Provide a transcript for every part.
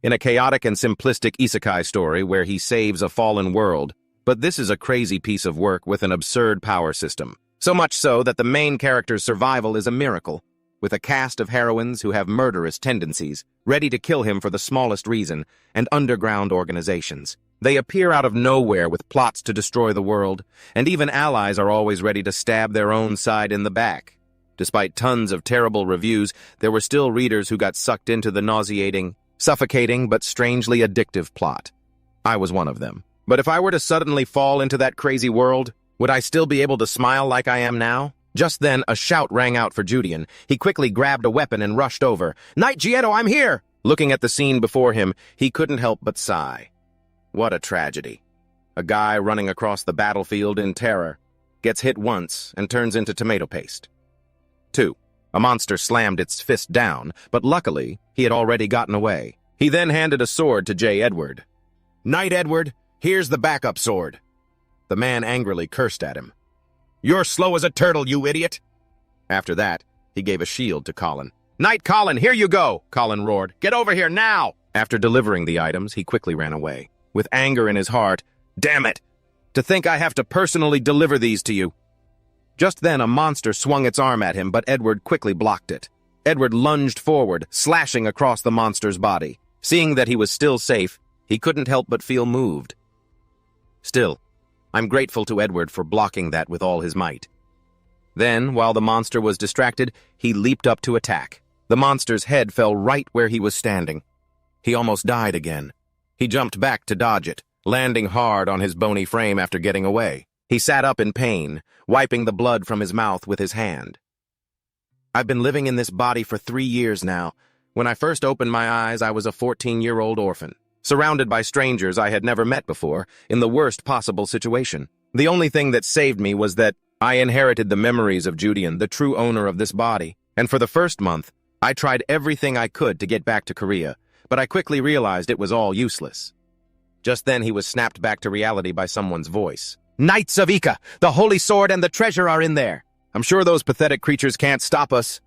in a chaotic and simplistic isekai story where he saves a fallen world, but this is a crazy piece of work with an absurd power system. So much so that the main character's survival is a miracle, with a cast of heroines who have murderous tendencies, ready to kill him for the smallest reason, and underground organizations. They appear out of nowhere with plots to destroy the world, and even allies are always ready to stab their own side in the back. Despite tons of terrible reviews, there were still readers who got sucked into the nauseating, suffocating, but strangely addictive plot. I was one of them. But if I were to suddenly fall into that crazy world, would I still be able to smile like I am now? Just then, a shout rang out for Judean. He quickly grabbed a weapon and rushed over. "Knight Gieto, I'm here!" Looking at the scene before him, he couldn't help but sigh. What a tragedy. A guy running across the battlefield in terror gets hit once and turns into tomato paste. 2. A monster slammed its fist down, but luckily, he had already gotten away. He then handed a sword to J. Edward. "Knight Edward, here's the backup sword." The man angrily cursed at him. "You're slow as a turtle, you idiot!" After that, he gave a shield to Colin. "Knight Colin, here you go!" Colin roared. "Get over here now!" After delivering the items, he quickly ran away. With anger in his heart, "Damn it! To think I have to personally deliver these to you!" Just then, a monster swung its arm at him, but Edward quickly blocked it. Edward lunged forward, slashing across the monster's body. Seeing that he was still safe, he couldn't help but feel moved. Still, I'm grateful to Edward for blocking that with all his might. Then, while the monster was distracted, he leaped up to attack. The monster's head fell right where he was standing. He almost died again. He jumped back to dodge it, landing hard on his bony frame after getting away. He sat up in pain, wiping the blood from his mouth with his hand. I've been living in this body for 3 years now. When I first opened my eyes, I was a 14-year-old orphan, surrounded by strangers I had never met before, in the worst possible situation. The only thing that saved me was that I inherited the memories of Judean, the true owner of this body, and for the first month, I tried everything I could to get back to Korea, but I quickly realized it was all useless. Just then he was snapped back to reality by someone's voice. "Knights of Ika! The holy sword and the treasure are in there! I'm sure those pathetic creatures can't stop us."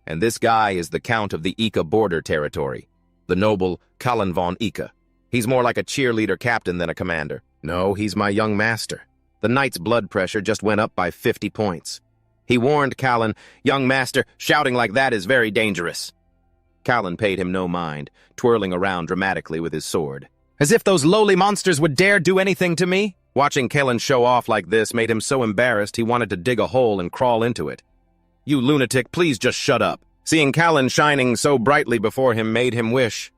And this guy is the Count of the Ika border territory, the noble Colin von Ika. He's more like a cheerleader captain than a commander. No, he's my young master. The knight's blood pressure just went up by 50 points. He warned Callan, "Young master, shouting like that is very dangerous." Callan paid him no mind, twirling around dramatically with his sword. As if those lowly monsters would dare do anything to me? Watching Callan show off like this made him so embarrassed he wanted to dig a hole and crawl into it. "You lunatic, please just shut up." Seeing Callan shining so brightly before him made him wish,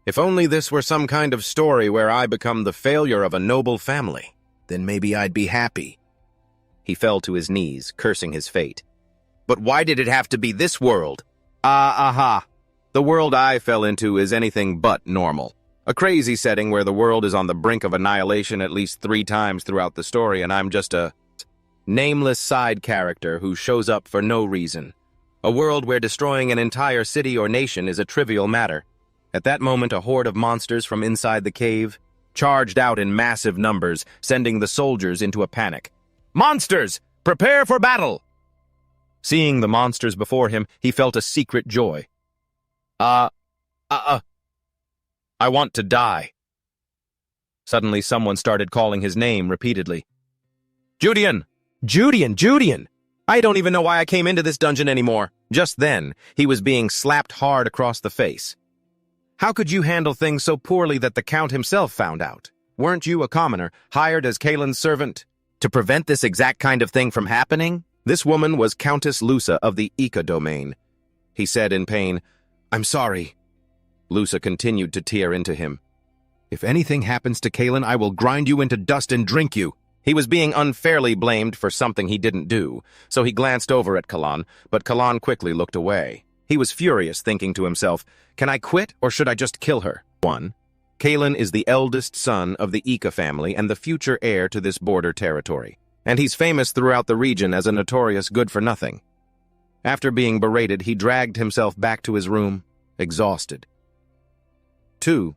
if only this were some kind of story where I become the failure of a noble family, then maybe I'd be happy. He fell to his knees, cursing his fate. But why did it have to be this world? Aha. The world I fell into is anything but normal. A crazy setting where the world is on the brink of annihilation at least 3 times throughout the story, and I'm just a nameless side character who shows up for no reason. A world where destroying an entire city or nation is a trivial matter. At that moment, a horde of monsters from inside the cave charged out in massive numbers, sending the soldiers into a panic. "Monsters! Prepare for battle!" Seeing the monsters before him, he felt a secret joy. I want to die. Suddenly, someone started calling his name repeatedly. "Judean! Judean! Judean! I don't even know why I came into this dungeon anymore." Just then, he was being slapped hard across the face. "How could you handle things so poorly that the Count himself found out? Weren't you a commoner, hired as Kalen's servant, to prevent this exact kind of thing from happening?" This woman was Countess Lusa of the Ika domain. He said in pain, "I'm sorry." Lusa continued to tear into him. "If anything happens to Kalen, I will grind you into dust and drink you." He was being unfairly blamed for something he didn't do, so he glanced over at Kalan, but Kalan quickly looked away. He was furious, thinking to himself, "Can I quit, or should I just kill her?" 1. Kalen is the eldest son of the Ika family and the future heir to this border territory, and he's famous throughout the region as a notorious good-for-nothing. After being berated, he dragged himself back to his room, exhausted. 2.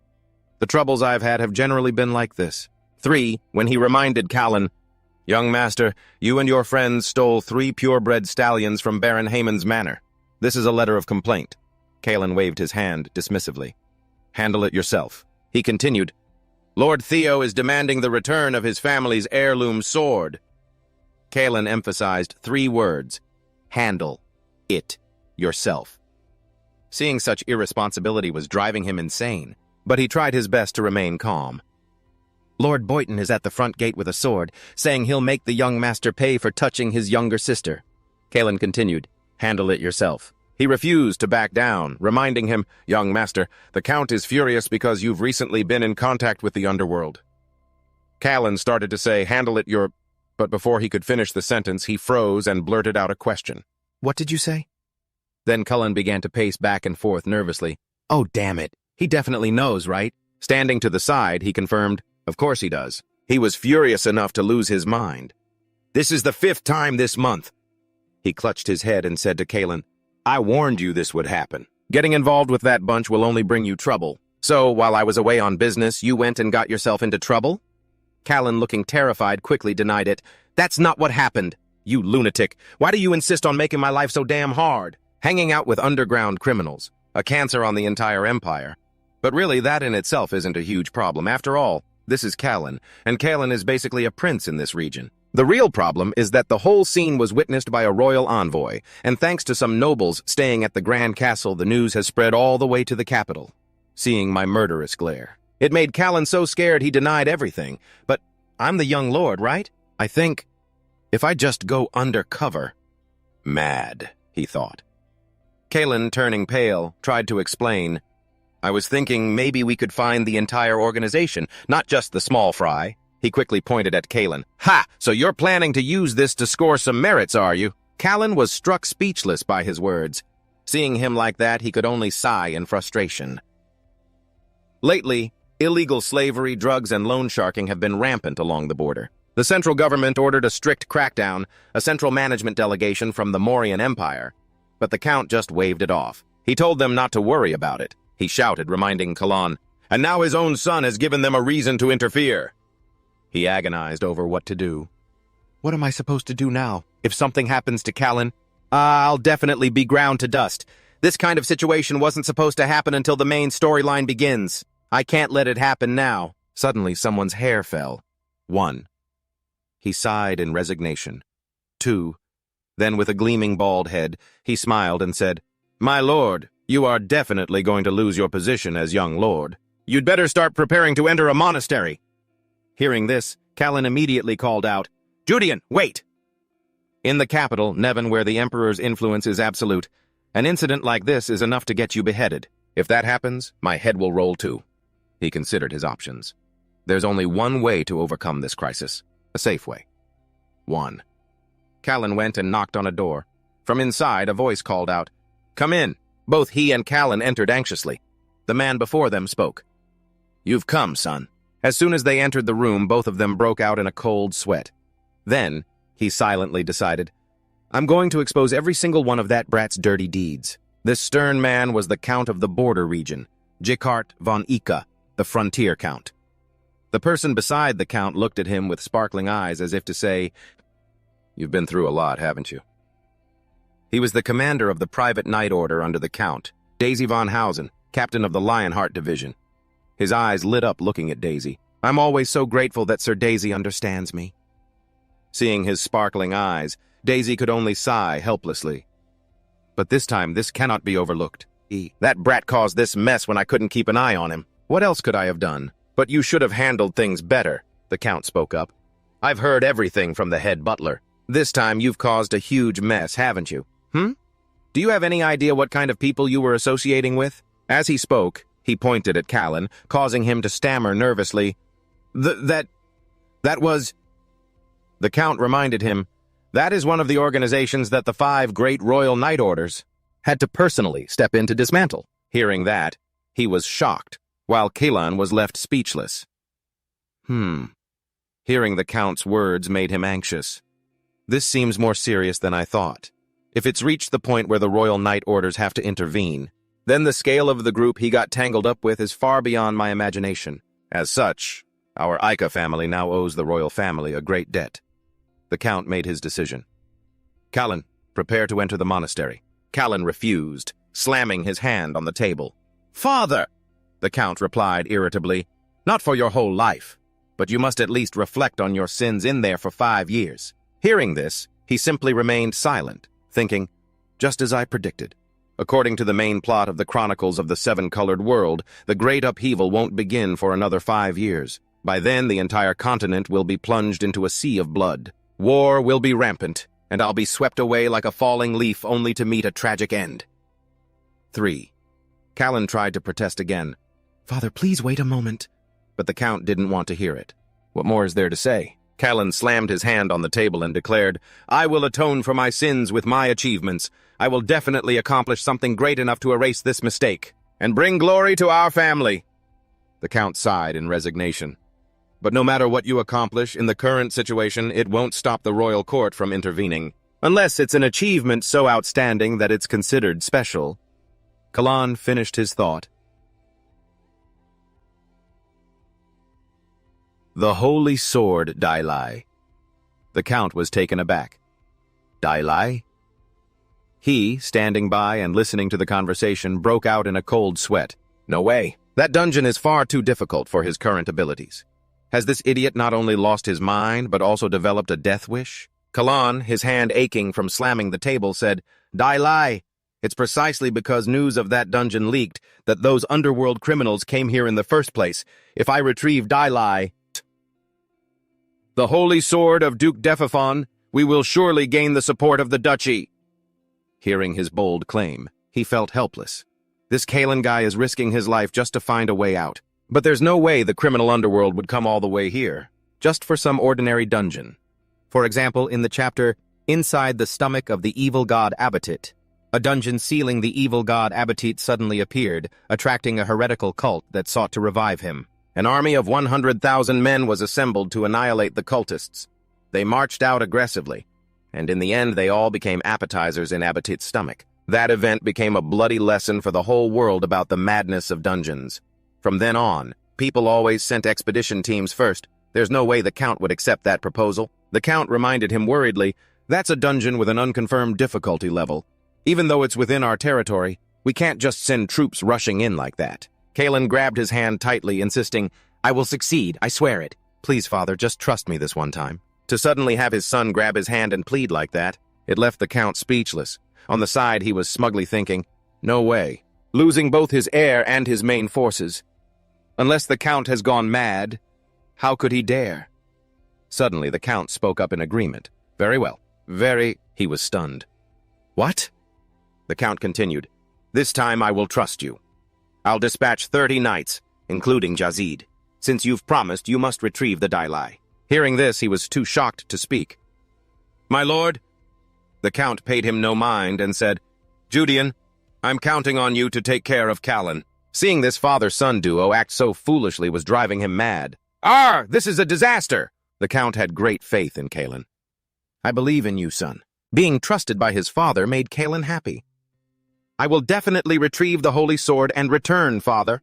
The troubles I've had have generally been like this. 3. When he reminded Callan, "Young master, you and your friends stole 3 purebred stallions from Baron Hamon's manor. This is a letter of complaint." Callan waved his hand dismissively. Handle it yourself. He continued, Lord Theo is demanding the return of his family's heirloom sword. Kalen emphasized 3 words. Handle it yourself. Seeing such irresponsibility was driving him insane, but he tried his best to remain calm. Lord Boyton is at the front gate with a sword, saying he'll make the young master pay for touching his younger sister. Kalen continued, Handle it yourself. He refused to back down, reminding him, Young master, the Count is furious because you've recently been in contact with the underworld. Kalen started to say, Handle it your... But before he could finish the sentence, he froze and blurted out a question. What did you say? Then Cullen began to pace back and forth nervously. Oh, damn it. He definitely knows, right? Standing to the side, he confirmed, Of course he does. He was furious enough to lose his mind. This is the 5th time this month. He clutched his head and said to Kalen, I warned you this would happen. Getting involved with that bunch will only bring you trouble. So, while I was away on business, you went and got yourself into trouble? Kalen, looking terrified, quickly denied it. That's not what happened. You lunatic. Why do you insist on making my life so damn hard? Hanging out with underground criminals. A cancer on the entire empire. But really, that in itself isn't a huge problem. After all, this is Kalen, and Kalen is basically a prince in this region. The real problem is that the whole scene was witnessed by a royal envoy, and thanks to some nobles staying at the Grand Castle, the news has spread all the way to the capital. Seeing my murderous glare. It made Kalen so scared he denied everything. But I'm the young lord, right? I think if I just go undercover... Mad, he thought. Kalen, turning pale, tried to explain. I was thinking maybe we could find the entire organization, not just the small fry. He quickly pointed at Kalen. Ha! So you're planning to use this to score some merits, are you? Kalen was struck speechless by his words. Seeing him like that, he could only sigh in frustration. Lately, illegal slavery, drugs, and loan sharking have been rampant along the border. The central government ordered a strict crackdown, a central management delegation from the Mauryan Empire. But the Count just waved it off. He told them not to worry about it. He shouted, reminding Kalan, and now his own son has given them a reason to interfere. He agonized over what to do. What am I supposed to do now? If something happens to Kalen, I'll definitely be ground to dust. This kind of situation wasn't supposed to happen until the main storyline begins. I can't let it happen now. Suddenly, someone's hair fell. 1. He sighed in resignation. 2. Then, with a gleaming bald head, he smiled and said, My lord, you are definitely going to lose your position as young lord. You'd better start preparing to enter a monastery. Hearing this, Kalen immediately called out, Judean, wait! In the capital, Nevin, where the Emperor's influence is absolute, an incident like this is enough to get you beheaded. If that happens, my head will roll too. He considered his options. There's only one way to overcome this crisis. A safe way. 1. Kalen went and knocked on a door. From inside, a voice called out, Come in. Both he and Kalen entered anxiously. The man before them spoke. You've come, son. As soon as they entered the room, both of them broke out in a cold sweat. Then, he silently decided, I'm going to expose every single one of that brat's dirty deeds. This stern man was the Count of the border region, Jikart von Ika, the frontier count. The person beside the Count looked at him with sparkling eyes as if to say, You've been through a lot, haven't you? He was the commander of the private night order under the Count, Daisy von Hausen, captain of the Lionheart division. His eyes lit up looking at Daisy. I'm always so grateful that Sir Daisy understands me. Seeing his sparkling eyes, Daisy could only sigh helplessly. But this time, this cannot be overlooked. That brat caused this mess when I couldn't keep an eye on him. What else could I have done? But you should have handled things better, the Count spoke up. I've heard everything from the head butler. This time you've caused a huge mess, haven't you? Do you have any idea what kind of people you were associating with? As he spoke, he pointed at Kalen, causing him to stammer nervously. That was... The Count reminded him, that is one of the organizations that the 5 great royal night orders had to personally step in to dismantle. Hearing that, he was shocked, while Kalan was left speechless. Hearing the Count's words made him anxious. This seems more serious than I thought. If it's reached the point where the royal night orders have to intervene, then the scale of the group he got tangled up with is far beyond my imagination. As such, our Ika family now owes the royal family a great debt. The Count made his decision. Kalen, prepare to enter the monastery. Kalen refused, slamming his hand on the table. Father! The Count replied irritably. "Not for your whole life, but you must at least reflect on your sins in there for 5 years." Hearing this, he simply remained silent, thinking, just as I predicted. According to the main plot of the Chronicles of the Seven-Colored World, the great upheaval won't begin for another 5 years. By then, the entire continent will be plunged into a sea of blood. War will be rampant, and I'll be swept away like a falling leaf only to meet a tragic end. 3. Callan tried to protest again. "Father, please wait a moment." But the Count didn't want to hear it. What more is there to say? Callan slammed his hand on the table and declared, "I will atone for my sins with my achievements. I will definitely accomplish something great enough to erase this mistake, and bring glory to our family." The Count sighed in resignation. But no matter what you accomplish in the current situation, it won't stop the royal court from intervening, unless it's an achievement so outstanding that it's considered special. Callan finished his thought. The Holy Sword, Dai Lai. The Count was taken aback. Dai Lai? He, standing by and listening to the conversation, broke out in a cold sweat. No way. That dungeon is far too difficult for his current abilities. Has this idiot not only lost his mind, but also developed a death wish? Callan, his hand aching from slamming the table, said, "Dai Lai, it's precisely because news of that dungeon leaked that those underworld criminals came here in the first place. If I retrieve Dai Lai, the Holy Sword of Duke Dephafon, we will surely gain the support of the duchy." Hearing his bold claim, he felt helpless. This Callan guy is risking his life just to find a way out. But there's no way the criminal underworld would come all the way here, just for some ordinary dungeon. For example, in the chapter, Inside the Stomach of the Evil God Abatit, a dungeon sealing the evil god Abatit suddenly appeared, attracting a heretical cult that sought to revive him. An army of 100,000 men was assembled to annihilate the cultists. They marched out aggressively, and in the end they all became appetizers in Abatit's stomach. That event became a bloody lesson for the whole world about the madness of dungeons. From then on, people always sent expedition teams first. There's no way the Count would accept that proposal. The Count reminded him worriedly, "That's a dungeon with an unconfirmed difficulty level. Even though it's within our territory, we can't just send troops rushing in like that." Callan grabbed his hand tightly, insisting, "I will succeed, I swear it. Please, Father, just trust me this one time." To suddenly have his son grab his hand and plead like that, it left the Count speechless. On the side, he was smugly thinking, no way. Losing both his heir and his main forces. Unless the Count has gone mad, how could he dare? Suddenly, the Count spoke up in agreement. "Very well. He was stunned. "What?" The Count continued. "This time I will trust you. I'll dispatch 30 knights, including Jazid. Since you've promised, you must retrieve the Dai Lai." Hearing this, he was too shocked to speak. "My lord," the Count paid him no mind and said, "Judean, I'm counting on you to take care of Callan." Seeing this father-son duo act so foolishly was driving him mad. This is a disaster!" The Count had great faith in Callan. "I believe in you, son." Being trusted by his father made Callan happy. "I will definitely retrieve the Holy Sword and return, father."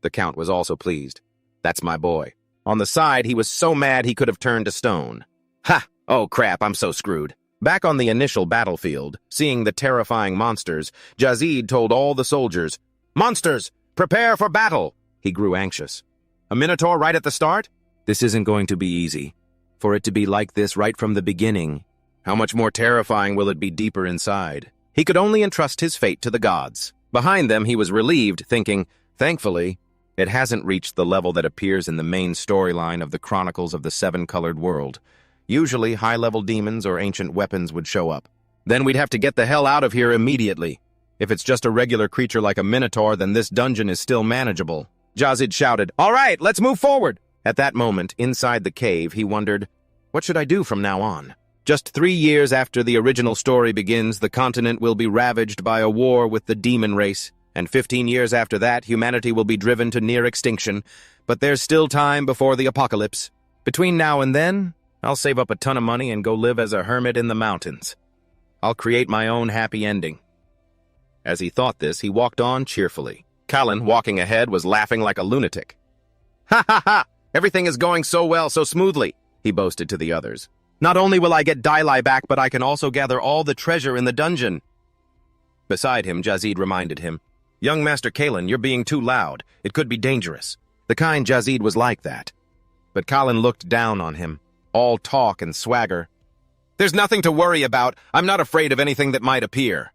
The Count was also pleased. "That's my boy." On the side, he was so mad he could have turned to stone. "Ha! Oh crap, I'm so screwed." Back on the initial battlefield, seeing the terrifying monsters, Jazid told all the soldiers, "Monsters, prepare for battle!" He grew anxious. "A Minotaur right at the start? This isn't going to be easy. For it to be like this right from the beginning, how much more terrifying will it be deeper inside?" He could only entrust his fate to the gods. Behind them, he was relieved, thinking, thankfully, it hasn't reached the level that appears in the main storyline of the Chronicles of the Seven-Colored World. Usually, high-level demons or ancient weapons would show up. Then we'd have to get the hell out of here immediately. If it's just a regular creature like a Minotaur, then this dungeon is still manageable. Jazid shouted, "All right, let's move forward!" At that moment, inside the cave, he wondered, what should I do from now on? Just 3 years after the original story begins, the continent will be ravaged by a war with the demon race, and 15 years after that, humanity will be driven to near extinction. But there's still time before the apocalypse. Between now and then, I'll save up a ton of money and go live as a hermit in the mountains. I'll create my own happy ending. As he thought this, he walked on cheerfully. Callan, walking ahead, was laughing like a lunatic. "Ha ha ha! Everything is going so well, so smoothly," he boasted to the others. "Not only will I get Dai Lai back, but I can also gather all the treasure in the dungeon." Beside him, Jazid reminded him, Young Master Kalen, you're being too loud. It could be dangerous. The kind Jazid was like that. But Kalen looked down on him, all talk and swagger. There's nothing to worry about. I'm not afraid of anything that might appear.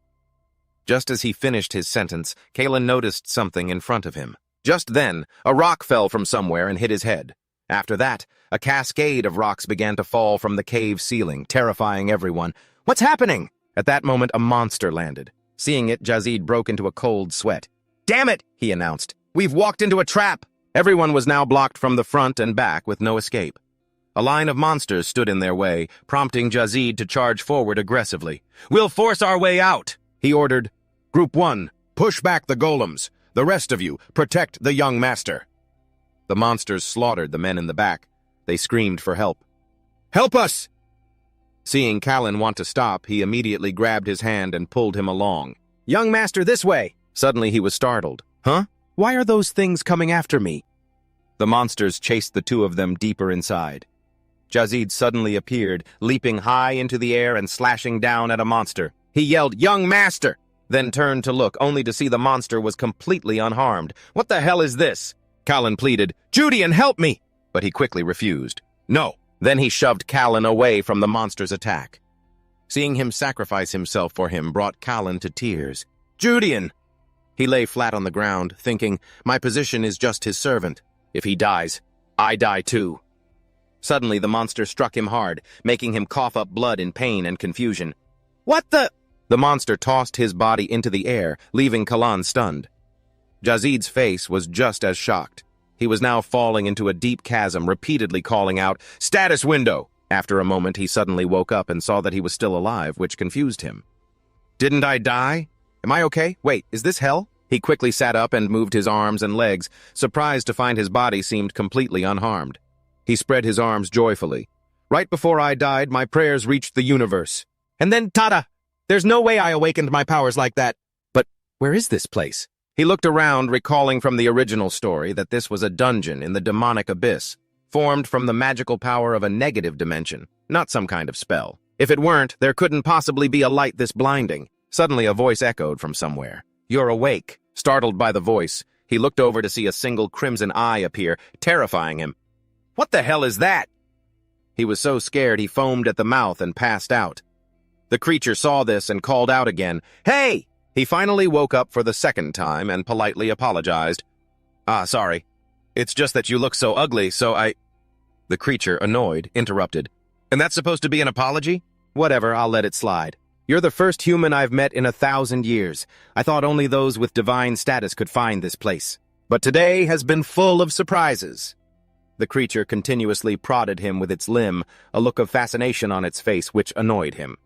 Just as he finished his sentence, Kalen noticed something in front of him. Just then, a rock fell from somewhere and hit his head. After that, a cascade of rocks began to fall from the cave ceiling, terrifying everyone. What's happening? At that moment, a monster landed. Seeing it, Jazid broke into a cold sweat. Damn it, he announced. We've walked into a trap. Everyone was now blocked from the front and back with no escape. A line of monsters stood in their way, prompting Jazid to charge forward aggressively. We'll force our way out, he ordered. Group 1, push back the golems. The rest of you, protect the young master. The monsters slaughtered the men in the back. They screamed for help. Help us! Seeing Kalen want to stop, he immediately grabbed his hand and pulled him along. Young master, this way! Suddenly he was startled. Huh? Why are those things coming after me? The monsters chased the two of them deeper inside. Jazid suddenly appeared, leaping high into the air and slashing down at a monster. He yelled, Young master! Then turned to look, only to see the monster was completely unharmed. What the hell is this? Kalen pleaded, Judean, help me! But he quickly refused. No. Then he shoved Kalen away from the monster's attack. Seeing him sacrifice himself for him brought Kalen to tears. Judean! He lay flat on the ground, thinking, my position is just his servant. If he dies, I die too. Suddenly the monster struck him hard, making him cough up blood in pain and confusion. What the? The monster tossed his body into the air, leaving Kalen stunned. Jazid's face was just as shocked. He was now falling into a deep chasm, repeatedly calling out, Status window! After a moment, he suddenly woke up and saw that he was still alive, which confused him. Didn't I die? Am I okay? Wait, is this hell? He quickly sat up and moved his arms and legs, surprised to find his body seemed completely unharmed. He spread his arms joyfully. Right before I died, my prayers reached the universe. And then, tada! There's no way I awakened my powers like that. But where is this place? He looked around, recalling from the original story that this was a dungeon in the demonic abyss, formed from the magical power of a negative dimension, not some kind of spell. If it weren't, there couldn't possibly be a light this blinding. Suddenly a voice echoed from somewhere. You're awake. Startled by the voice, he looked over to see a single crimson eye appear, terrifying him. What the hell is that? He was so scared he foamed at the mouth and passed out. The creature saw this and called out again, Hey! He finally woke up for the second time and politely apologized. Sorry. It's just that you look so ugly, so I... The creature, annoyed, interrupted. And that's supposed to be an apology? Whatever, I'll let it slide. You're the first human I've met in 1,000 years. I thought only those with divine status could find this place. But today has been full of surprises. The creature continuously prodded him with its limb, a look of fascination on its face which annoyed him.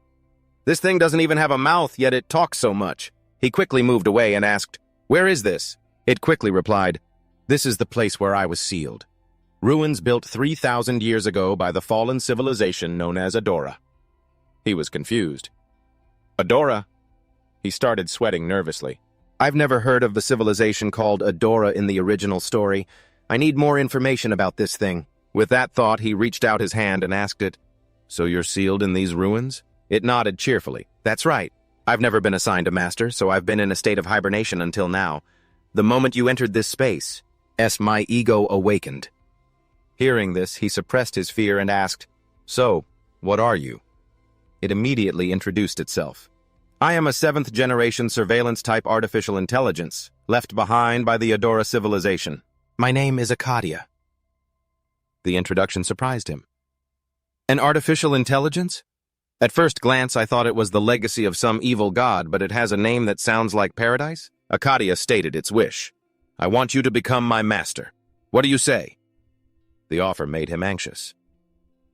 This thing doesn't even have a mouth, yet it talks so much. He quickly moved away and asked, Where is this? It quickly replied, This is the place where I was sealed. Ruins built 3,000 years ago by the fallen civilization known as Adora. He was confused. Adora? He started sweating nervously. I've never heard of the civilization called Adora in the original story. I need more information about this thing. With that thought, he reached out his hand and asked it, So you're sealed in these ruins? It nodded cheerfully. That's right. I've never been assigned a master, so I've been in a state of hibernation until now. The moment you entered this space, my ego awakened. Hearing this, he suppressed his fear and asked, So, what are you? It immediately introduced itself. I am a 7th-generation surveillance-type artificial intelligence, left behind by the Adora civilization. My name is Akadia. The introduction surprised him. An artificial intelligence? At first glance, I thought it was the legacy of some evil god, but it has a name that sounds like paradise? Akadia stated its wish. I want you to become my master. What do you say? The offer made him anxious.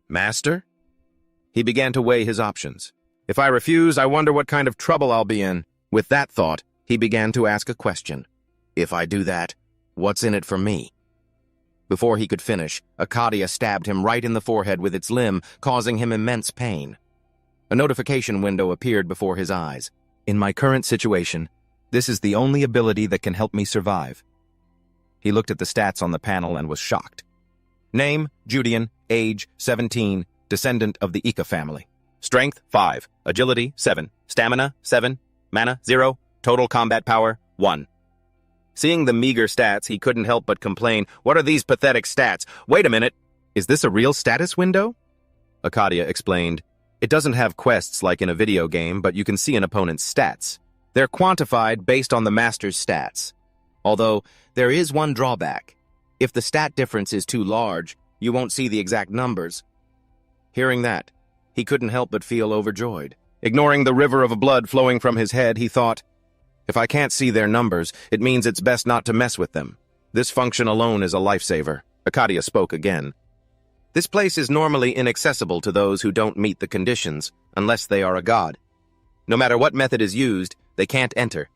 Master? He began to weigh his options. If I refuse, I wonder what kind of trouble I'll be in. With that thought, he began to ask a question. If I do that, what's in it for me? Before he could finish, Akadia stabbed him right in the forehead with its limb, causing him immense pain. A notification window appeared before his eyes. In my current situation, this is the only ability that can help me survive. He looked at the stats on the panel and was shocked. Name, Judean, age, 17, descendant of the Ika family. Strength, 5, agility, 7, stamina, 7, mana, 0, total combat power, 1. Seeing the meager stats, he couldn't help but complain, "What are these pathetic stats? Wait a minute, is this a real status window?" Arcadia explained, "It doesn't have quests like in a video game, but you can see an opponent's stats. They're quantified based on the master's stats. Although, there is one drawback. If the stat difference is too large, you won't see the exact numbers." Hearing that, he couldn't help but feel overjoyed. Ignoring the river of blood flowing from his head, he thought, "If I can't see their numbers, it means it's best not to mess with them. This function alone is a lifesaver." Arcadia spoke again. "This place is normally inaccessible to those who don't meet the conditions, unless they are a god. No matter what method is used, they can't enter."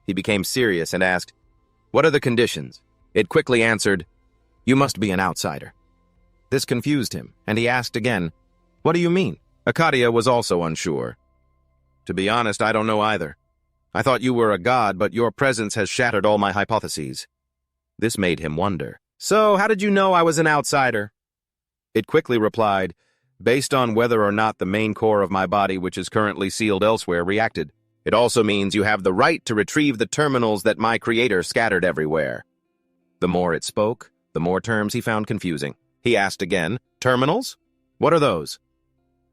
He became serious and asked, "What are the conditions?" It quickly answered, "You must be an outsider." This confused him, and he asked again, "What do you mean?" Arcadia was also unsure. "To be honest, I don't know either. I thought you were a god, but your presence has shattered all my hypotheses." This made him wonder. "So, how did you know I was an outsider?" It quickly replied, "Based on whether or not the main core of my body, which is currently sealed elsewhere, reacted. It also means you have the right to retrieve the terminals that my creator scattered everywhere." The more it spoke, the more terms he found confusing. He asked again, "Terminals? What are those?"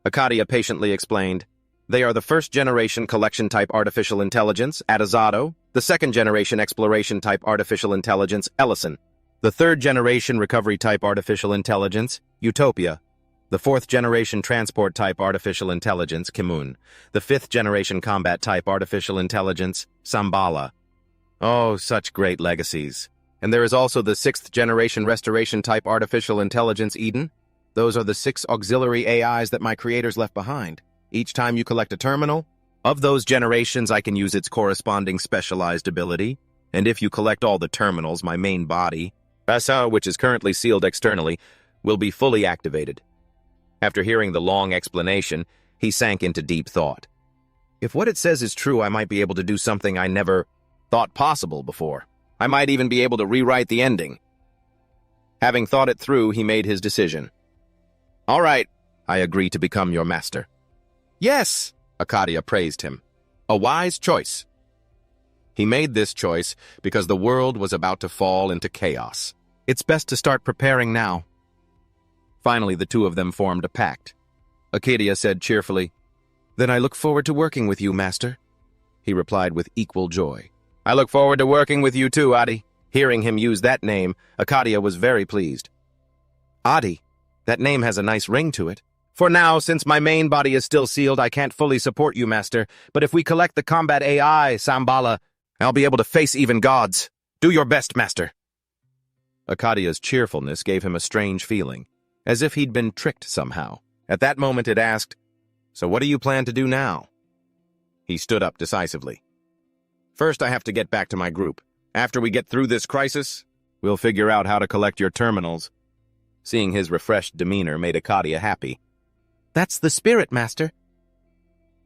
Arcadia patiently explained, "They are the first-generation collection-type artificial intelligence, Atazato, the second-generation exploration-type artificial intelligence, Ellison, the third-generation recovery-type artificial intelligence, Utopia, the fourth-generation transport-type artificial intelligence, Kimun, the fifth-generation combat-type artificial intelligence, Sambala." Oh, such great legacies. And there is also the sixth-generation restoration-type artificial intelligence, Eden. Those are the 6 auxiliary AIs that my creators left behind. Each time you collect a terminal, of those generations I can use its corresponding specialized ability, and if you collect all the terminals, my main body, Rasa, which is currently sealed externally, will be fully activated. After hearing the long explanation, he sank into deep thought. If what it says is true, I might be able to do something I never thought possible before. I might even be able to rewrite the ending. Having thought it through, he made his decision. "All right, I agree to become your master." "Yes!" Arcadia praised him. "A wise choice." He made this choice because the world was about to fall into chaos. It's best to start preparing now. Finally, the two of them formed a pact. Arcadia said cheerfully, "Then I look forward to working with you, Master." He replied with equal joy. "I look forward to working with you too, Adi." Hearing him use that name, Arcadia was very pleased. "Adi, that name has a nice ring to it. For now, since my main body is still sealed, I can't fully support you, Master, but if we collect the combat AI, Sambala, I'll be able to face even gods. Do your best, Master." Arcadia's cheerfulness gave him a strange feeling, as if he'd been tricked somehow. At that moment it asked, "So what do you plan to do now?" He stood up decisively. "First, I have to get back to my group. After we get through this crisis, we'll figure out how to collect your terminals." Seeing his refreshed demeanor made Arcadia happy. "That's the spirit, Master."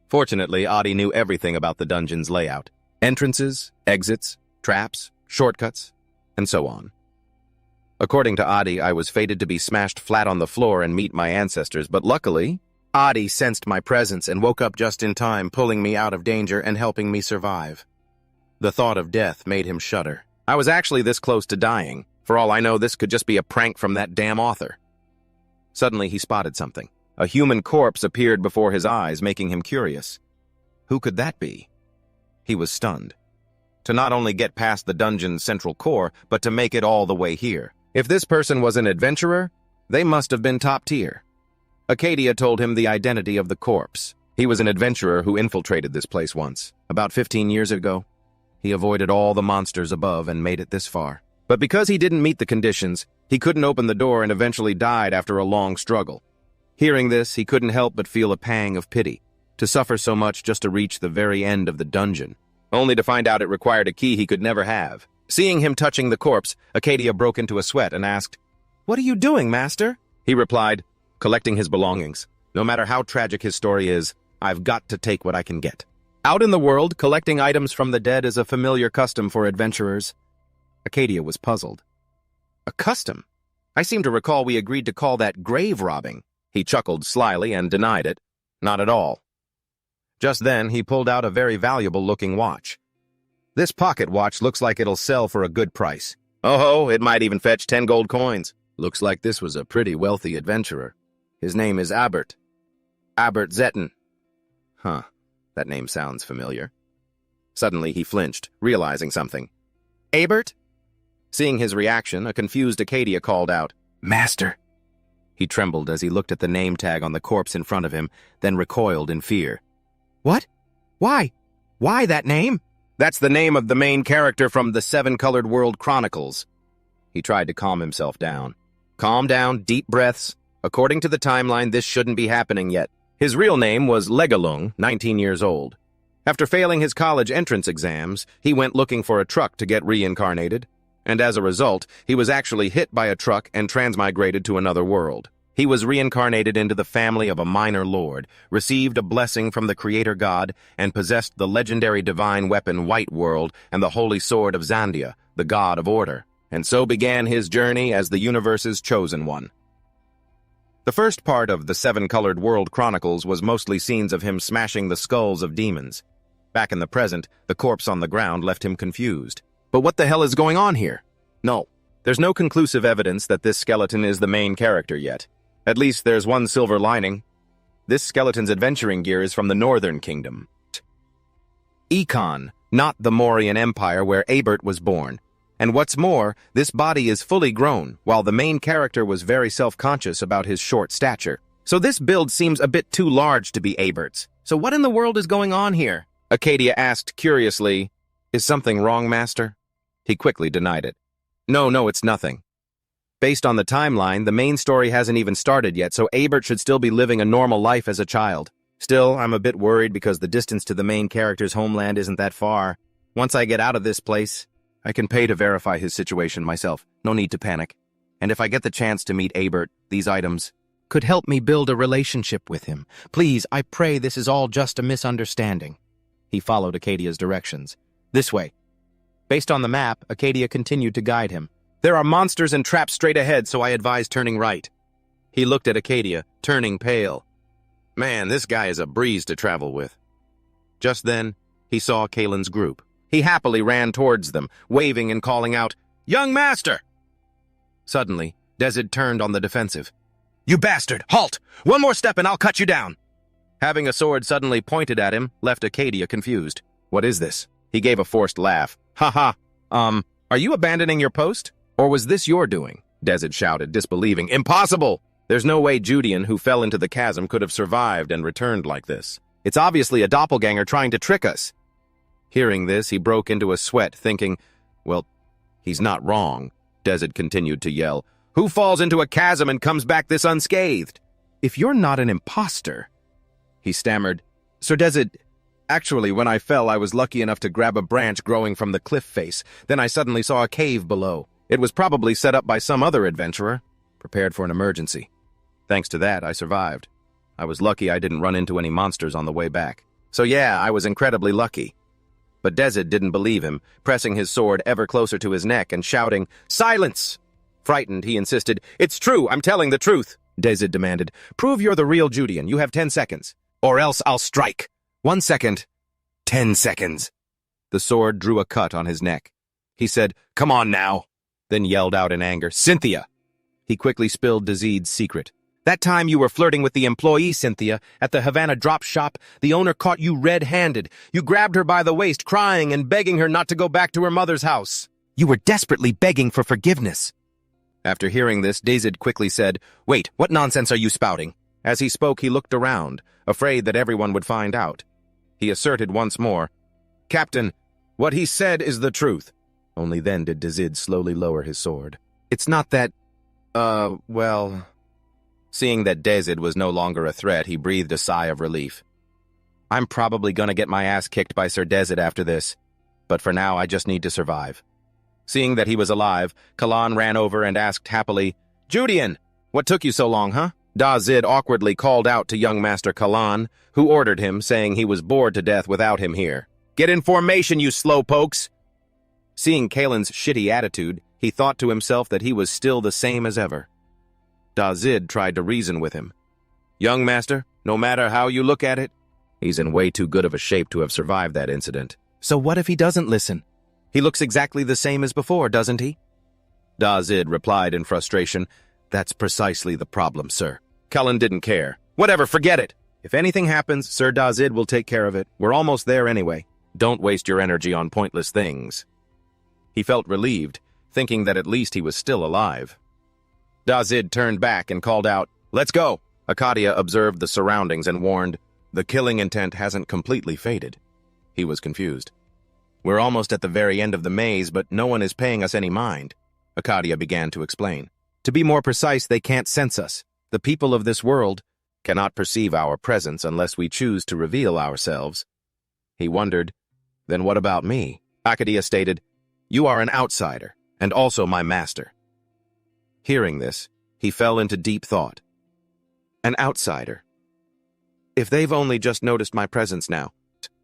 Fortunately, Adi knew everything about the dungeon's layout. Entrances, exits, traps, shortcuts, and so on. According to Adi, I was fated to be smashed flat on the floor and meet my ancestors, but luckily, Adi sensed my presence and woke up just in time, pulling me out of danger and helping me survive. The thought of death made him shudder. I was actually this close to dying. For all I know, this could just be a prank from that damn author. Suddenly, he spotted something. A human corpse appeared before his eyes, making him curious. Who could that be? He was stunned. To not only get past the dungeon's central core, but to make it all the way here. If this person was an adventurer, they must have been top tier. Arcadia told him the identity of the corpse. He was an adventurer who infiltrated this place once, about 15 years ago. He avoided all the monsters above and made it this far. But because he didn't meet the conditions, he couldn't open the door and eventually died after a long struggle. Hearing this, he couldn't help but feel a pang of pity, to suffer so much just to reach the very end of the dungeon, only to find out it required a key he could never have. Seeing him touching the corpse, Arcadia broke into a sweat and asked, "What are you doing, Master?" He replied, "Collecting his belongings. No matter how tragic his story is, I've got to take what I can get." Out in the world, collecting items from the dead is a familiar custom for adventurers. Arcadia was puzzled. "A custom? I seem to recall we agreed to call that grave robbing." He chuckled slyly and denied it. Not at all. Just then, he pulled out a very valuable-looking watch. This pocket watch looks like it'll sell for a good price. Oh, it might even fetch 10 gold coins. Looks like this was a pretty wealthy adventurer. His name is Abert. Abert Zetten. Huh, that name sounds familiar. Suddenly he flinched, realizing something. Abert? Seeing his reaction, a confused Acadia called out, Master! He trembled as he looked at the name tag on the corpse in front of him, then recoiled in fear. What? Why? Why that name? That's the name of the main character from the Seven Colored World Chronicles. He tried to calm himself down. Calm down, deep breaths. According to the timeline, this shouldn't be happening yet. His real name was Legalung, 19 years old. After failing his college entrance exams, he went looking for a truck to get reincarnated, and as a result, he was actually hit by a truck and transmigrated to another world. He was reincarnated into the family of a minor lord, received a blessing from the creator god, and possessed the legendary divine weapon White World and the holy sword of Zandia, the god of order. And so began his journey as the universe's chosen one. The first part of the Seven Colored World Chronicles was mostly scenes of him smashing the skulls of demons. Back in the present, the corpse on the ground left him confused. But what the hell is going on here? No, there's no conclusive evidence that this skeleton is the main character yet. At least there's one silver lining. This skeleton's adventuring gear is from the Northern Kingdom. Econ, not the Mauryan Empire where Abert was born. And what's more, this body is fully grown, while the main character was very self-conscious about his short stature. So this build seems a bit too large to be Abert's. So what in the world is going on here? Acadia asked curiously, Is something wrong, Master? He quickly denied it. No, it's nothing. Based on the timeline, the main story hasn't even started yet, so Abert should still be living a normal life as a child. Still, I'm a bit worried because the distance to the main character's homeland isn't that far. Once I get out of this place, I can pay to verify his situation myself. No need to panic. And if I get the chance to meet Abert, these items could help me build a relationship with him. Please, I pray this is all just a misunderstanding. He followed Acadia's directions. This way. Based on the map, Acadia continued to guide him. There are monsters and traps straight ahead, so I advise turning right. He looked at Acadia, turning pale. Man, this guy is a breeze to travel with. Just then, he saw Kalen's group. He happily ran towards them, waving and calling out, Young Master! Suddenly, Dezid turned on the defensive. You bastard! Halt! One more step and I'll cut you down! Having a sword suddenly pointed at him left Acadia confused. What is this? He gave a forced laugh. Ha! Are you abandoning your post? Or was this your doing? Dezid shouted, disbelieving. Impossible! There's no way Judean, who fell into the chasm, could have survived and returned like this. It's obviously a doppelganger trying to trick us. Hearing this, he broke into a sweat, thinking, well, he's not wrong. Dezid continued to yell, Who falls into a chasm and comes back this unscathed? If you're not an imposter, he stammered. Sir Dezid, actually, when I fell, I was lucky enough to grab a branch growing from the cliff face. Then I suddenly saw a cave below. It was probably set up by some other adventurer, prepared for an emergency. Thanks to that, I survived. I was lucky I didn't run into any monsters on the way back. So yeah, I was incredibly lucky. But Dezid didn't believe him, pressing his sword ever closer to his neck and shouting, Silence! Frightened, he insisted, It's true, I'm telling the truth. Dezid demanded, Prove you're the real Judean. You have 10 seconds. Or else I'll strike. 1 second. 10 seconds. The sword drew a cut on his neck. He said, Come on now. Then yelled out in anger, Cynthia! He quickly spilled Dezid's secret. That time you were flirting with the employee, Cynthia, at the Havana drop shop, the owner caught you red-handed. You grabbed her by the waist, crying and begging her not to go back to her mother's house. You were desperately begging for forgiveness. After hearing this, Dezid quickly said, Wait, what nonsense are you spouting? As he spoke, he looked around, afraid that everyone would find out. He asserted once more, Captain, what he said is the truth. Only then did Dezid slowly lower his sword. It's not that, well... Seeing that Dezid was no longer a threat, he breathed a sigh of relief. I'm probably gonna get my ass kicked by Sir Dezid after this, but for now I just need to survive. Seeing that he was alive, Kalan ran over and asked happily, Judean, what took you so long, huh? Dazid awkwardly called out to young Master Kalan, who ordered him, saying he was bored to death without him here. Get in formation, you slowpokes! Seeing Kalen's shitty attitude, he thought to himself that he was still the same as ever. Dazid tried to reason with him. Young Master, no matter how you look at it, he's in way too good of a shape to have survived that incident. So what if he doesn't listen? He looks exactly the same as before, doesn't he? Dazid replied in frustration, That's precisely the problem, sir. Cullen didn't care. Whatever, forget it. If anything happens, Sir Dazid will take care of it. We're almost there anyway. Don't waste your energy on pointless things. He felt relieved, thinking that at least he was still alive. Dazid turned back and called out, Let's go! Akadia observed the surroundings and warned, The killing intent hasn't completely faded. He was confused. We're almost at the very end of the maze, but no one is paying us any mind. Akadia began to explain. To be more precise, they can't sense us. The people of this world cannot perceive our presence unless we choose to reveal ourselves. He wondered, Then what about me? Akadia stated, You are an outsider, and also my master. Hearing this, he fell into deep thought. An outsider. If they've only just noticed my presence now,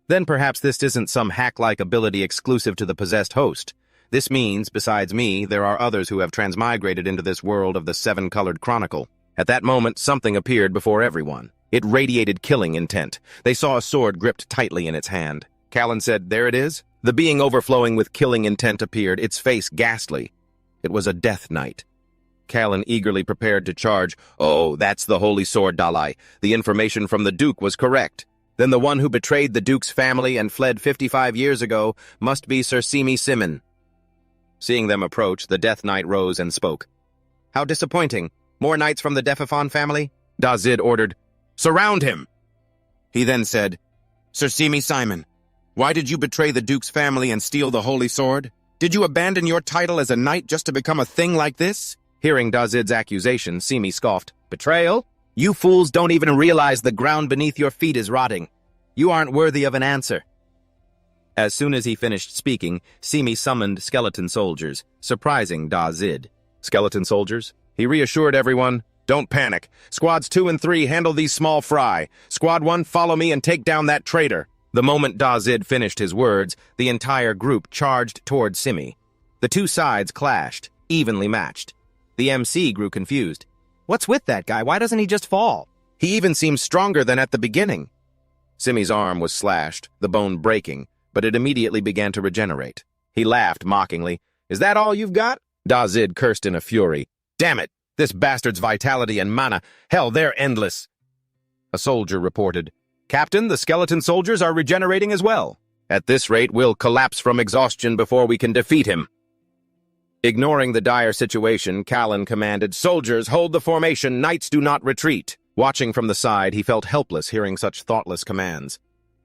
then perhaps this isn't some hack-like ability exclusive to the possessed host. This means, besides me, there are others who have transmigrated into this world of the seven-colored chronicle. At that moment, something appeared before everyone. It radiated killing intent. They saw a sword gripped tightly in its hand. Callan said, There it is. The being overflowing with killing intent appeared, its face ghastly. It was a death knight. Callan eagerly prepared to charge. Oh, that's the holy sword, Dalai. The information from the Duke was correct. Then the one who betrayed the Duke's family and fled 55 years ago must be Sir Simi Simon. Seeing them approach, the Death Knight rose and spoke. How disappointing. More knights from the Defifon family? Dazid ordered, Surround him! He then said, Sir Simi Simon, why did you betray the Duke's family and steal the holy sword? Did you abandon your title as a knight just to become a thing like this? Hearing Dazid's accusation, Simi scoffed. Betrayal? You fools don't even realize the ground beneath your feet is rotting. You aren't worthy of an answer. As soon as he finished speaking, Simi summoned skeleton soldiers, surprising Dazid. Skeleton soldiers? He reassured everyone, Don't panic. Squads 2 and 3 handle these small fry. Squad 1, follow me and take down that traitor. The moment Dazid finished his words, the entire group charged toward Simi. The two sides clashed, evenly matched. The MC grew confused. What's with that guy? Why doesn't he just fall? He even seems stronger than at the beginning. Simi's arm was slashed, the bone breaking, but it immediately began to regenerate. He laughed mockingly. Is that all you've got? Dazid cursed in a fury. Damn it! This bastard's vitality and mana, hell, they're endless. A soldier reported, Captain, the skeleton soldiers are regenerating as well. At this rate, we'll collapse from exhaustion before we can defeat him. Ignoring the dire situation, Callan commanded, Soldiers, hold the formation, knights do not retreat. Watching from the side, he felt helpless hearing such thoughtless commands.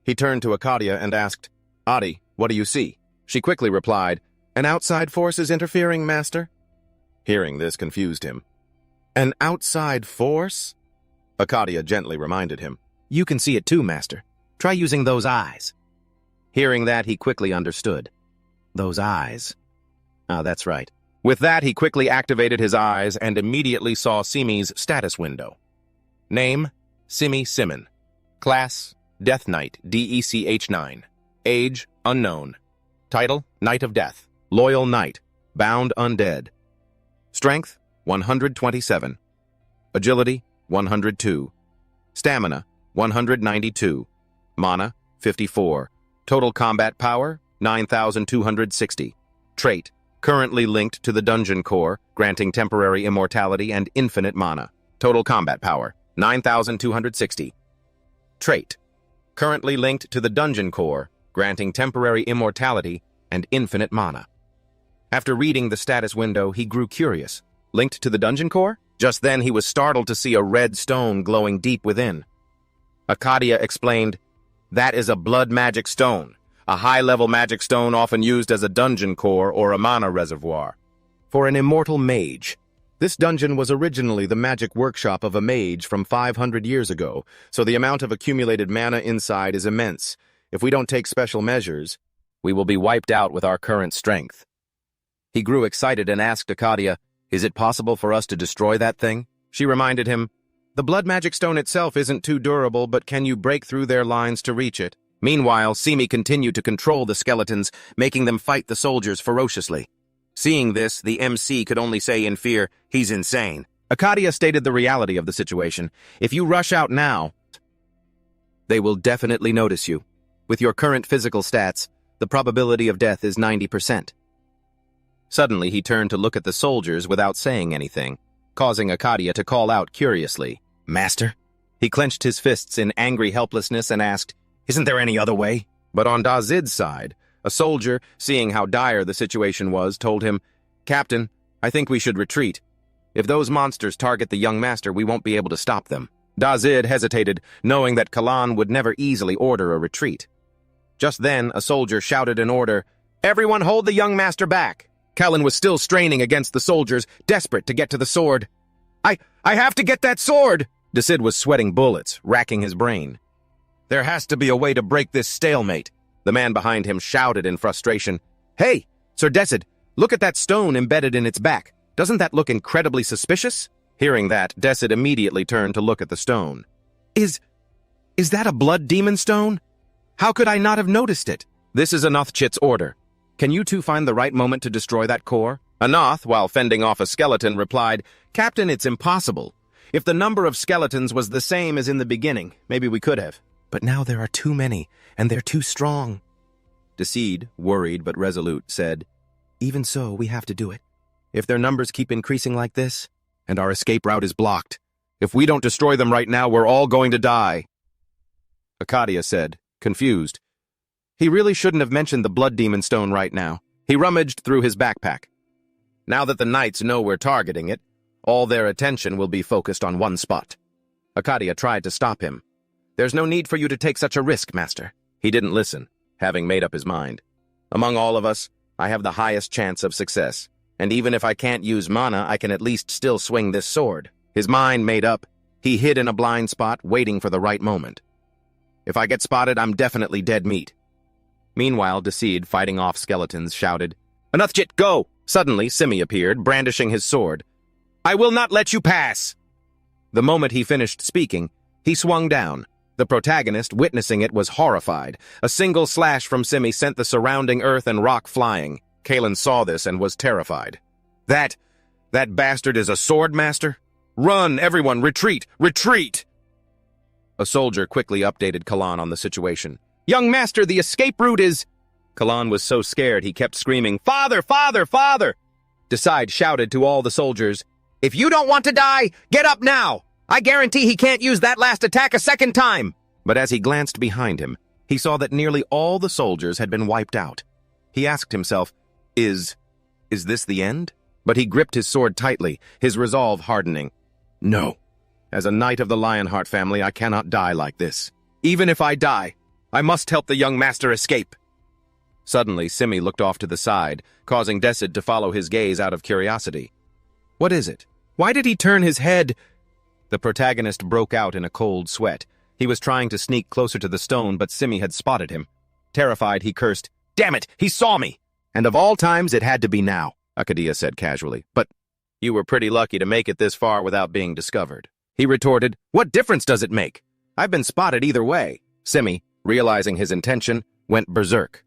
He turned to Akadia and asked, Adi, what do you see? She quickly replied, An outside force is interfering, Master. Hearing this confused him. An outside force? Akadia gently reminded him. You can see it too, Master. Try using those eyes. Hearing that, he quickly understood. Those eyes. Ah, that's right. With that, he quickly activated his eyes and immediately saw Simi's status window. Name, Simi Simon. Class, Death Knight, DECH-9. Age, unknown. Title, Knight of Death. Loyal Knight. Bound undead. Strength, 127. Agility, 102. Stamina, 192. Mana, 54. Total combat power, 9,260. Trait, currently linked to the dungeon core, granting temporary immortality and infinite mana. Total combat power, 9,260. Trait, currently linked to the dungeon core, granting temporary immortality and infinite mana. After reading the status window, he grew curious. Linked to the dungeon core? Just then he was startled to see a red stone glowing deep within. Akadia explained, That is a blood magic stone. A high-level magic stone often used as a dungeon core or a mana reservoir. For an immortal mage. This dungeon was originally the magic workshop of a mage from 500 years ago, so the amount of accumulated mana inside is immense. If we don't take special measures, we will be wiped out with our current strength. He grew excited and asked Akadia, Is it possible for us to destroy that thing? She reminded him, The blood magic stone itself isn't too durable, but can you break through their lines to reach it? Meanwhile, Simi continued to control the skeletons, making them fight the soldiers ferociously. Seeing this, the MC could only say in fear, He's insane. Akadia stated the reality of the situation. If you rush out now, they will definitely notice you. With your current physical stats, The probability of death is 90%. Suddenly, he turned to look at the soldiers without saying anything, causing Arcadia to call out curiously, "Master?" He clenched his fists in angry helplessness and asked, "Isn't there any other way?" But on Dazid's side, a soldier, seeing how dire the situation was, told him, "Captain, I think we should retreat. If those monsters target the young master, we won't be able to stop them." Dazid hesitated, knowing that Kalan would never easily order a retreat. Just then, a soldier shouted an order, "Everyone hold the young master back." Kalan was still straining against the soldiers, desperate to get to the sword. I have to get that sword!" Dazid was sweating bullets, racking his brain. "There has to be a way to break this stalemate," the man behind him shouted in frustration. "Hey, Sir Desid, look at that stone embedded in its back. Doesn't that look incredibly suspicious?" Hearing that, Desid immediately turned to look at the stone. Is that a blood demon stone? How could I not have noticed it?" "This is Anothchit's order. Can you two find the right moment to destroy that core?" Anoth, while fending off a skeleton, replied, "Captain, it's impossible. If the number of skeletons was the same as in the beginning, maybe we could have. But now there are too many, and they're too strong." Deseed, worried but resolute, said, "Even so, we have to do it. If their numbers keep increasing like this, and our escape route is blocked, if we don't destroy them right now, we're all going to die." Arcadia said, confused, "He really shouldn't have mentioned the blood demon stone right now." He rummaged through his backpack. "Now that the knights know we're targeting it, all their attention will be focused on one spot." Arcadia tried to stop him. "There's no need for you to take such a risk, Master." He didn't listen, having made up his mind. "Among all of us, I have the highest chance of success, and even if I can't use mana, I can at least still swing this sword." His mind made up, he hid in a blind spot, waiting for the right moment. "If I get spotted, I'm definitely dead meat." Meanwhile, Deseed, fighting off skeletons, shouted, "Anothchit, go!" Suddenly, Simi appeared, brandishing his sword. "I will not let you pass!" The moment he finished speaking, he swung down. The protagonist, witnessing it, was horrified. A single slash from Simi sent the surrounding earth and rock flying. Kalan saw this and was terrified. That bastard is a sword master? Run, everyone, retreat, retreat!" A soldier quickly updated Kalan on the situation. "Young master, the escape route is—" Kalan was so scared he kept screaming, "Father, father, father!" Decide shouted to all the soldiers, "If you don't want to die, get up now! I guarantee he can't use that last attack a second time!" But as he glanced behind him, he saw that nearly all the soldiers had been wiped out. He asked himself, Is this the end? But he gripped his sword tightly, his resolve hardening. "No. As a knight of the Lionheart family, I cannot die like this. Even if I die, I must help the young master escape." Suddenly, Simi looked off to the side, causing Desid to follow his gaze out of curiosity. "What is it? Why did he turn his head?" The protagonist broke out in a cold sweat. He was trying to sneak closer to the stone, but Simi had spotted him. Terrified, he cursed, "Damn it, he saw me!" "And of all times, it had to be now," Arcadia said casually. "But you were pretty lucky to make it this far without being discovered." He retorted, "What difference does it make? I've been spotted either way." Simi, realizing his intention, went berserk.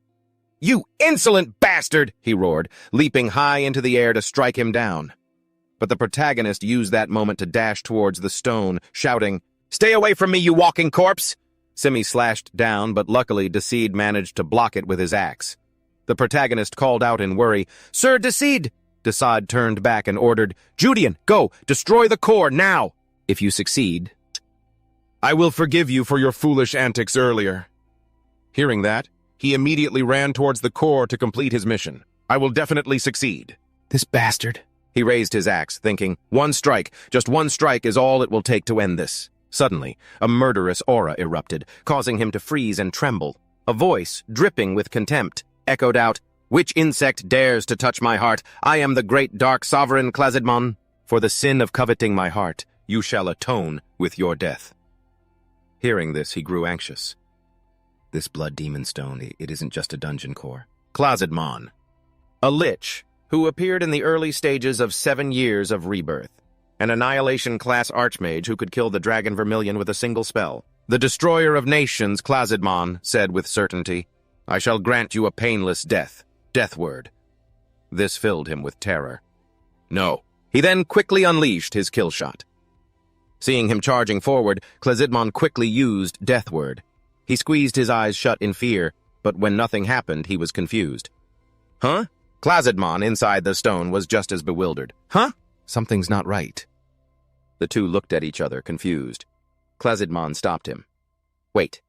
"You insolent bastard!" he roared, leaping high into the air to strike him down. But the protagonist used that moment to dash towards the stone, shouting, "Stay away from me, you walking corpse!" Simi slashed down, but luckily Deseed managed to block it with his axe. The protagonist called out in worry, "Sir Deseed!" Deseed turned back and ordered, "Judian, go! Destroy the core, now! If you succeed, I will forgive you for your foolish antics earlier." Hearing that, he immediately ran towards the core to complete his mission. "I will definitely succeed." "This bastard." He raised his axe, thinking, one strike, just one strike is all it will take to end this. Suddenly, a murderous aura erupted, causing him to freeze and tremble. A voice, dripping with contempt, echoed out, "Which insect dares to touch my heart? I am the great dark sovereign Klazidmon. For the sin of coveting my heart, you shall atone with your death." Hearing this, he grew anxious. This blood demon stone, it isn't just a dungeon core. Klazidmon, a lich who appeared in the early stages of 7 years of rebirth. An Annihilation-class archmage who could kill the Dragon Vermilion with a single spell. The destroyer of nations, Klazidmon, said with certainty, "I shall grant you a painless death. Deathword." This filled him with terror. No. He then quickly unleashed his kill shot. Seeing him charging forward, Klazidmon quickly used Deathword. He squeezed his eyes shut in fear, but when nothing happened, he was confused. Huh? Klazidmon inside the stone was just as bewildered. Huh? Something's not right. The two looked at each other, confused. Klazidmon stopped him. Wait.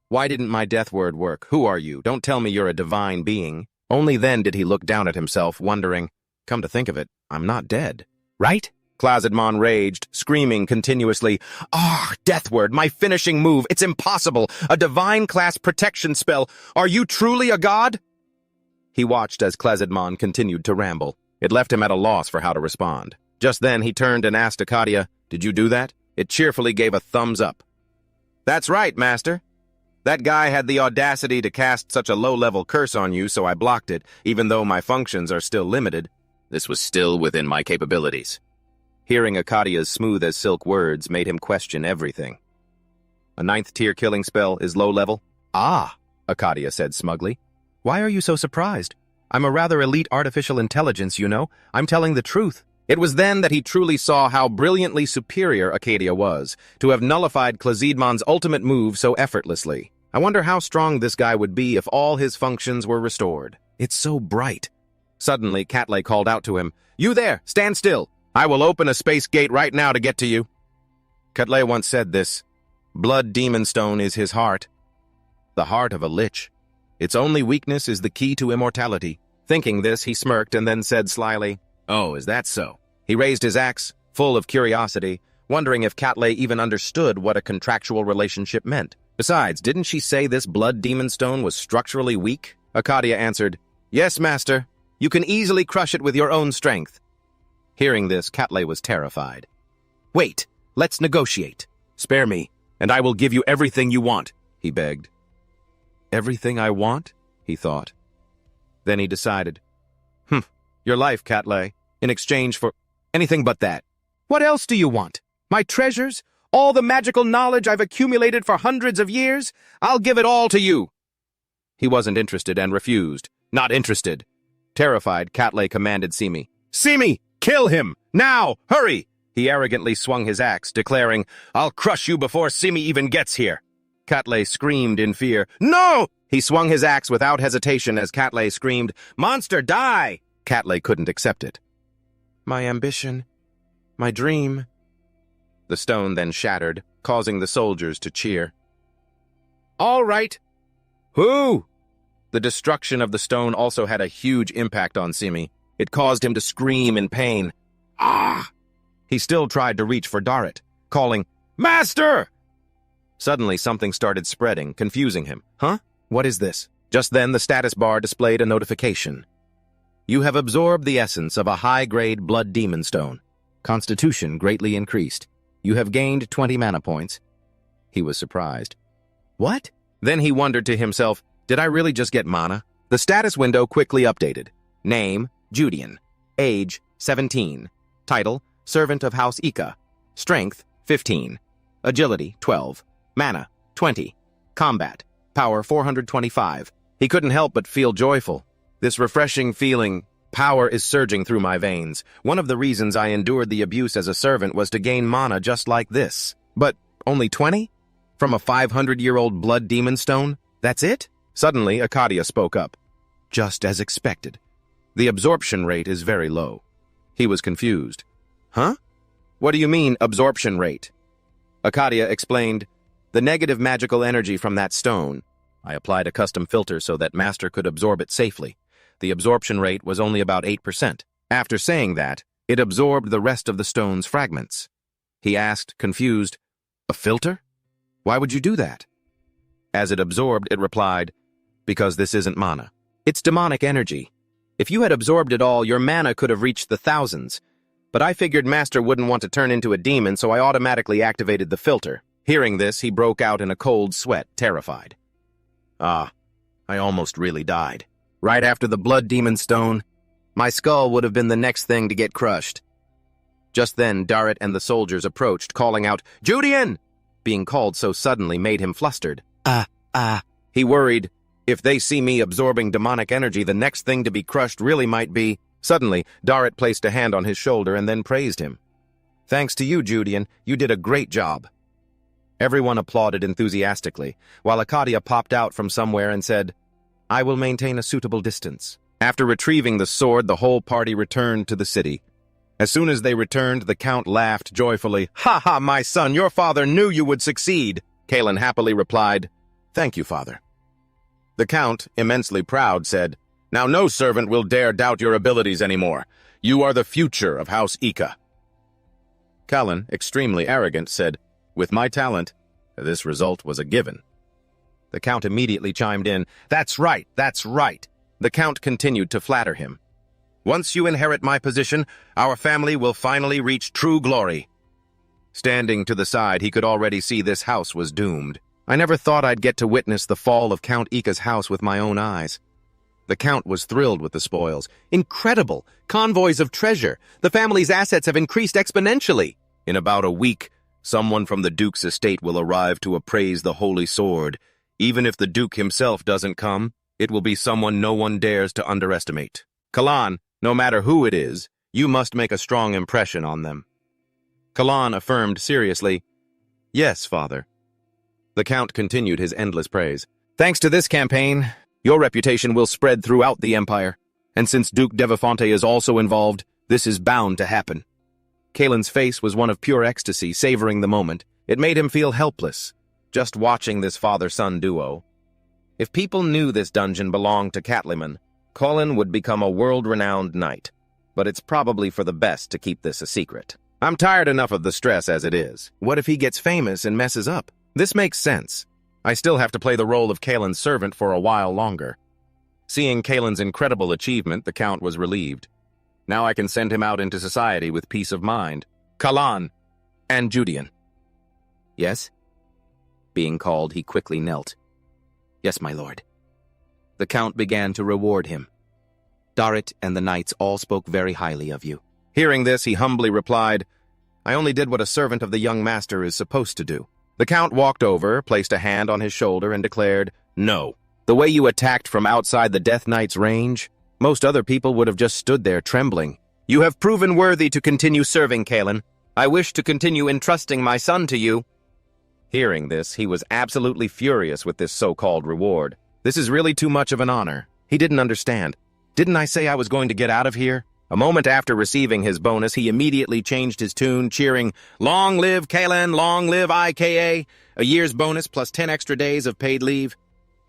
Why didn't my death word work? Who are you? Don't tell me you're a divine being. Only then did he look down at himself, wondering, come to think of it, I'm not dead. Right? Klazidmon raged, screaming continuously, death word, my finishing move, it's impossible, a divine class protection spell, are you truly a god? He watched as Klazidmon continued to ramble. It left him at a loss for how to respond. Just then he turned and asked Akadia, did you do that? It cheerfully gave a thumbs up. That's right, master. That guy had the audacity to cast such a low-level curse on you, so I blocked it, even though my functions are still limited. This was still within my capabilities. Hearing Akadia's smooth-as-silk words made him question everything. A 9th-tier killing spell is low-level? Ah, Akadia said smugly. Why are you so surprised? I'm a rather elite artificial intelligence, you know. I'm telling the truth. It was then that he truly saw how brilliantly superior Akadia was, to have nullified Klazidmon's ultimate move so effortlessly. I wonder how strong this guy would be if all his functions were restored. It's so bright. Suddenly, Catlay called out to him, You there! Stand still! I will open a space gate right now to get to you. Catlay once said this. Blood demon stone is his heart. The heart of a lich. Its only weakness is the key to immortality. Thinking this, he smirked and then said slyly, Oh, is that so? He raised his axe, full of curiosity, wondering if Catlay even understood what a contractual relationship meant. Besides, didn't she say this blood demon stone was structurally weak? Akadia answered, Yes, master. You can easily crush it with your own strength. Hearing this, Catlay was terrified. Wait, let's negotiate. Spare me, and I will give you everything you want, he begged. Everything I want? He thought. Then he decided, your life, Catlay, in exchange for anything but that. What else do you want? My treasures? All the magical knowledge I've accumulated for hundreds of years? I'll give it all to you. He wasn't interested and refused. Not interested. Terrified, Catlay commanded Simi. Simi, kill him! Now! Hurry! He arrogantly swung his axe, declaring, I'll crush you before Simi even gets here. Catlay screamed in fear. No! He swung his axe without hesitation as Catlay screamed, Monster, die! Catlay couldn't accept it. My ambition. My dream. The stone then shattered, causing the soldiers to cheer. All right. Who? The destruction of the stone also had a huge impact on Simi. It caused him to scream in pain. Ah! He still tried to reach for Darit, calling, Master! Suddenly something started spreading, confusing him. Huh? What is this? Just then the status bar displayed a notification. You have absorbed the essence of a high-grade blood demon stone. Constitution greatly increased. You have gained 20 mana points. He was surprised. What? Then he wondered to himself, did I really just get mana? The status window quickly updated. Name, Judian. Age, 17. Title, Servant of House Ika. Strength, 15. Agility, 12. Mana, 20. Combat, Power, 425. He couldn't help but feel joyful. This refreshing feeling, power is surging through my veins. One of the reasons I endured the abuse as a servant was to gain mana just like this. But only 20? From a 500-year-old blood demon stone? That's it? Suddenly, Akadia spoke up. Just as expected. The absorption rate is very low. He was confused. Huh? What do you mean, absorption rate? Akadia explained, the negative magical energy from that stone. I applied a custom filter so that Master could absorb it safely. The absorption rate was only about 8%. After saying that, it absorbed the rest of the stone's fragments. He asked, confused, a filter? Why would you do that? As it absorbed, it replied, because this isn't mana. It's demonic energy. If you had absorbed it all, your mana could have reached the thousands. But I figured Master wouldn't want to turn into a demon, so I automatically activated the filter. Hearing this, he broke out in a cold sweat, terrified. I almost really died. Right after the blood demon stone, my skull would have been the next thing to get crushed. Just then, Darit and the soldiers approached, calling out, Judian! Being called so suddenly made him flustered. He worried, if they see me absorbing demonic energy, the next thing to be crushed really might be... Suddenly, Darit placed a hand on his shoulder and then praised him. Thanks to you, Judian, you did a great job. Everyone applauded enthusiastically, while Akadia popped out from somewhere and said, I will maintain a suitable distance. After retrieving the sword, the whole party returned to the city. As soon as they returned, the Count laughed joyfully. "Ha ha, my son, your father knew you would succeed." Kalen happily replied, "Thank you, father." The Count, immensely proud, said, "Now no servant will dare doubt your abilities anymore. You are the future of House Ika." Kalen, extremely arrogant, said, "With my talent, this result was a given." The Count immediately chimed in, "That's right, that's right." The Count continued to flatter him. "Once you inherit my position, our family will finally reach true glory." Standing to the side, he could already see this house was doomed. "I never thought I'd get to witness the fall of Count Ika's house with my own eyes." The Count was thrilled with the spoils. "Incredible! Convoys of treasure! The family's assets have increased exponentially!" "In about a week, someone from the Duke's estate will arrive to appraise the Holy Sword. Even if the Duke himself doesn't come, it will be someone no one dares to underestimate. Kalan, no matter who it is, you must make a strong impression on them." Kalan affirmed seriously, "Yes, father." The Count continued his endless praise. "Thanks to this campaign, your reputation will spread throughout the Empire, and since Duke Devafonte is also involved, this is bound to happen." Kalen's face was one of pure ecstasy, savoring the moment. It made him feel helpless, just watching this father-son duo. If people knew this dungeon belonged to Catliman, Colin would become a world-renowned knight. But it's probably for the best to keep this a secret. I'm tired enough of the stress as it is. What if he gets famous and messes up? This makes sense. I still have to play the role of Kalen's servant for a while longer. Seeing Kalen's incredible achievement, the Count was relieved. Now I can send him out into society with peace of mind. "Kalan and Judean." "Yes?" Being called, he quickly knelt. "Yes, my lord." The Count began to reward him. "Darit and the knights all spoke very highly of you." Hearing this, he humbly replied, "I only did what a servant of the young master is supposed to do." The Count walked over, placed a hand on his shoulder, and declared, "No. The way you attacked from outside the Death Knight's range, most other people would have just stood there trembling. You have proven worthy to continue serving, Kalen. I wish to continue entrusting my son to you." Hearing this, he was absolutely furious with this so-called reward. This is really too much of an honor. He didn't understand. Didn't I say I was going to get out of here? A moment after receiving his bonus, he immediately changed his tune, cheering, "Long live Kalen, long live IKA, a year's bonus plus 10 extra days of paid leave."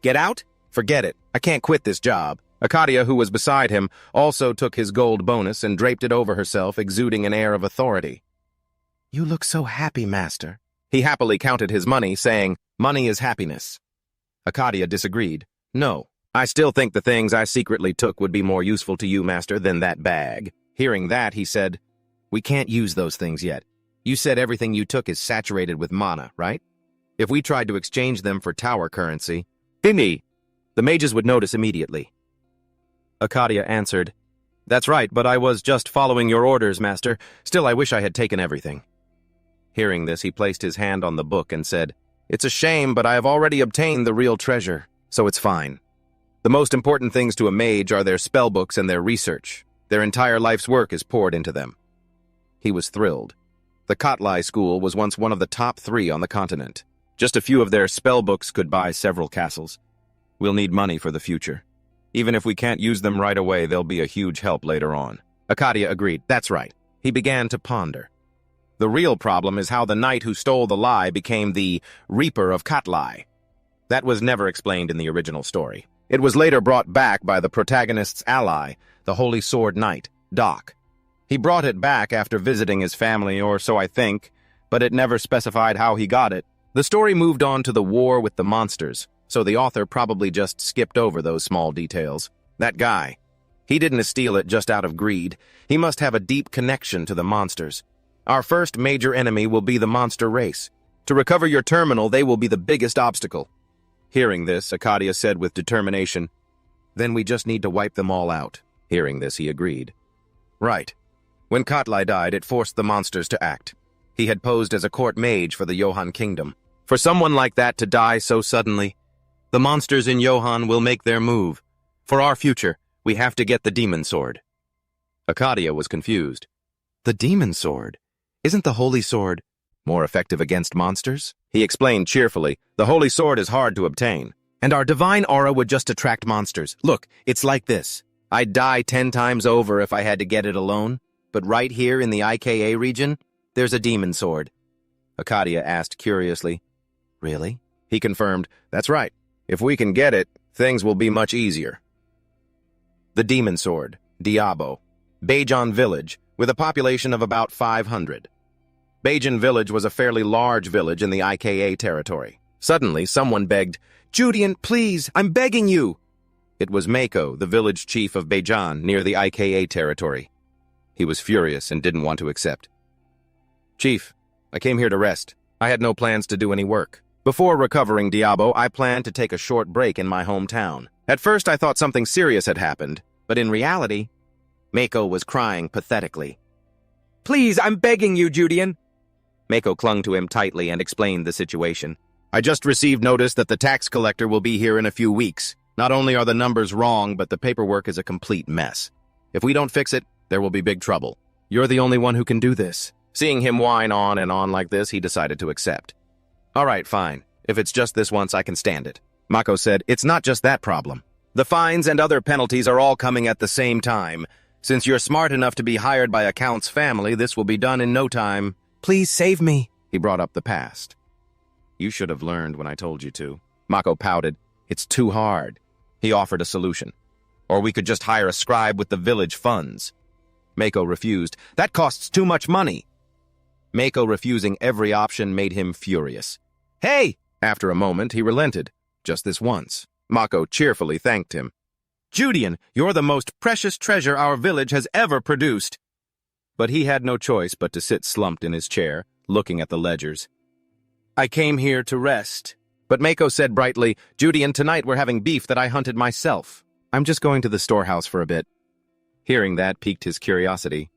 "Get out? Forget it. I can't quit this job." Akadia, who was beside him, also took his gold bonus and draped it over herself, exuding an air of authority. "You look so happy, master." He happily counted his money, saying, "Money is happiness." Akadia disagreed. "No, I still think the things I secretly took would be more useful to you, master, than that bag." Hearing that, he said, "We can't use those things yet. You said everything you took is saturated with mana, right? If we tried to exchange them for tower currency, the mages would notice immediately." Akadia answered, "That's right, but I was just following your orders, master. Still, I wish I had taken everything." Hearing this, he placed his hand on the book and said, "It's a shame, but I have already obtained the real treasure, so it's fine. The most important things to a mage are their spellbooks and their research. Their entire life's work is poured into them." He was thrilled. The Kotlai school was once one of the top 3 on the continent. Just a few of their spellbooks could buy several castles. We'll need money for the future. Even if we can't use them right away, they'll be a huge help later on. Akadia agreed. That's right. He began to ponder. The real problem is how the knight who stole the lie became the Reaper of Kotlai. That was never explained in the original story. It was later brought back by the protagonist's ally, the Holy Sword Knight, Doc. He brought it back after visiting his family, or so I think, but it never specified how he got it. The story moved on to the war with the monsters, so the author probably just skipped over those small details. That guy, he didn't steal it just out of greed. He must have a deep connection to the monsters. Our first major enemy will be the monster race. To recover your terminal, they will be the biggest obstacle." Hearing this, Akadia said with determination, "Then we just need to wipe them all out." Hearing this, he agreed. "Right. When Kotlai died, it forced the monsters to act. He had posed as a court mage for the Johan Kingdom. For someone like that to die so suddenly, the monsters in Johan will make their move. For our future, we have to get the demon sword." Akadia was confused. "The demon sword? Isn't the holy sword more effective against monsters?" He explained cheerfully, "The holy sword is hard to obtain. And our divine aura would just attract monsters. Look, it's like this. I'd die 10 times over if I had to get it alone, but right here in the IKA region, there's a demon sword. Akadia asked curiously. Really? He confirmed, that's right. If we can get it, things will be much easier. The demon sword, Diablo, Bajan village, with a population of about 500. Bajan village was a fairly large village in the IKA territory. Suddenly, someone begged, Judian, please, I'm begging you. It was Mako, the village chief of Bajan, near the IKA territory. He was furious and didn't want to accept. Chief, I came here to rest. I had no plans to do any work. Before recovering Diablo, I planned to take a short break in my hometown. At first, I thought something serious had happened, but in reality, Mako was crying pathetically. Please, I'm begging you, Judian. Mako clung to him tightly and explained the situation. I just received notice that the tax collector will be here in a few weeks. Not only are the numbers wrong, but the paperwork is a complete mess. If we don't fix it, there will be big trouble. You're the only one who can do this. Seeing him whine on and on like this, he decided to accept. All right, fine. If it's just this once, I can stand it. Mako said, it's not just that problem. The fines and other penalties are all coming at the same time. Since you're smart enough to be hired by a count's family, this will be done in no time. Please save me. He brought up the past. You should have learned when I told you to. Mako pouted. It's too hard. He offered a solution. Or we could just hire a scribe with the village funds. Mako refused. That costs too much money. Mako refusing every option made him furious. Hey! After a moment, he relented. Just this once. Mako cheerfully thanked him. Judian, you're the most precious treasure our village has ever produced. But he had no choice but to sit slumped in his chair, looking at the ledgers. I came here to rest. But Mako said brightly, Judian, tonight we're having beef that I hunted myself. I'm just going to the storehouse for a bit. Hearing that piqued his curiosity.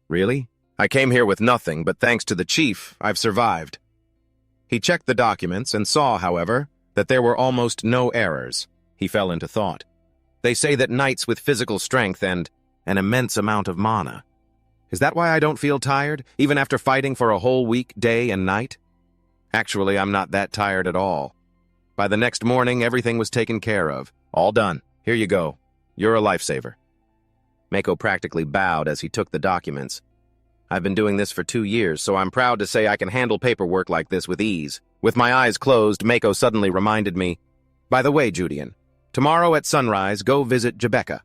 Really? I came here with nothing, but thanks to the chief, I've survived. He checked the documents and saw, however, that there were almost no errors. He fell into thought. They say that knights with physical strength and an immense amount of mana. Is that why I don't feel tired, even after fighting for a whole week, day and night? Actually, I'm not that tired at all. By the next morning, everything was taken care of. All done. Here you go. You're a lifesaver. Mako practically bowed as he took the documents. I've been doing this for 2 years, so I'm proud to say I can handle paperwork like this with ease. With my eyes closed, Mako suddenly reminded me, by the way, Judian, tomorrow at sunrise, go visit Jebeka.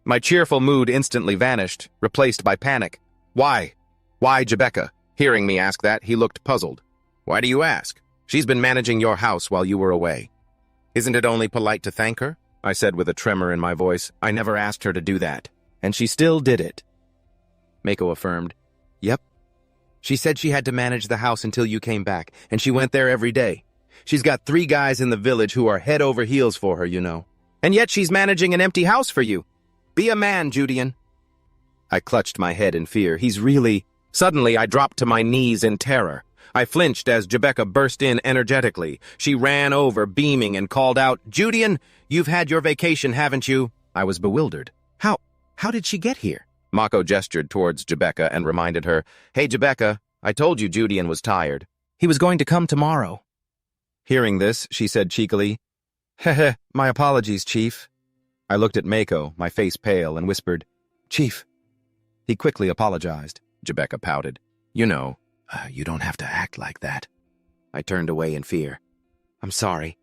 My cheerful mood instantly vanished, replaced by panic. Why? Why Jebeka? Hearing me ask that, he looked puzzled. Why do you ask? She's been managing your house while you were away. Isn't it only polite to thank her? I said with a tremor in my voice. I never asked her to do that. And she still did it. Mako affirmed. Yep. She said she had to manage the house until you came back, and she went there every day. She's got 3 guys in the village who are head over heels for her, you know. And yet she's managing an empty house for you. Be a man, Judian. I clutched my head in fear. He's really... Suddenly, I dropped to my knees in terror. I flinched as Jebeka burst in energetically. She ran over, beaming, and called out, Judian, you've had your vacation, haven't you? I was bewildered. How did she get here? Mako gestured towards Jebeka and reminded her, Hey, Jebeka, I told you Judian was tired. He was going to come tomorrow. Hearing this, she said cheekily, Heh, my apologies, Chief. I looked at Mako, my face pale, and whispered, Chief. He quickly apologized. Jebeka pouted. You know, you don't have to act like that. I turned away in fear. I'm sorry.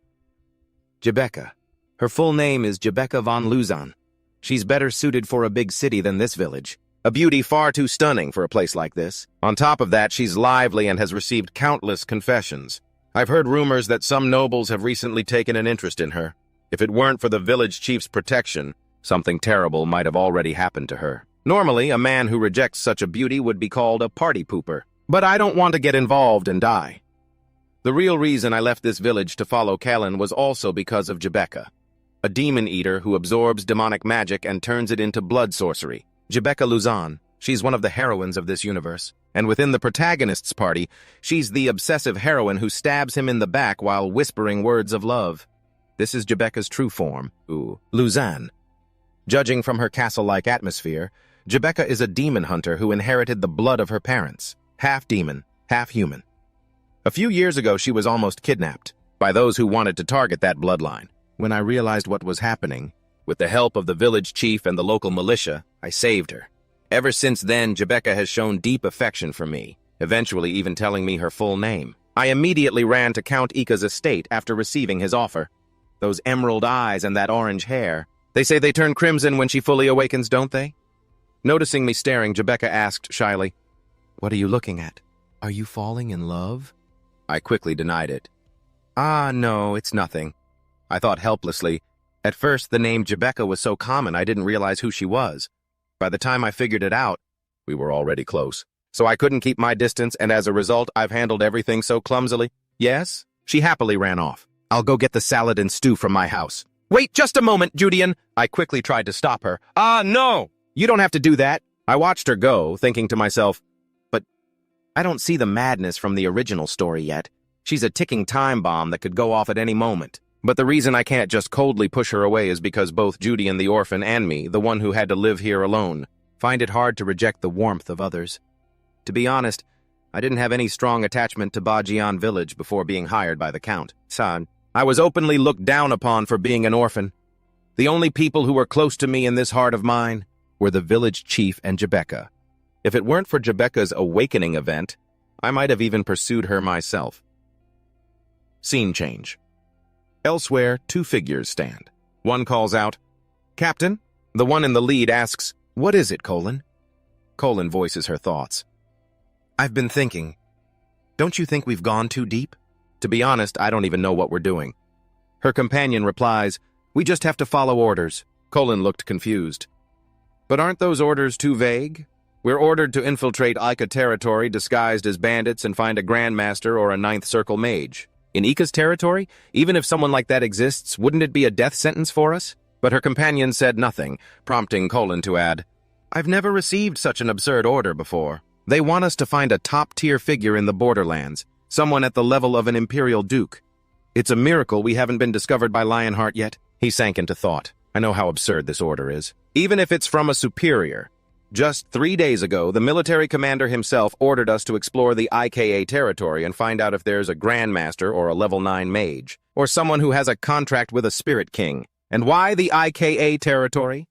Jebeka. Her full name is Jebeka von Luzon. She's better suited for a big city than this village. A beauty far too stunning for a place like this. On top of that, she's lively and has received countless confessions. I've heard rumors that some nobles have recently taken an interest in her. If it weren't for the village chief's protection, something terrible might have already happened to her. Normally, a man who rejects such a beauty would be called a party pooper. But I don't want to get involved and die. The real reason I left this village to follow Kalin was also because of Jebeka, a demon eater who absorbs demonic magic and turns it into blood sorcery. Jebeka Luzon, she's one of the heroines of this universe. And within the protagonist's party, she's the obsessive heroine who stabs him in the back while whispering words of love. This is Jebeka's true form, Luzon. Judging from her castle-like atmosphere, Jebeka is a demon hunter who inherited the blood of her parents, half demon, half human. A few years ago, she was almost kidnapped by those who wanted to target that bloodline. When I realized what was happening, with the help of the village chief and the local militia, I saved her. Ever since then, Jebeka has shown deep affection for me, eventually even telling me her full name. I immediately ran to Count Ika's estate after receiving his offer. Those emerald eyes and that orange hair. They say they turn crimson when she fully awakens, don't they? Noticing me staring, Jebeka asked shyly, "What are you looking at? Are you falling in love?" I quickly denied it. "Ah, no, it's nothing." I thought helplessly. At first, the name Jebeka was so common I didn't realize who she was. By the time I figured it out, we were already close. So I couldn't keep my distance, and as a result, I've handled everything so clumsily. Yes? She happily ran off. "I'll go get the salad and stew from my house." "Wait just a moment, Judean!" I quickly tried to stop her. "Ah, no! You don't have to do that." I watched her go, thinking to myself, but I don't see the madness from the original story yet. She's a ticking time bomb that could go off at any moment. But the reason I can't just coldly push her away is because both Judean the orphan and me, the one who had to live here alone, find it hard to reject the warmth of others. To be honest, I didn't have any strong attachment to Bajian village before being hired by the Count. San, I was openly looked down upon for being an orphan. The only people who were close to me in this heart of mine were the village chief and Jebeka. If it weren't for Jebeka's awakening event, I might have even pursued her myself. Scene change. Elsewhere, two figures stand. One calls out, "Captain?" The one in the lead asks, "What is it, Colin?" Colin voices her thoughts. "I've been thinking. Don't you think we've gone too deep? To be honest, I don't even know what we're doing." Her companion replies, "We just have to follow orders." Colin looked confused. "But aren't those orders too vague? We're ordered to infiltrate Ika territory disguised as bandits and find a Grandmaster or a Ninth Circle mage. In Ika's territory, even if someone like that exists, wouldn't it be a death sentence for us?" But her companion said nothing, prompting Colin to add, "I've never received such an absurd order before. They want us to find a top-tier figure in the borderlands, someone at the level of an imperial duke. It's a miracle we haven't been discovered by Lionheart yet." He sank into thought. I know how absurd this order is. Even if it's from a superior. Just 3 days ago, the military commander himself ordered us to explore the IKA territory and find out if there's a Grandmaster or a level 9 mage, or someone who has a contract with a Spirit King. And why the IKA territory?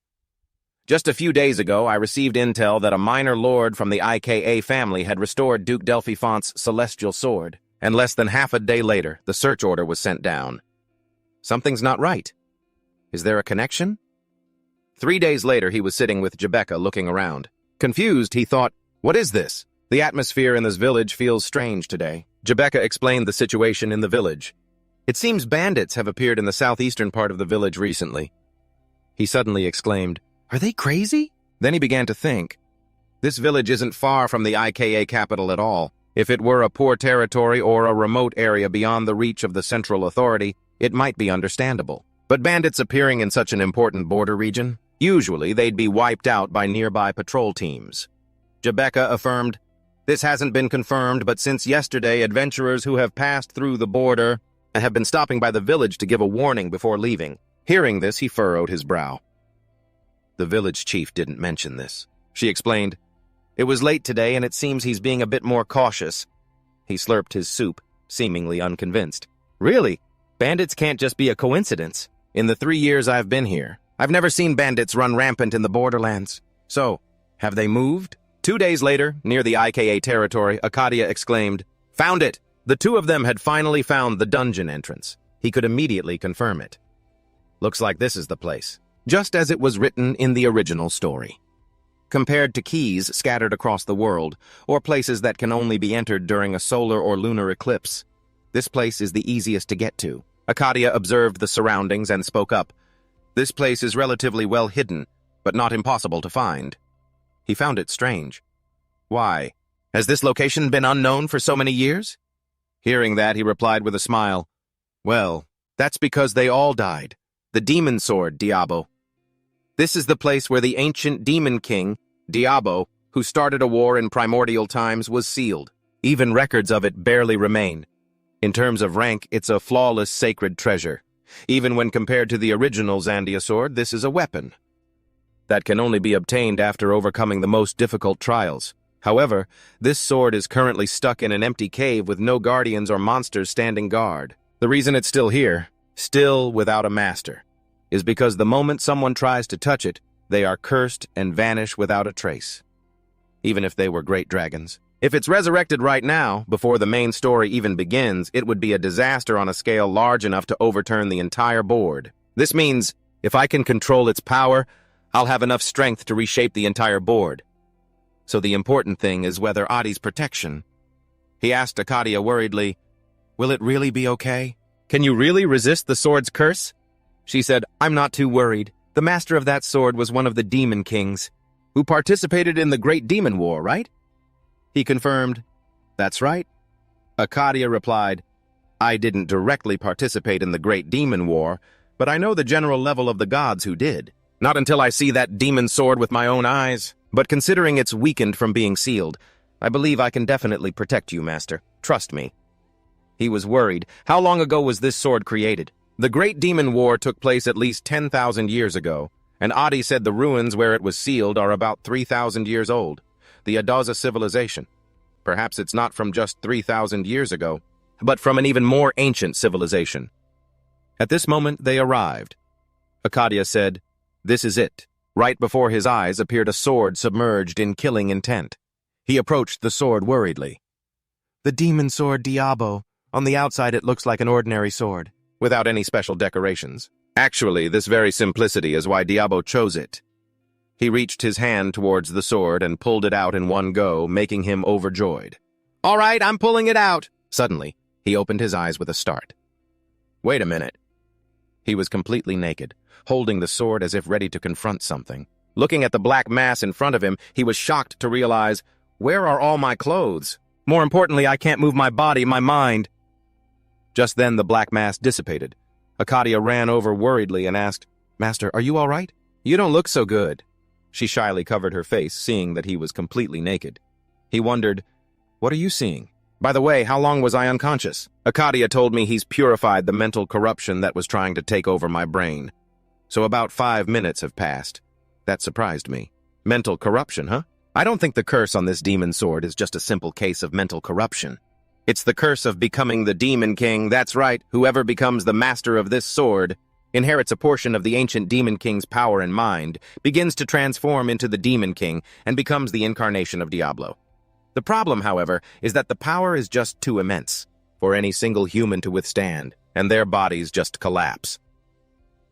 Just a few days ago, I received intel that a minor lord from the IKA family had restored Duke Delphifont's celestial sword, and less than half a day later, the search order was sent down. Something's not right. Is there a connection? 3 days later, he was sitting with Jebeka looking around. Confused, he thought, "What is this? The atmosphere in this village feels strange today." Jebeka explained the situation in the village. "It seems bandits have appeared in the southeastern part of the village recently." He suddenly exclaimed, "Are they crazy?" Then he began to think. This village isn't far from the IKA capital at all. If it were a poor territory or a remote area beyond the reach of the central authority, it might be understandable. But bandits appearing in such an important border region? Usually, they'd be wiped out by nearby patrol teams. Jebeka affirmed, "This hasn't been confirmed, but since yesterday, adventurers who have passed through the border have been stopping by the village to give a warning before leaving." Hearing this, he furrowed his brow. The village chief didn't mention this. She explained, "It was late today, and it seems he's being a bit more cautious." He slurped his soup, seemingly unconvinced. "Really? Bandits can't just be a coincidence. In the 3 years I've been here, I've never seen bandits run rampant in the borderlands. So, have they moved?" 2 days later, near the IKA territory, Akadia exclaimed, "Found it!" The two of them had finally found the dungeon entrance. He could immediately confirm it. Looks like this is the place, just as it was written in the original story. Compared to keys scattered across the world, or places that can only be entered during a solar or lunar eclipse, this place is the easiest to get to. Akadia observed the surroundings and spoke up. "This place is relatively well hidden, but not impossible to find." He found it strange. "Why? Has this location been unknown for so many years?" Hearing that, he replied with a smile, "Well, that's because they all died. The demon sword, Diablo. This is the place where the ancient demon king, Diablo, who started a war in primordial times, was sealed. Even records of it barely remain. In terms of rank, it's a flawless sacred treasure. Even when compared to the original Zandia sword, this is a weapon that can only be obtained after overcoming the most difficult trials. However, this sword is currently stuck in an empty cave with no guardians or monsters standing guard. The reason it's still here, still without a master, is because the moment someone tries to touch it, they are cursed and vanish without a trace. Even if they were great dragons. If it's resurrected right now, before the main story even begins, it would be a disaster on a scale large enough to overturn the entire board. This means, if I can control its power, I'll have enough strength to reshape the entire board. So the important thing is whether Adi's protection. He asked Akadia worriedly, "Will it really be okay? Can you really resist the sword's curse?" She said, "I'm not too worried. The master of that sword was one of the demon kings, who participated in the Great Demon War, right?" He confirmed, "That's right." Akadia replied, "I didn't directly participate in the Great Demon War, but I know the general level of the gods who did. Not until I see that demon sword with my own eyes. But considering it's weakened from being sealed, I believe I can definitely protect you, Master. Trust me." He was worried. How long ago was this sword created? The Great Demon War took place at least 10,000 years ago, and Adi said the ruins where it was sealed are about 3,000 years old. The Adaza civilization. Perhaps it's not from just 3,000 years ago, but from an even more ancient civilization. At this moment, they arrived. Akadia said, "This is it." Right before his eyes appeared a sword submerged in killing intent. He approached the sword worriedly. "The demon sword Diablo. On the outside it looks like an ordinary sword, without any special decorations. Actually, this very simplicity is why Diablo chose it." He reached his hand towards the sword and pulled it out in one go, making him overjoyed. "All right, I'm pulling it out." Suddenly, he opened his eyes with a start. Wait a minute. He was completely naked, holding the sword as if ready to confront something. Looking at the black mass in front of him, he was shocked to realize, where are all my clothes? More importantly, I can't move my body, my mind. Just then, the black mass dissipated. Akadia ran over worriedly and asked, "Master, are you all right? You don't look so good." She shyly covered her face, seeing that he was completely naked. He wondered, "What are you seeing? By the way, how long was I unconscious?" Akadia told me he's purified the mental corruption that was trying to take over my brain. So about 5 minutes have passed. That surprised me. Mental corruption, huh? I don't think the curse on this demon sword is just a simple case of mental corruption. It's the curse of becoming the demon king. That's right, whoever becomes the master of this sword inherits a portion of the ancient demon king's power and mind, begins to transform into the demon king, and becomes the incarnation of Diablo. The problem, however, is that the power is just too immense for any single human to withstand, and their bodies just collapse.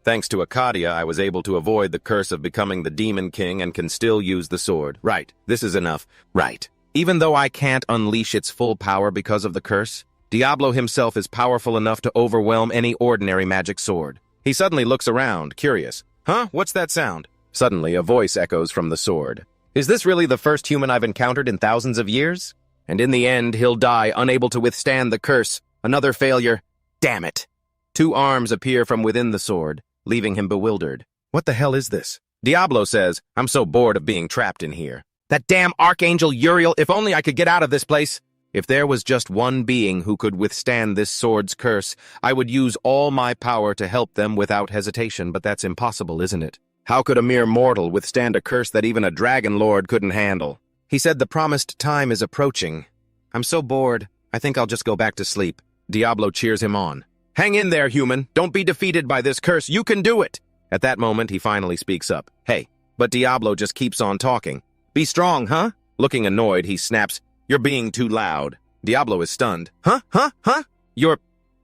Thanks to Akadia, I was able to avoid the curse of becoming the demon king and can still use the sword. Right, this is enough. Right. Even though I can't unleash its full power because of the curse, Diablo himself is powerful enough to overwhelm any ordinary magic sword. He suddenly looks around, curious. Huh? What's that sound? Suddenly, a voice echoes from the sword. Is this really the first human I've encountered in thousands of years? And in the end, he'll die, unable to withstand the curse. Another failure. Damn it. 2 arms appear from within the sword, leaving him bewildered. What the hell is this? Diablo says, I'm so bored of being trapped in here. That damn Archangel Uriel, if only I could get out of this place. If there was just one being who could withstand this sword's curse, I would use all my power to help them without hesitation, but that's impossible, isn't it? How could a mere mortal withstand a curse that even a dragon lord couldn't handle? He said the promised time is approaching. I'm so bored, I think I'll just go back to sleep. Diablo cheers him on. Hang in there, human. Don't be defeated by this curse. You can do it. At that moment, he finally speaks up. Hey, but Diablo just keeps on talking. Be strong, huh? Looking annoyed, he snaps, You're being too loud. Diablo is stunned. Huh? You're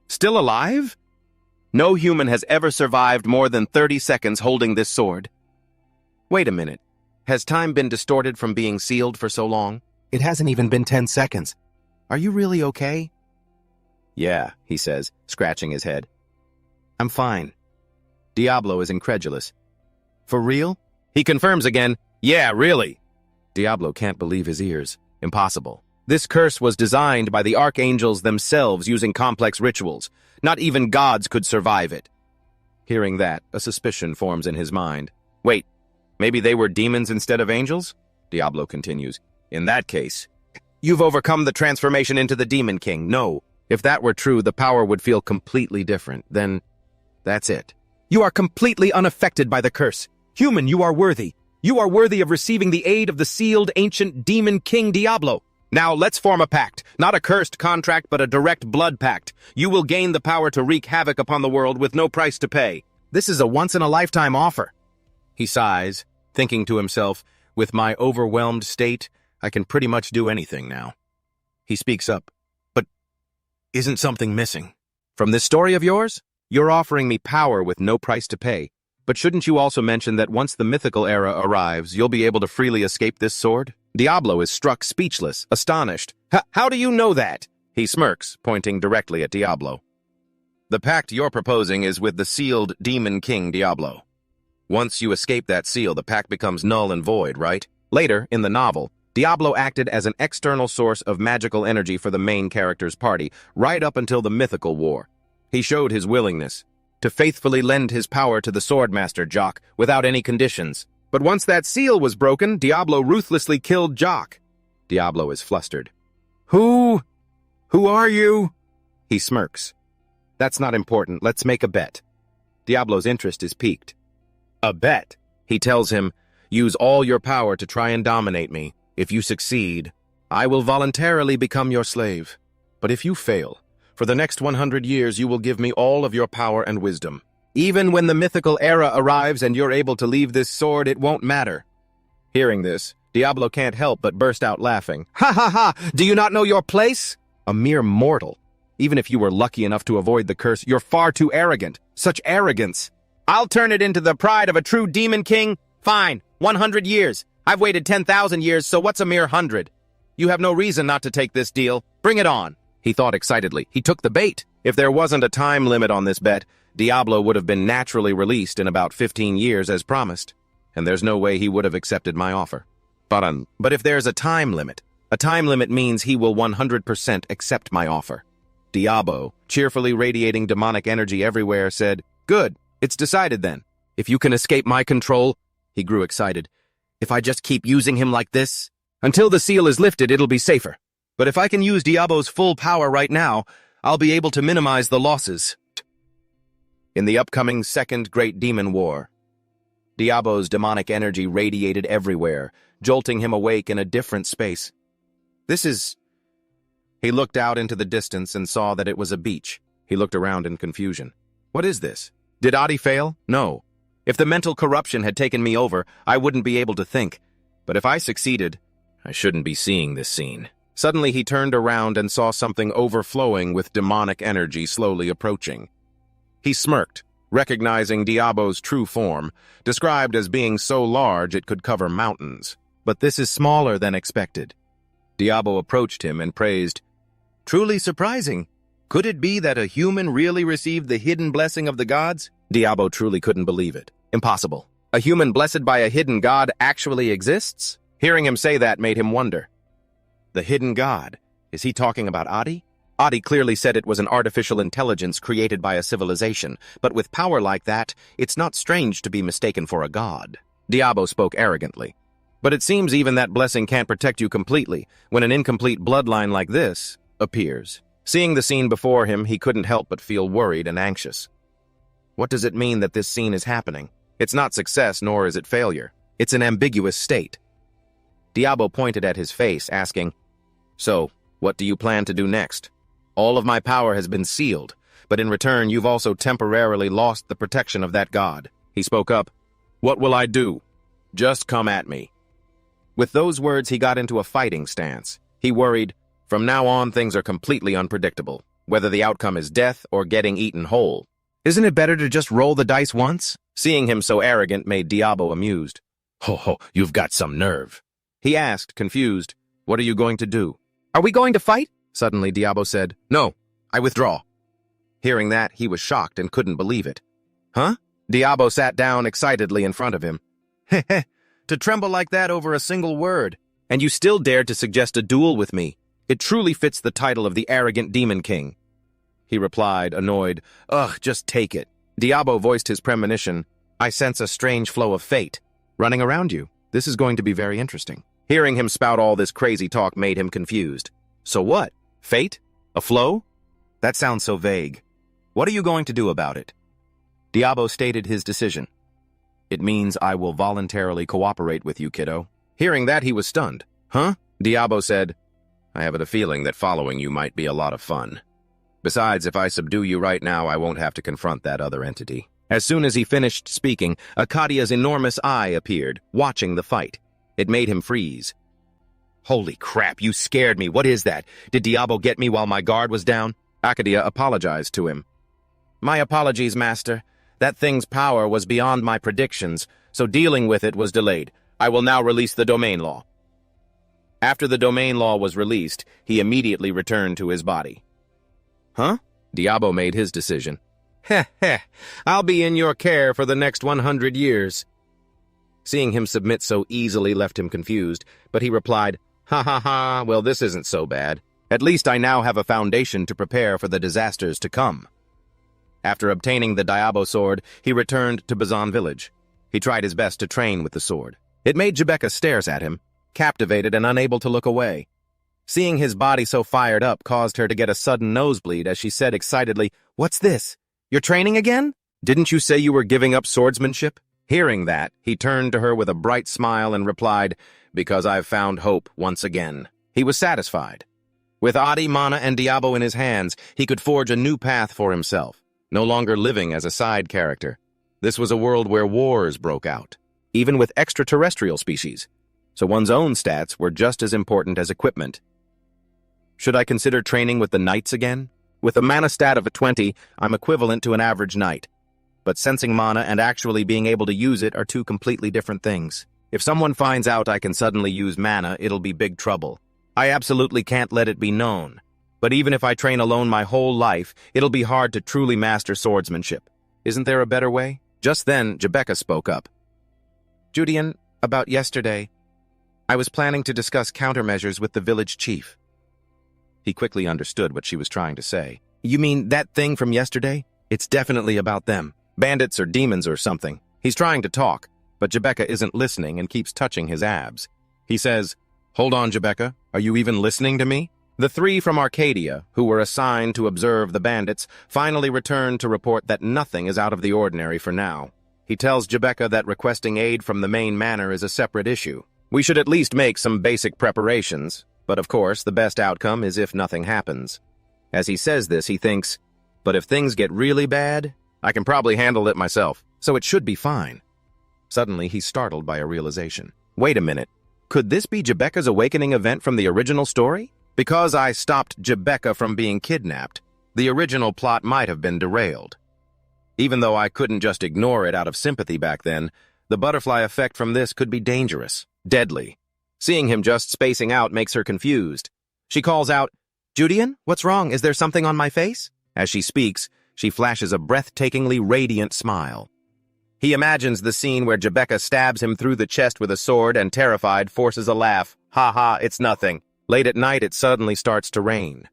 still alive? No human has ever survived more than 30 seconds holding this sword. Wait a minute. Has time been distorted from being sealed for so long? It hasn't even been 10 seconds. Are you really okay? Yeah, he says, scratching his head. I'm fine. Diablo is incredulous. For real? He confirms again, yeah, really. Diablo can't believe his ears. Impossible. This curse was designed by the archangels themselves using complex rituals. Not even gods could survive it. Hearing that, a suspicion forms in his mind. Wait, maybe they were demons instead of angels? Diablo continues. In that case, you've overcome the transformation into the Demon King. No, if that were true, the power would feel completely different. Then, that's it. You are completely unaffected by the curse. Human, you are worthy. You are worthy of receiving the aid of the sealed ancient Demon King Diablo. Now let's form a pact, not a cursed contract, but a direct blood pact. You will gain the power to wreak havoc upon the world with no price to pay. This is a once-in-a-lifetime offer. He sighs, thinking to himself, with my overwhelmed state, I can pretty much do anything now. He speaks up, but isn't something missing? From this story of yours? You're offering me power with no price to pay. But shouldn't you also mention that once the mythical era arrives, you'll be able to freely escape this sword? Diablo is struck speechless, astonished. How do you know that? He smirks, pointing directly at Diablo. The pact you're proposing is with the sealed Demon King Diablo. Once you escape that seal, the pact becomes null and void, right? Later, in the novel, Diablo acted as an external source of magical energy for the main character's party, right up until the mythical war. He showed his willingness to faithfully lend his power to the Swordmaster Jock without any conditions. But once that seal was broken, Diablo ruthlessly killed Jock. Diablo is flustered. Who are you? He smirks. That's not important. Let's make a bet. Diablo's interest is piqued. A bet? He tells him, use all your power to try and dominate me. If you succeed, I will voluntarily become your slave. But if you fail, for the next 100 years you will give me all of your power and wisdom. Even when the mythical era arrives and you're able to leave this sword, it won't matter. Hearing this, Diablo can't help but burst out laughing. Ha ha ha! Do you not know your place? A mere mortal. Even if you were lucky enough to avoid the curse, you're far too arrogant. Such arrogance. I'll turn it into the pride of a true demon king. Fine, 100 years. I've waited 10,000 years, so what's a mere 100? You have no reason not to take this deal. Bring it on. He thought excitedly. He took the bait. If there wasn't a time limit on this bet, Diablo would have been naturally released in about 15 years as promised, and there's no way he would have accepted my offer. But if there's a time limit means he will 100% accept my offer. Diablo, cheerfully radiating demonic energy everywhere, said, Good, it's decided then. If you can escape my control, he grew excited. If I just keep using him like this, until the seal is lifted, it'll be safer. But if I can use Diablo's full power right now, I'll be able to minimize the losses. In the upcoming Second Great Demon War, Diablo's demonic energy radiated everywhere, jolting him awake in a different space. He looked out into the distance and saw that it was a beach. He looked around in confusion. What is this? Did Adi fail? No. If the mental corruption had taken me over, I wouldn't be able to think. But if I succeeded, I shouldn't be seeing this scene. Suddenly he turned around and saw something overflowing with demonic energy slowly approaching. He smirked, recognizing Diablo's true form, described as being so large it could cover mountains. But this is smaller than expected. Diablo approached him and praised, Truly surprising. Could it be that a human really received the hidden blessing of the gods? Diablo truly couldn't believe it. Impossible. A human blessed by a hidden god actually exists? Hearing him say that made him wonder. The hidden god? Is he talking about Adi? Adi clearly said it was an artificial intelligence created by a civilization, but with power like that, it's not strange to be mistaken for a god. Diablo spoke arrogantly. But it seems even that blessing can't protect you completely when an incomplete bloodline like this appears. Seeing the scene before him, he couldn't help but feel worried and anxious. What does it mean that this scene is happening? It's not success, nor is it failure. It's an ambiguous state. Diablo pointed at his face, asking, So, what do you plan to do next? All of my power has been sealed, but in return you've also temporarily lost the protection of that god. He spoke up. What will I do? Just come at me. With those words, he got into a fighting stance. He worried, from now on things are completely unpredictable, whether the outcome is death or getting eaten whole. Isn't it better to just roll the dice once? Seeing him so arrogant made Diablo amused. Ho, you've got some nerve. He asked, confused, What are you going to do? Are we going to fight? Suddenly, Diablo said, No, I withdraw. Hearing that, he was shocked and couldn't believe it. Huh? Diablo sat down excitedly in front of him. Heh, to tremble like that over a single word. And you still dared to suggest a duel with me. It truly fits the title of the arrogant demon king. He replied, annoyed, Ugh, just take it. Diablo voiced his premonition. I sense a strange flow of fate running around you. This is going to be very interesting. Hearing him spout all this crazy talk made him confused. So what? Fate? A flow? That sounds so vague. What are you going to do about it? Diablo stated his decision. It means I will voluntarily cooperate with you, kiddo. Hearing that, he was stunned. Huh? Diablo said, I have a feeling that following you might be a lot of fun. Besides, if I subdue you right now, I won't have to confront that other entity." As soon as he finished speaking, Akkadia's enormous eye appeared, watching the fight. It made him freeze. "Holy crap, you scared me. What is that? Did Diablo get me while my guard was down?" Akkadia apologized to him. "My apologies, Master. That thing's power was beyond my predictions, so dealing with it was delayed. I will now release the domain law." After the domain law was released, he immediately returned to his body. "Huh?" Diablo made his decision. "Heh heh, I'll be in your care for the next 100 years. Seeing him submit so easily left him confused, but he replied, "Ha ha ha, well, this isn't so bad. At least I now have a foundation to prepare for the disasters to come." After obtaining the Diablo sword, he returned to Bazan village. He tried his best to train with the sword. It made Jebecca stares at him, captivated and unable to look away. Seeing his body so fired up caused her to get a sudden nosebleed as she said excitedly, "What's this? You're training again? Didn't you say you were giving up swordsmanship?" Hearing that, he turned to her with a bright smile and replied, "Because I've found hope once again." He was satisfied. With Adi, Mana, and Diablo in his hands, he could forge a new path for himself, no longer living as a side character. This was a world where wars broke out, even with extraterrestrial species, so one's own stats were just as important as equipment. Should I consider training with the knights again? With a mana stat of a 20, I'm equivalent to an average knight. But sensing mana and actually being able to use it are two completely different things. If someone finds out I can suddenly use mana, it'll be big trouble. I absolutely can't let it be known. But even if I train alone my whole life, it'll be hard to truly master swordsmanship. Isn't there a better way? Just then, Jebecca spoke up. "Judian, about yesterday, I was planning to discuss countermeasures with the village chief." He quickly understood what she was trying to say. "You mean that thing from yesterday? It's definitely about them. Bandits or demons or something." He's trying to talk, but Jebecca isn't listening and keeps touching his abs. He says, "Hold on, Jebecca. Are you even listening to me?" The three from Arcadia, who were assigned to observe the bandits, finally return to report that nothing is out of the ordinary for now. He tells Jebecca that requesting aid from the main manor is a separate issue. "We should at least make some basic preparations, but of course the best outcome is if nothing happens." As he says this, he thinks, "But if things get really bad, I can probably handle it myself, so it should be fine." Suddenly, he's startled by a realization. Wait a minute. Could this be Jebecca's awakening event from the original story? Because I stopped Jebecca from being kidnapped, the original plot might have been derailed. Even though I couldn't just ignore it out of sympathy back then, the butterfly effect from this could be dangerous, deadly. Seeing him just spacing out makes her confused. She calls out, "Judian, what's wrong? Is there something on my face?" As she speaks, she flashes a breathtakingly radiant smile. He imagines the scene where Jebecca stabs him through the chest with a sword and, terrified, forces a laugh. "Ha ha, it's nothing." Late at night, it suddenly starts to rain.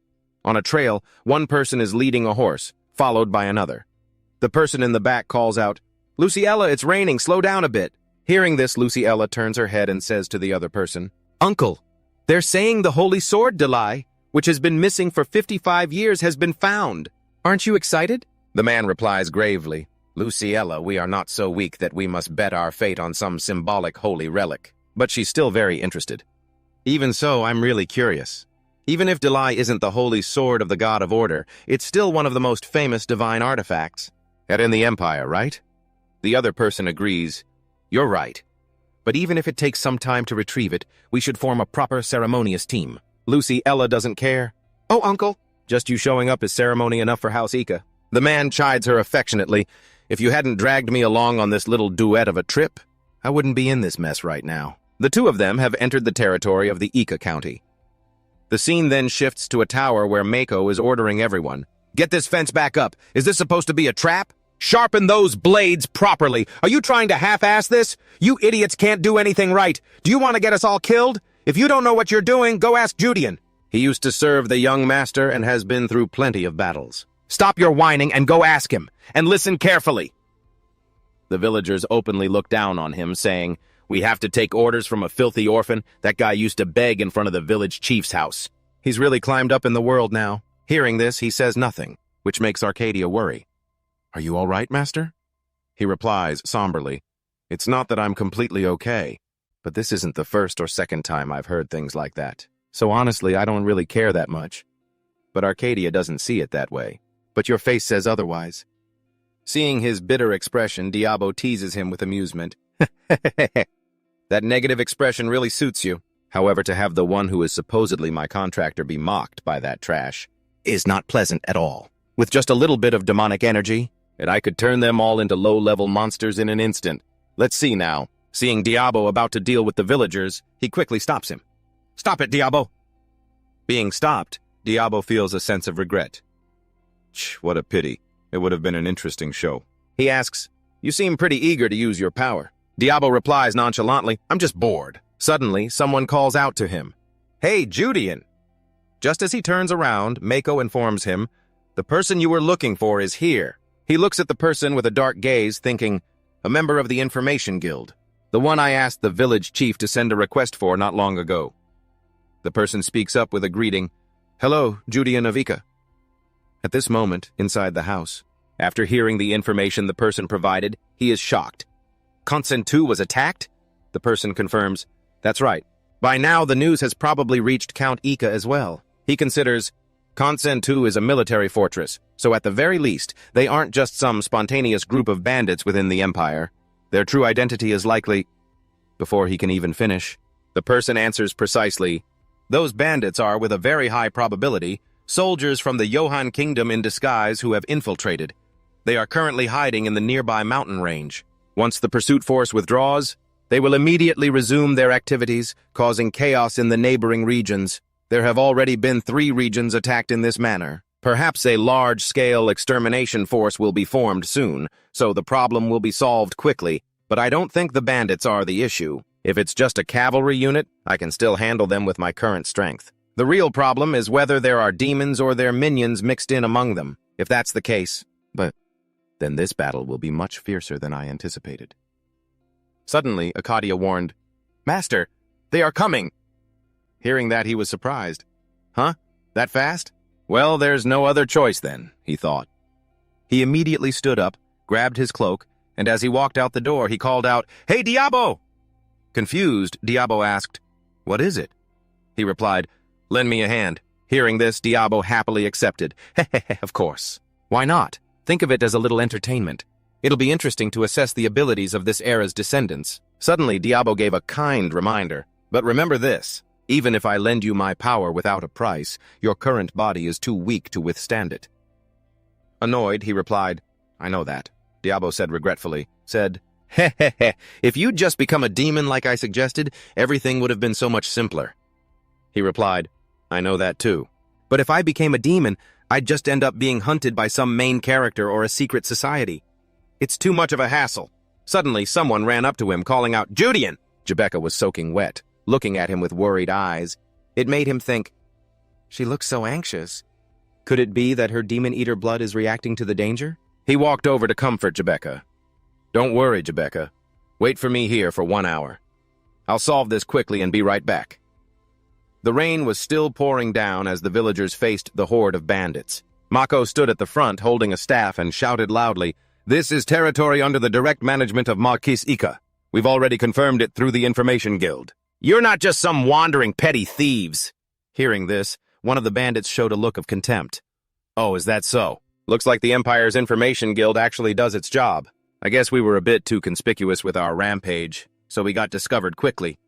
On a trail, one person is leading a horse, followed by another. The person in the back calls out, "Luciella, it's raining, slow down a bit." Hearing this, Luciella turns her head and says to the other person, "Uncle, they're saying the holy sword, Delay, which has been missing for 55 years, has been found. Aren't you excited?" The man replies gravely, "Luciella, we are not so weak that we must bet our fate on some symbolic holy relic." But she's still very interested. "Even so, I'm really curious. Even if Delay isn't the holy sword of the God of Order, it's still one of the most famous divine artifacts. And in the Empire, right?" The other person agrees, "You're right. But even if it takes some time to retrieve it, we should form a proper ceremonious team." Luciella doesn't care. "Oh, uncle, just you showing up is ceremony enough for House Ika." The man chides her affectionately. "If you hadn't dragged me along on this little duet of a trip, I wouldn't be in this mess right now." The two of them have entered the territory of the Ika County. The scene then shifts to a tower where Mako is ordering everyone, "Get this fence back up. Is this supposed to be a trap? Sharpen those blades properly. Are you trying to half-ass this? You idiots can't do anything right. Do you want to get us all killed? If you don't know what you're doing, go ask Judian. He used to serve the young master and has been through plenty of battles. Stop your whining and go ask him, and listen carefully." The villagers openly look down on him, saying, "We have to take orders from a filthy orphan. That guy used to beg in front of the village chief's house. He's really climbed up in the world now." Hearing this, he says nothing, which makes Arcadia worry. "Are you all right, master?" He replies somberly, "It's not that I'm completely okay, but this isn't the first or second time I've heard things like that. So honestly, I don't really care that much. But Arcadia doesn't see it that way. But your face says otherwise. Seeing his bitter expression, Diablo teases him with amusement. That negative expression really suits you. However, to have the one who is supposedly my contractor be mocked by that trash is not pleasant at all. With just a little bit of demonic energy, and I could turn them all into low-level monsters in an instant. Let's see now. Seeing Diablo about to deal with the villagers, he quickly stops him. Stop it, Diablo! Being stopped, Diablo feels a sense of regret. What a pity. It would have been an interesting show. He asks, you seem pretty eager to use your power. Diablo replies nonchalantly, I'm just bored. Suddenly, someone calls out to him. Hey, Judean! Just as he turns around, Mako informs him, the person you were looking for is here. He looks at the person with a dark gaze, thinking, a member of the Information Guild. The one I asked the village chief to send a request for not long ago. The person speaks up with a greeting, Hello, Judean of Ika. At this moment, inside the house, after hearing the information the person provided, he is shocked. Consent 2 was attacked? The person confirms, that's right. By now, the news has probably reached Count Ika as well. He considers, Consent 2 is a military fortress, so at the very least, they aren't just some spontaneous group of bandits within the Empire. Their true identity is likely... Before he can even finish, the person answers precisely, those bandits are, with a very high probability, soldiers from the Johan Kingdom in disguise who have infiltrated. They are currently hiding in the nearby mountain range. Once the pursuit force withdraws, they will immediately resume their activities, causing chaos in the neighboring regions. There have already been 3 regions attacked in this manner. Perhaps a large-scale extermination force will be formed soon, so the problem will be solved quickly, but I don't think the bandits are the issue. If it's just a cavalry unit, I can still handle them with my current strength. The real problem is whether there are demons or their minions mixed in among them. If that's the case, then this battle will be much fiercer than I anticipated. Suddenly, Arcadia warned, Master, they are coming! Hearing that, he was surprised. Huh? That fast? Well, there's no other choice then, he thought. He immediately stood up, grabbed his cloak, and as he walked out the door, he called out, Hey, Diablo! Confused, Diablo asked, What is it? He replied, Lend me a hand. Hearing this, Diablo happily accepted. Of course. Why not? Think of it as a little entertainment. It'll be interesting to assess the abilities of this era's descendants. Suddenly, Diablo gave a kind reminder. But remember this, even if I lend you my power without a price, your current body is too weak to withstand it. Annoyed, he replied, I know that. Diablo said regretfully, if you'd just become a demon like I suggested, everything would have been so much simpler. He replied, I know that too. But if I became a demon, I'd just end up being hunted by some main character or a secret society. It's too much of a hassle. Suddenly, someone ran up to him, calling out, Judean! Jebecca was soaking wet, looking at him with worried eyes. It made him think, she looks so anxious. Could it be that her demon-eater blood is reacting to the danger? He walked over to comfort Jebecca. Don't worry, Jebecca. Wait for me here for 1 hour. I'll solve this quickly and be right back. The rain was still pouring down as the villagers faced the horde of bandits. Mako stood at the front holding a staff and shouted loudly, This is territory under the direct management of Marquis Ika. We've already confirmed it through the Information Guild. You're not just some wandering petty thieves. Hearing this, one of the bandits showed a look of contempt. Oh, is that so? Looks like the Empire's Information Guild actually does its job. I guess we were a bit too conspicuous with our rampage, so we got discovered quickly.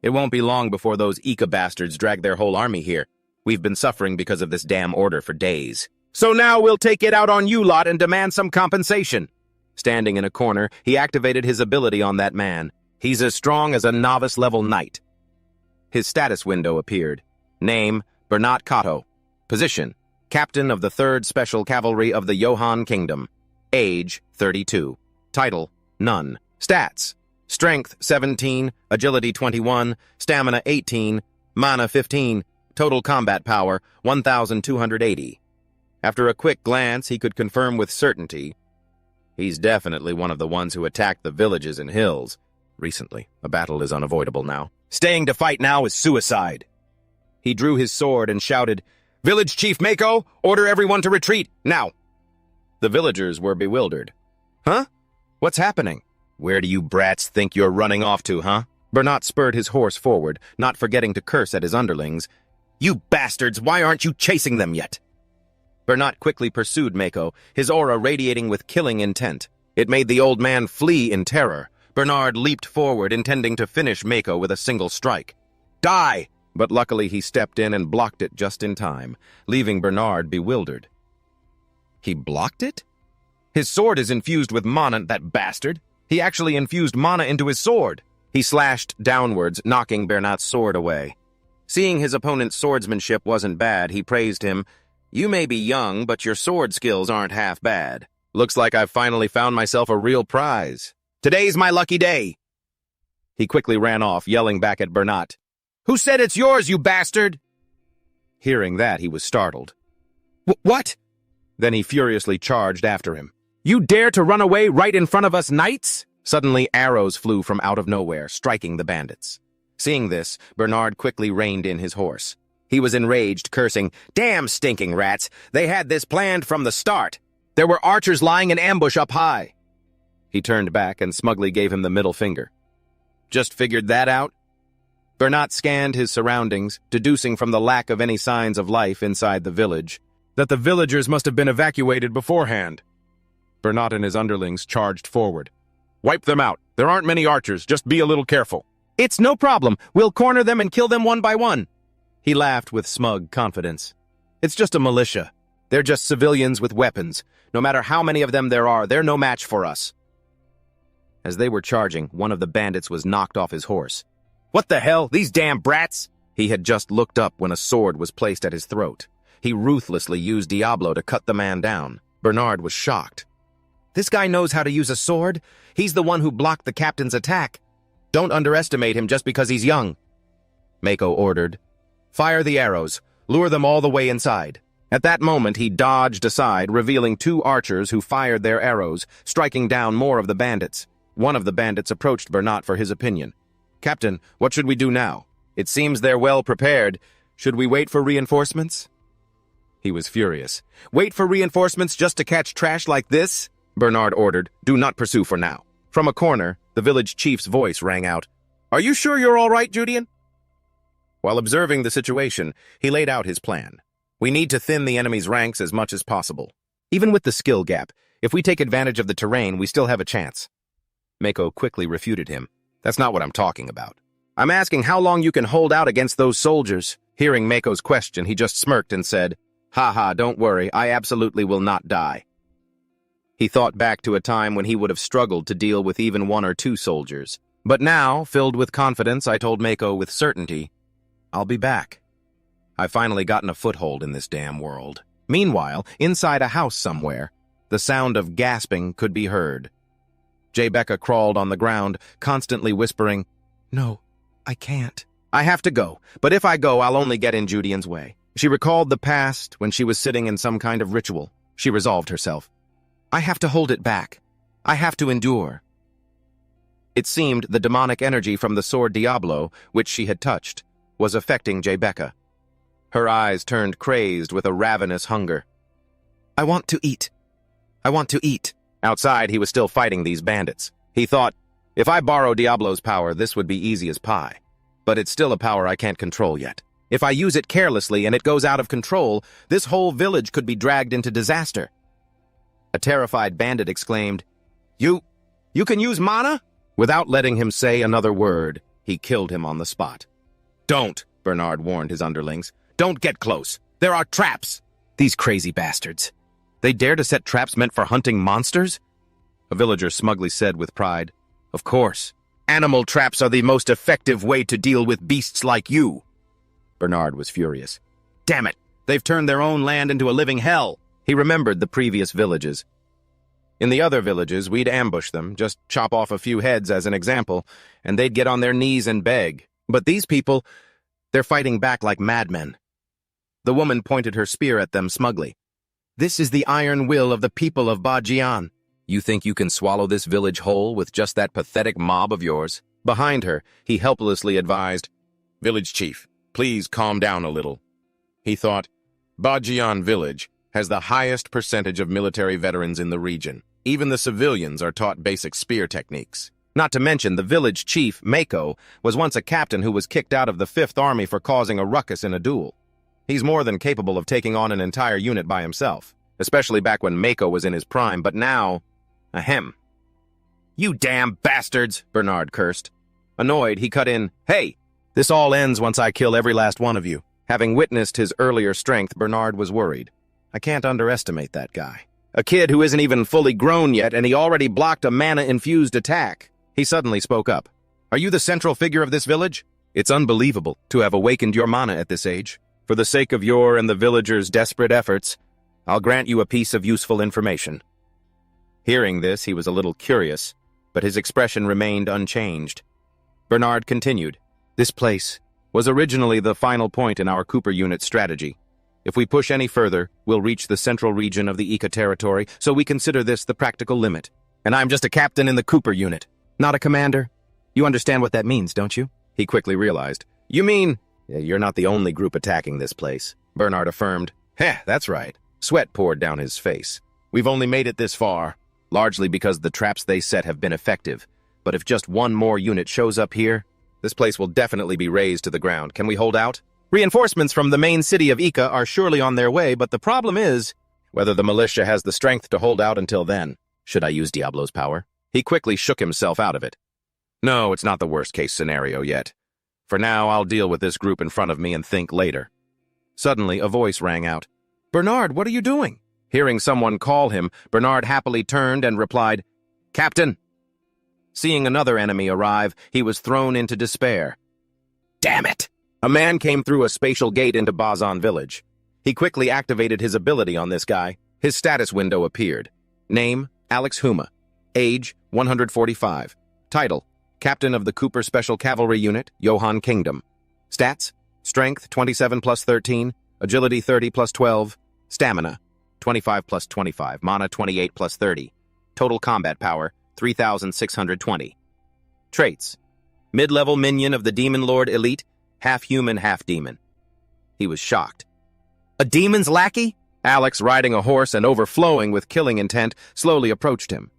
It won't be long before those Ika bastards drag their whole army here. We've been suffering because of this damn order for days. So now we'll take it out on you lot and demand some compensation. Standing in a corner, he activated his ability on that man. He's as strong as a novice-level knight. His status window appeared. Name, Bernat Kato. Position, Captain of the 3rd Special Cavalry of the Johan Kingdom. Age, 32. Title, None. Stats, Strength, 17, Agility, 21, Stamina, 18, Mana, 15, Total Combat Power, 1,280. After a quick glance, he could confirm with certainty. He's definitely one of the ones who attacked the villages and hills. Recently, a battle is unavoidable now. Staying to fight now is suicide. He drew his sword and shouted, Village Chief Mako, order everyone to retreat, now! The villagers were bewildered. Huh? What's happening? Where do you brats think you're running off to, huh? Bernat spurred his horse forward, not forgetting to curse at his underlings. "You bastards, why aren't you chasing them yet?" Bernat quickly pursued Mako, his aura radiating with killing intent. It made the old man flee in terror. Bernard leaped forward, intending to finish Mako with a single strike. "Die!" But luckily he stepped in and blocked it just in time, leaving Bernard bewildered. He blocked it? His sword is infused with mana, that bastard. He actually infused mana into his sword. He slashed downwards, knocking Bernat's sword away. Seeing his opponent's swordsmanship wasn't bad, he praised him. "You may be young, but your sword skills aren't half bad. Looks like I've finally found myself a real prize. Today's my lucky day." He quickly ran off, yelling back at Bernat, "Who said it's yours, you bastard?" Hearing that, he was startled. What? Then he furiously charged after him. "You dare to run away right in front of us knights?" Suddenly, arrows flew from out of nowhere, striking the bandits. Seeing this, Bernard quickly reined in his horse. He was enraged, cursing, "Damn stinking rats! They had this planned from the start! There were archers lying in ambush up high!" He turned back and smugly gave him the middle finger. "Just figured that out?" Bernat scanned his surroundings, deducing from the lack of any signs of life inside the village that the villagers must have been evacuated beforehand. Bernat and his underlings charged forward. "Wipe them out. There aren't many archers. Just be a little careful." "It's no problem. We'll corner them and kill them one by one." He laughed with smug confidence. "It's just a militia. They're just civilians with weapons. No matter how many of them there are, they're no match for us." As they were charging, one of the bandits was knocked off his horse. "What the hell? These damn brats!" He had just looked up when a sword was placed at his throat. He ruthlessly used Diablo to cut the man down. Bernard was shocked. "This guy knows how to use a sword? He's the one who blocked the captain's attack. Don't underestimate him just because he's young." Mako ordered. "Fire the arrows. Lure them all the way inside." At that moment, he dodged aside, revealing two archers who fired their arrows, striking down more of the bandits. One of the bandits approached Bernat for his opinion. "Captain, what should we do now? It seems they're well prepared. Should we wait for reinforcements?" He was furious. "Wait for reinforcements just to catch trash like this?" Bernard ordered. "Do not pursue for now." From a corner, the village chief's voice rang out. "Are you sure you're all right, Judean?" While observing the situation, he laid out his plan. "We need to thin the enemy's ranks as much as possible. Even with the skill gap, if we take advantage of the terrain, we still have a chance." Mako quickly refuted him. "That's not what I'm talking about. I'm asking how long you can hold out against those soldiers." Hearing Mako's question, he just smirked and said, "Ha, don't worry, I absolutely will not die." He thought back to a time when he would have struggled to deal with even one or two soldiers. But now, filled with confidence, I told Mako with certainty, "I'll be back. I've finally gotten a foothold in this damn world." Meanwhile, inside a house somewhere, the sound of gasping could be heard. Jebecca crawled on the ground, constantly whispering, "No, I can't. I have to go, but if I go, I'll only get in Judean's way." She recalled the past when she was sitting in some kind of ritual. She resolved herself. "I have to hold it back. I have to endure." It seemed the demonic energy from the sword Diablo, which she had touched, was affecting Jebecca. Her eyes turned crazed with a ravenous hunger. "I want to eat. I want to eat." Outside, he was still fighting these bandits. He thought, if I borrow Diablo's power, this would be easy as pie. But it's still a power I can't control yet. If I use it carelessly and it goes out of control, this whole village could be dragged into disaster. A terrified bandit exclaimed, You can use mana?" Without letting him say another word, he killed him on the spot. "Don't," Bernard warned his underlings. "Don't get close. There are traps." These crazy bastards. They dare to set traps meant for hunting monsters? A villager smugly said with pride, "Of course. Animal traps are the most effective way to deal with beasts like you." Bernard was furious. "Damn it! They've turned their own land into a living hell." He remembered the previous villages. In the other villages, we'd ambush them, just chop off a few heads as an example, and they'd get on their knees and beg. But these people, they're fighting back like madmen. The woman pointed her spear at them smugly. "This is the iron will of the people of Bajian. You think you can swallow this village whole with just that pathetic mob of yours?" Behind her, he helplessly advised, "Village chief, please calm down a little." He thought, Bajian village has the highest percentage of military veterans in the region. Even the civilians are taught basic spear techniques. Not to mention, the village chief, Mako, was once a captain who was kicked out of the 5th Army for causing a ruckus in a duel. He's more than capable of taking on an entire unit by himself, especially back when Mako was in his prime, but now, ahem. "You damn bastards," Bernard cursed. Annoyed, he cut in, "Hey, this all ends once I kill every last one of you." Having witnessed his earlier strength, Bernard was worried. I can't underestimate that guy. A kid who isn't even fully grown yet, and he already blocked a mana-infused attack. He suddenly spoke up. "Are you the central figure of this village? It's unbelievable to have awakened your mana at this age. For the sake of your and the villagers' desperate efforts, I'll grant you a piece of useful information." Hearing this, he was a little curious, but his expression remained unchanged. Bernard continued, "This place was originally the final point in our Cooper unit strategy. If we push any further, we'll reach the central region of the Ika territory, so we consider this the practical limit. And I'm just a captain in the Cooper unit, not a commander. You understand what that means, don't you?" He quickly realized. "You mean, you're not the only group attacking this place," Bernard affirmed. "Heh, that's right." Sweat poured down his face. "We've only made it this far, largely because the traps they set have been effective. But if just one more unit shows up here, this place will definitely be razed to the ground. Can we hold out? Reinforcements from the main city of Ika are surely on their way, but the problem is whether the militia has the strength to hold out until then. Should I use Diablo's power?" He quickly shook himself out of it. "No, it's not the worst-case scenario yet. For now, I'll deal with this group in front of me and think later." Suddenly, a voice rang out. "Bernard, what are you doing?" Hearing someone call him, Bernard happily turned and replied, "Captain." Seeing another enemy arrive, he was thrown into despair. Damn it! A man came through a spatial gate into Bazan village. He quickly activated his ability on this guy. His status window appeared. Name, Alex Huma. Age, 145. Title, Captain of the Cooper Special Cavalry Unit, Johan Kingdom. Stats, Strength, 27 plus 13, Agility, 30 plus 12, Stamina, 25 plus 25, Mana, 28 plus 30. Total combat power, 3,620. Traits, mid-level minion of the Demon Lord Elite, half human, half demon. He was shocked. A demon's lackey? Alex, riding a horse and overflowing with killing intent, slowly approached him.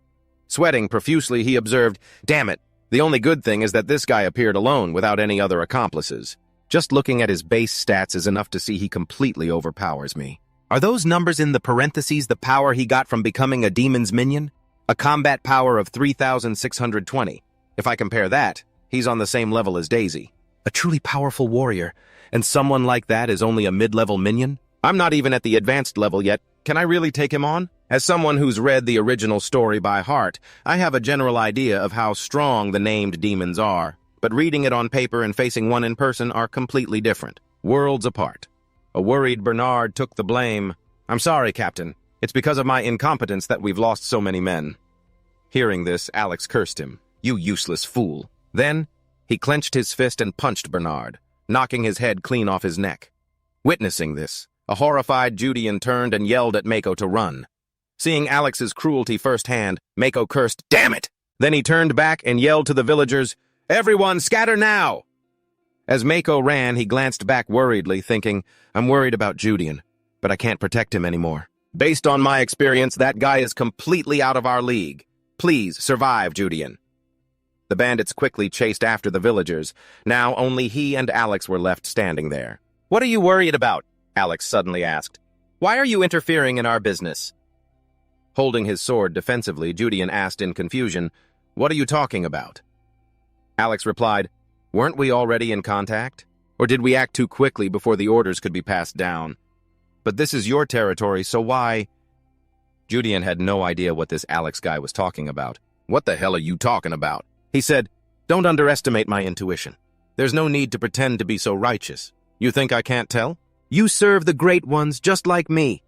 Sweating profusely, he observed, "Damn it, the only good thing is that this guy appeared alone without any other accomplices. Just looking at his base stats is enough to see he completely overpowers me. Are those numbers in the parentheses the power he got from becoming a demon's minion? A combat power of 3,620. If I compare that, he's on the same level as Daisy. A truly powerful warrior, and someone like that is only a mid-level minion? I'm not even at the advanced level yet. Can I really take him on? As someone who's read the original story by heart, I have a general idea of how strong the named demons are, but reading it on paper and facing one in person are completely different, worlds apart." A worried Bernard took the blame. "I'm sorry, Captain. It's because of my incompetence that we've lost so many men." Hearing this, Alex cursed him. "You useless fool." Then, he clenched his fist and punched Bernard, knocking his head clean off his neck. Witnessing this, a horrified Judean turned and yelled at Mako to run. Seeing Alex's cruelty firsthand, Mako cursed, "Damn it!" Then he turned back and yelled to the villagers, "Everyone scatter now!" As Mako ran, he glanced back worriedly, thinking, "I'm worried about Judean, but I can't protect him anymore. Based on my experience, that guy is completely out of our league. Please survive, Judean." The bandits quickly chased after the villagers. Now only he and Alex were left standing there. "What are you worried about?" Alex suddenly asked. "Why are you interfering in our business?" Holding his sword defensively, Judean asked in confusion, "What are you talking about?" Alex replied, "Weren't we already in contact? Or did we act too quickly before the orders could be passed down? But this is your territory, so why?" Judean had no idea what this Alex guy was talking about. "What the hell are you talking about?" He said, "Don't underestimate my intuition. There's no need to pretend to be so righteous. You think I can't tell? You serve the Great Ones just like me.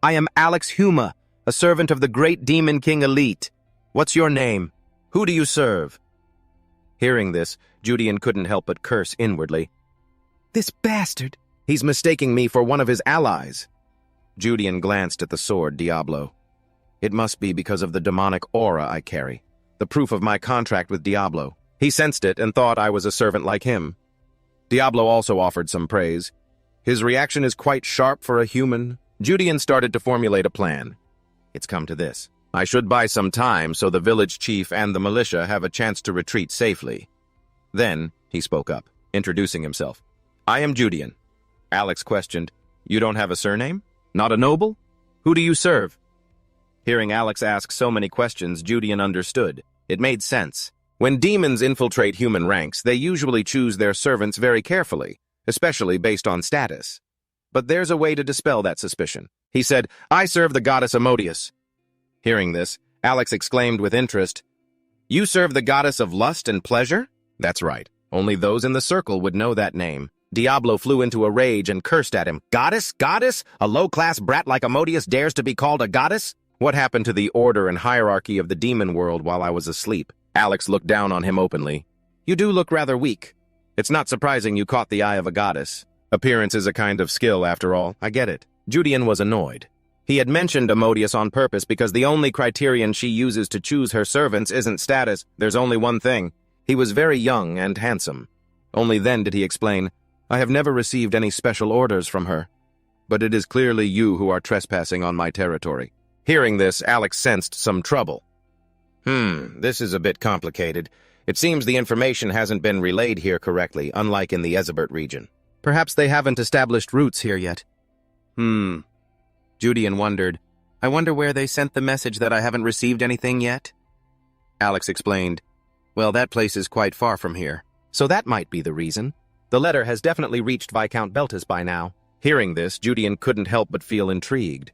I am Alex Huma, a servant of the Great Demon King Elite. What's your name? Who do you serve?" Hearing this, Judean couldn't help but curse inwardly. "This bastard! He's mistaking me for one of his allies." Judean glanced at the sword Diablo. "It must be because of the demonic aura I carry, the proof of my contract with Diablo. He sensed it and thought I was a servant like him." Diablo also offered some praise. "His reaction is quite sharp for a human." Judean started to formulate a plan. "It's come to this. I should buy some time so the village chief and the militia have a chance to retreat safely." Then he spoke up, introducing himself. "I am Judean." Alex questioned, You don't have a surname? Not a noble? Who do you serve? Hearing Alex ask so many questions, Judean understood. It made sense. When demons infiltrate human ranks, they usually choose their servants very carefully, especially based on status. But there's a way to dispel that suspicion. He said, I serve the goddess Amodius. Hearing this, Alex exclaimed with interest, You serve the goddess of lust and pleasure? That's right. Only those in the circle would know that name. Diablo flew into a rage and cursed at him. Goddess? Goddess? A low-class brat like Amodius dares to be called a goddess? What happened to the order and hierarchy of the demon world while I was asleep? Alex looked down on him openly. You do look rather weak. It's not surprising you caught the eye of a goddess. Appearance is a kind of skill, after all. I get it. Judean was annoyed. He had mentioned Amodius on purpose because the only criterion she uses to choose her servants isn't status. There's only one thing. He was very young and handsome. Only then did he explain, I have never received any special orders from her. But it is clearly you who are trespassing on my territory. Hearing this, Alex sensed some trouble. This is a bit complicated. It seems the information hasn't been relayed here correctly, unlike in the Ezebert region. Perhaps they haven't established roots here yet. Judean wondered, I wonder where they sent the message that I haven't received anything yet? Alex explained, Well, that place is quite far from here, so that might be the reason. The letter has definitely reached Viscount Beltas by now. Hearing this, Judean couldn't help but feel intrigued.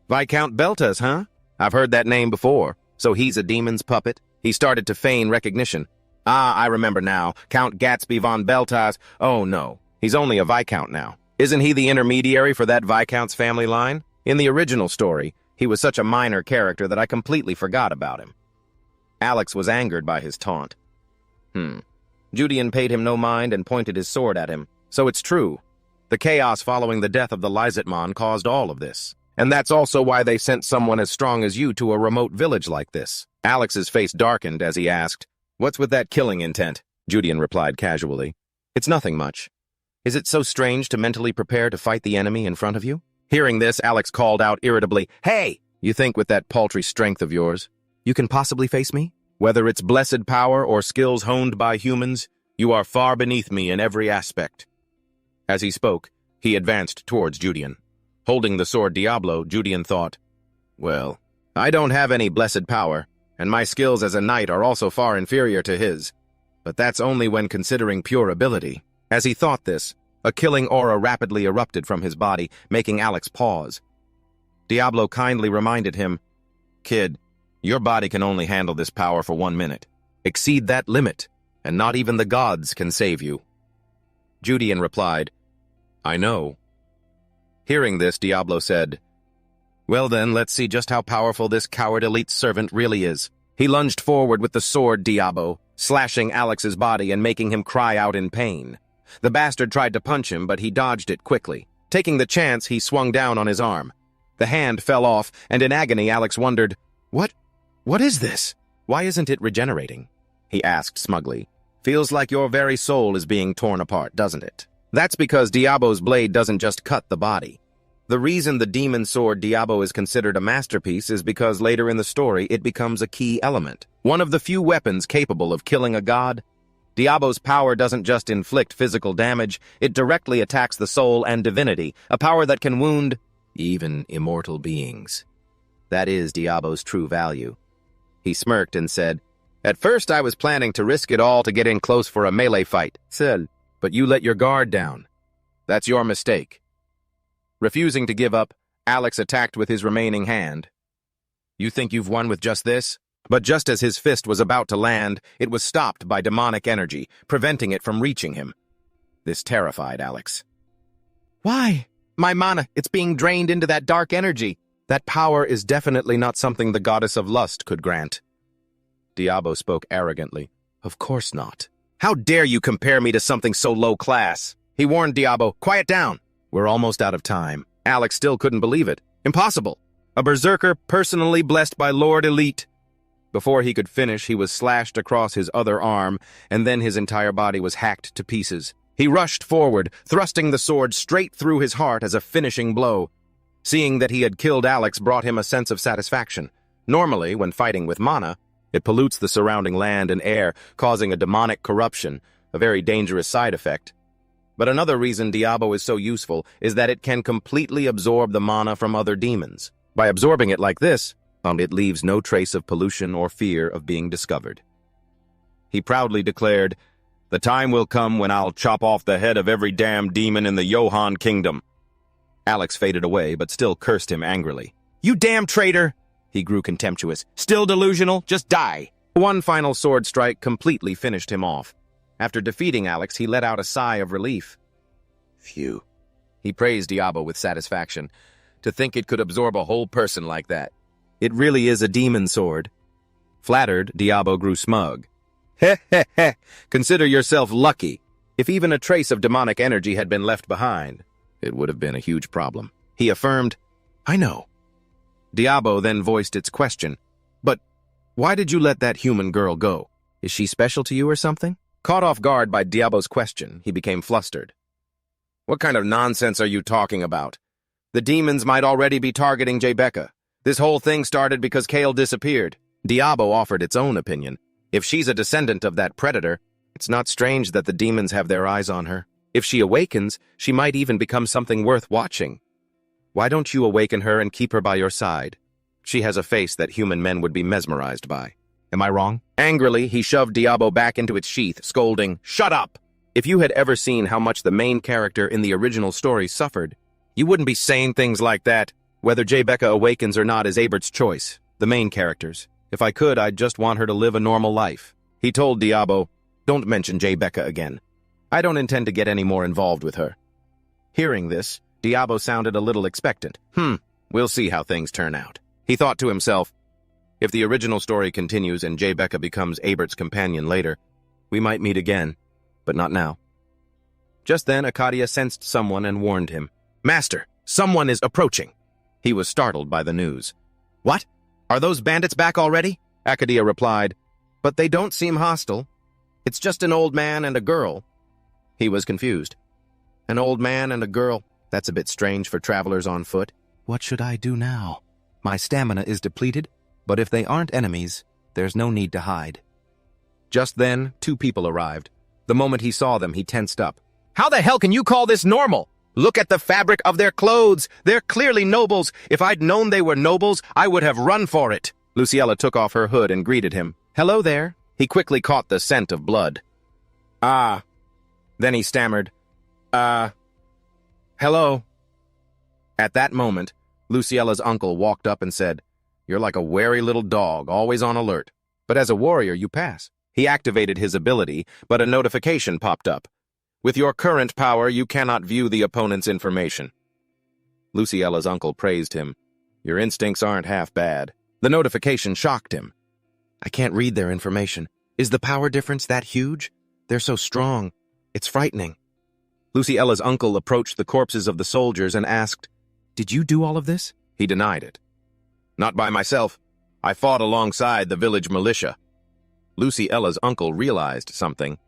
Viscount Beltas, huh? I've heard that name before. So he's a demon's puppet? He started to feign recognition. I remember now. Count Gatsby von Beltas. Oh, no. He's only a Viscount now. Isn't he the intermediary for that Viscount's family line? In the original story, he was such a minor character that I completely forgot about him. Alex was angered by his taunt. Judean paid him no mind and pointed his sword at him. So it's true. The chaos following the death of the Lysetmon caused all of this. And that's also why they sent someone as strong as you to a remote village like this. Alex's face darkened as he asked, What's with that killing intent? Judean replied casually, It's nothing much. Is it so strange to mentally prepare to fight the enemy in front of you? Hearing this, Alex called out irritably, Hey! You think with that paltry strength of yours, you can possibly face me? Whether it's blessed power or skills honed by humans, you are far beneath me in every aspect. As he spoke, he advanced towards Judean. Holding the sword Diablo, Judean thought, Well, I don't have any blessed power, and my skills as a knight are also far inferior to his. But that's only when considering pure ability. As he thought this, a killing aura rapidly erupted from his body, making Alex pause. Diablo kindly reminded him, Kid, your body can only handle this power for 1 minute. Exceed that limit, and not even the gods can save you. Judean replied, I know. Hearing this, Diablo said, Well then, let's see just how powerful this coward elite servant really is. He lunged forward with the sword Diablo, slashing Alex's body and making him cry out in pain. The bastard tried to punch him, but he dodged it quickly. Taking the chance, he swung down on his arm. The hand fell off, and in agony, Alex wondered, What is this? Why isn't it regenerating? He asked smugly. Feels like your very soul is being torn apart, doesn't it? That's because Diablo's blade doesn't just cut the body. The reason the demon sword Diablo is considered a masterpiece is because later in the story it becomes a key element. One of the few weapons capable of killing a god. Diablo's power doesn't just inflict physical damage, it directly attacks the soul and divinity, a power that can wound even immortal beings. That is Diablo's true value. He smirked and said, At first I was planning to risk it all to get in close for a melee fight, but you let your guard down. That's your mistake. Refusing to give up, Alex attacked with his remaining hand. You think you've won with just this? But just as his fist was about to land, it was stopped by demonic energy, preventing it from reaching him. This terrified Alex. Why? My mana, it's being drained into that dark energy. That power is definitely not something the goddess of lust could grant. Diablo spoke arrogantly. Of course not. How dare you compare me to something so low class? He warned Diablo, quiet down. We're almost out of time. Alex still couldn't believe it. Impossible. A berserker personally blessed by Lord Elite. Before he could finish, he was slashed across his other arm, and then his entire body was hacked to pieces. He rushed forward, thrusting the sword straight through his heart as a finishing blow. Seeing that he had killed Alex brought him a sense of satisfaction. Normally, when fighting with mana, it pollutes the surrounding land and air, causing a demonic corruption, a very dangerous side effect. But another reason Diablo is so useful is that it can completely absorb the mana from other demons. By absorbing it like this, it leaves no trace of pollution or fear of being discovered. He proudly declared, "The time will come when I'll chop off the head of every damn demon in the Johan Kingdom." Alex faded away, but still cursed him angrily. "You damn traitor!" He grew contemptuous. "Still delusional? Just die!" One final sword strike completely finished him off. After defeating Alex, he let out a sigh of relief. Phew. He praised Diablo with satisfaction. To think it could absorb a whole person like that. It really is a demon sword. Flattered, Diablo grew smug. Heh heh heh, consider yourself lucky. If even a trace of demonic energy had been left behind, it would have been a huge problem. He affirmed, "I know." Diablo then voiced its question. "But why did you let that human girl go? Is she special to you or something?" Caught off guard by Diablo's question, he became flustered. "What kind of nonsense are you talking about? The demons might already be targeting Jebecca. This whole thing started because Kale disappeared." Diablo offered its own opinion. "If she's a descendant of that predator, it's not strange that the demons have their eyes on her. If she awakens, she might even become something worth watching. Why don't you awaken her and keep her by your side? She has a face that human men would be mesmerized by. Am I wrong?" Angrily, he shoved Diablo back into its sheath, scolding, "Shut up! If you had ever seen how much the main character in the original story suffered, you wouldn't be saying things like that. Whether Jebecca awakens or not is Abert's choice, the main character's. If I could, I'd just want her to live a normal life." He told Diablo, "Don't mention Jebecca again. I don't intend to get any more involved with her." Hearing this, Diablo sounded a little expectant. We'll see how things turn out. He thought to himself, if the original story continues and Jebecca becomes Abert's companion later, we might meet again, but not now. Just then, Arcadia sensed someone and warned him. "Master, someone is approaching." He was startled by the news. "What? Are those bandits back already?" Arcadia replied, "But they don't seem hostile. It's just an old man and a girl." He was confused. An old man and a girl? That's a bit strange for travelers on foot. What should I do now? My stamina is depleted, but if they aren't enemies, there's no need to hide. Just then, two people arrived. The moment he saw them, he tensed up. "How the hell can you call this normal? Look at the fabric of their clothes. They're clearly nobles. If I'd known they were nobles, I would have run for it." Luciella took off her hood and greeted him. "Hello there." He quickly caught the scent of blood. "Ah." Then he stammered, "Hello." At that moment, Luciella's uncle walked up and said, "You're like a wary little dog, always on alert. But as a warrior, you pass." He activated his ability, but a notification popped up. "With your current power, you cannot view the opponent's information." Luciella's uncle praised him. "Your instincts aren't half bad." The notification shocked him. "I can't read their information. Is the power difference that huge? They're so strong. It's frightening." Luciella's uncle approached the corpses of the soldiers and asked, "Did you do all of this?" He denied it. "Not by myself. I fought alongside the village militia." Luciella's uncle realized something.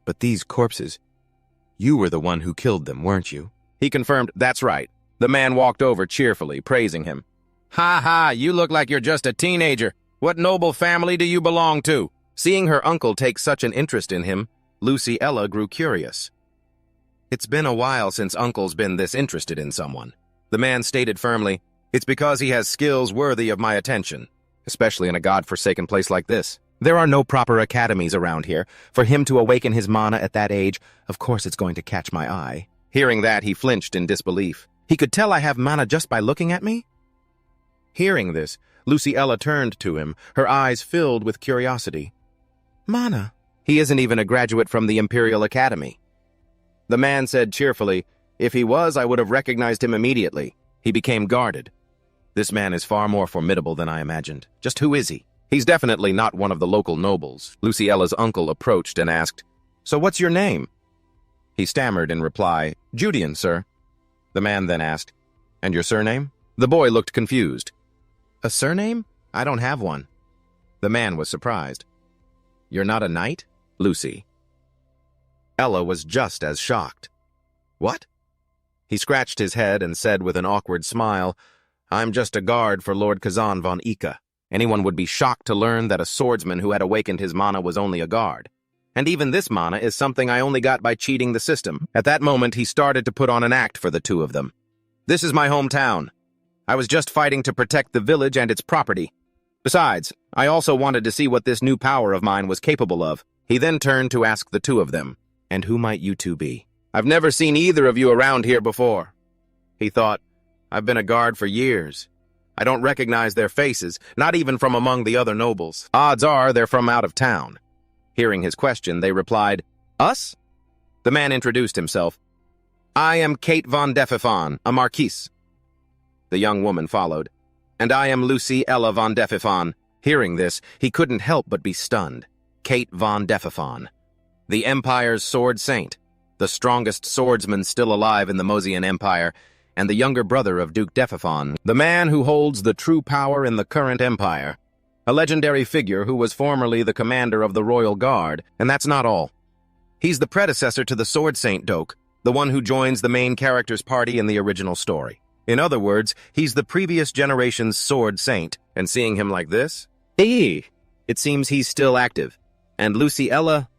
"But these corpses, you were the one who killed them, weren't you?" He confirmed, "That's right." The man walked over cheerfully, praising him. "Ha ha, you look like you're just a teenager. What noble family do you belong to?" Seeing her uncle take such an interest in him, Luciella grew curious. "It's been a while since Uncle's been this interested in someone." The man stated firmly, "It's because he has skills worthy of my attention, especially in a god-forsaken place like this. There are no proper academies around here. For him to awaken his mana at that age, of course it's going to catch my eye." Hearing that, he flinched in disbelief. "He could tell I have mana just by looking at me?" Hearing this, Luciella turned to him, her eyes filled with curiosity. "Mana? He isn't even a graduate from the Imperial Academy." The man said cheerfully, "If he was, I would have recognized him immediately." He became guarded. "This man is far more formidable than I imagined. Just who is he?" "He's definitely not one of the local nobles." Luciella's uncle approached and asked, "So what's your name?" He stammered in reply, "Judean, sir." The man then asked, "And your surname?" The boy looked confused. "A surname? I don't have one." The man was surprised. "You're not a knight?" "Lucy." Ella was just as shocked. "What?" He scratched his head and said with an awkward smile, "I'm just a guard for Lord Kazan von Ika. Anyone would be shocked to learn that a swordsman who had awakened his mana was only a guard. And even this mana is something I only got by cheating the system. At that moment, he started to put on an act for the two of them. This is my hometown. I was just fighting to protect the village and its property. Besides, I also wanted to see what this new power of mine was capable of. He then turned to ask the two of them, "And who might you two be? I've never seen either of you around here before." He thought, "I've been a guard for years. I don't recognize their faces, not even from among the other nobles. Odds are they're from out of town." Hearing his question, they replied, "Us?" The man introduced himself. "I am Kate von Defifon, a marquise." The young woman followed. "And I am Lucy Ella von Defifon." Hearing this, he couldn't help but be stunned. Kate von Defifon, the Empire's sword saint, the strongest swordsman still alive in the Mosian Empire, and the younger brother of Duke Defifon, the man who holds the true power in the current empire. A legendary figure who was formerly the commander of the Royal Guard, and that's not all. He's the predecessor to the Sword Saint Doke, the one who joins the main character's party in the original story. In other words, he's the previous generation's Sword Saint, and seeing him like this? It seems he's still active. And Lucy Ella?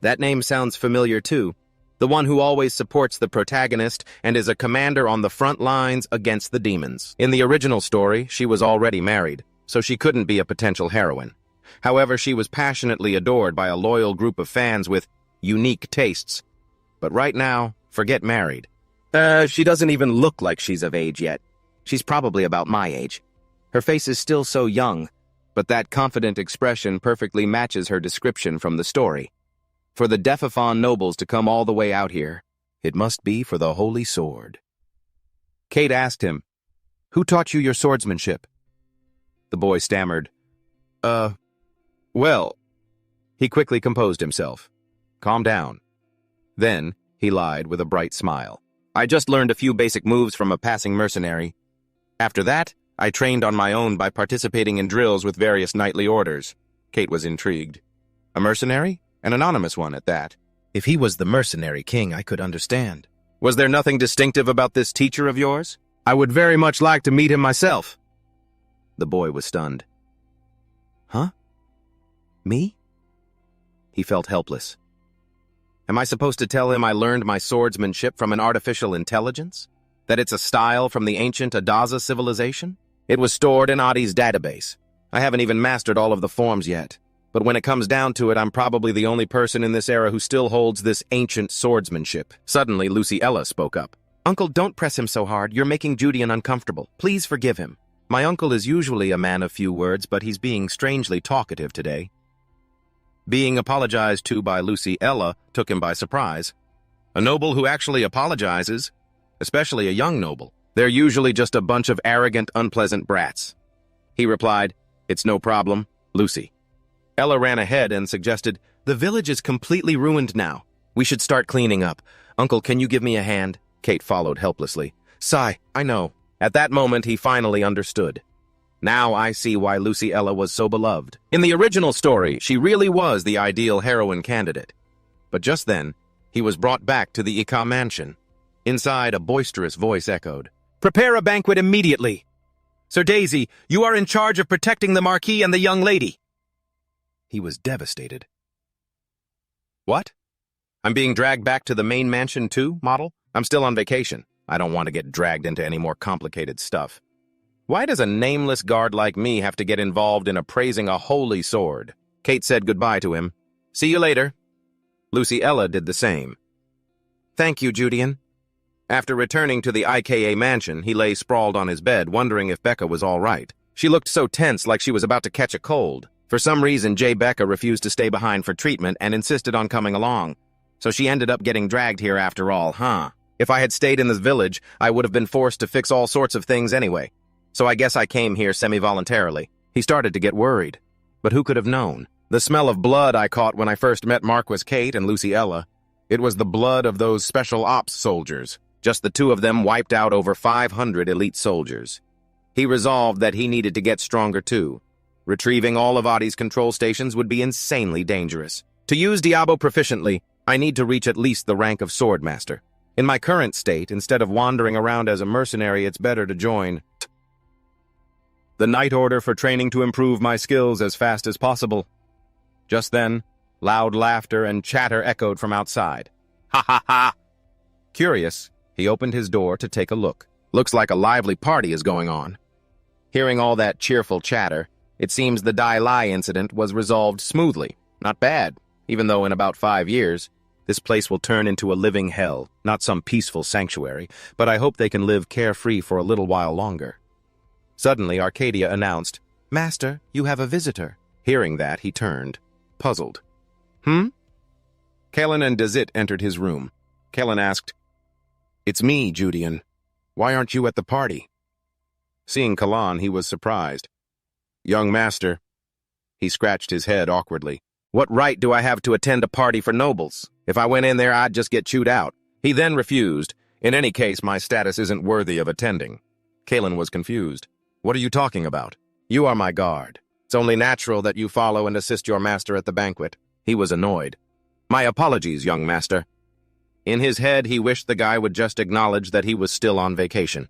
That name sounds familiar too. The one who always supports the protagonist and is a commander on the front lines against the demons. In the original story, she was already married, so she couldn't be a potential heroine. However, she was passionately adored by a loyal group of fans with unique tastes. But right now, forget married. She doesn't even look like she's of age yet. She's probably about my age. Her face is still so young, but that confident expression perfectly matches her description from the story. For the Defifon nobles to come all the way out here, it must be for the Holy Sword. Kate asked him, "Who taught you your swordsmanship?" The boy stammered, well..." He quickly composed himself. "Calm down." Then, he lied with a bright smile. "I just learned a few basic moves from a passing mercenary. After that, I trained on my own by participating in drills with various knightly orders." Kate was intrigued. "A mercenary? An anonymous one at that." "If he was the mercenary king, I could understand." "Was there nothing distinctive about this teacher of yours? I would very much like to meet him myself." The boy was stunned. "Huh? Me?" He felt helpless. Am I supposed to tell him I learned my swordsmanship from an artificial intelligence? That it's a style from the ancient Adaza civilization? It was stored in Adi's database. I haven't even mastered all of the forms yet. But when it comes down to it, I'm probably the only person in this era who still holds this ancient swordsmanship. Suddenly, Lucy Ella spoke up. "Uncle, don't press him so hard. You're making Judean uncomfortable. Please forgive him. My uncle is usually a man of few words, but he's being strangely talkative today." Being apologized to by Lucy Ella took him by surprise. A noble who actually apologizes, especially a young noble, they're usually just a bunch of arrogant, unpleasant brats. He replied, "It's no problem, Lucy." Ella ran ahead and suggested, "The village is completely ruined now. We should start cleaning up. Uncle, can you give me a hand?" Kate followed helplessly. "Sigh, I know." At that moment, he finally understood. Now I see why Lucy Ella was so beloved. In the original story, she really was the ideal heroine candidate. But just then, he was brought back to the Ika mansion. Inside, a boisterous voice echoed, "Prepare a banquet immediately! Sir Daisy, you are in charge of protecting the Marquis and the young lady." He was devastated. "What? I'm being dragged back to the main mansion too, model? I'm still on vacation. I don't want to get dragged into any more complicated stuff. Why does a nameless guard like me have to get involved in appraising a holy sword?" Kate said goodbye to him. "See you later." Lucy Ella did the same. "Thank you, Judean." After returning to the IKA mansion, he lay sprawled on his bed, wondering if Becca was all right. She looked so tense, like she was about to catch a cold. For some reason, Becca refused to stay behind for treatment and insisted on coming along. So she ended up getting dragged here after all, huh? If I had stayed in this village, I would have been forced to fix all sorts of things anyway. So I guess I came here semi-voluntarily. He started to get worried. But who could have known? The smell of blood I caught when I first met Marquis Kate and Lucy Ella. It was the blood of those special ops soldiers. Just the two of them wiped out over 500 elite soldiers. He resolved that he needed to get stronger too. Retrieving all of Adi's control stations would be insanely dangerous. To use Diablo proficiently, I need to reach at least the rank of Swordmaster. In my current state, instead of wandering around as a mercenary, it's better to join the night order for training to improve my skills as fast as possible. Just then, Loud laughter and chatter echoed from outside. Ha ha ha! Curious, he opened his door to take a look. Looks like a lively party is going on. Hearing all that cheerful chatter, it seems the Dai Lai incident was resolved smoothly. Not bad, even though in about 5 years, this place will turn into a living hell, not some peaceful sanctuary, but I hope they can live carefree for a little while longer. Suddenly, Arcadia announced, "Master, you have a visitor." Hearing that, he turned, puzzled. Kalen and Dazit entered his room. Kalen asked, "It's me, Judian. Why aren't you at the party?" Seeing Kalan, he was surprised. "Young master." He scratched his head awkwardly. "What right do I have to attend a party for nobles? If I went in there, I'd just get chewed out." He then refused. "In any case, my status isn't worthy of attending." Kalen was confused. "What are you talking about? You are my guard. It's only natural that you follow and assist your master at the banquet." He was annoyed. "My apologies, young master." In his head, he wished the guy would just acknowledge that he was still on vacation.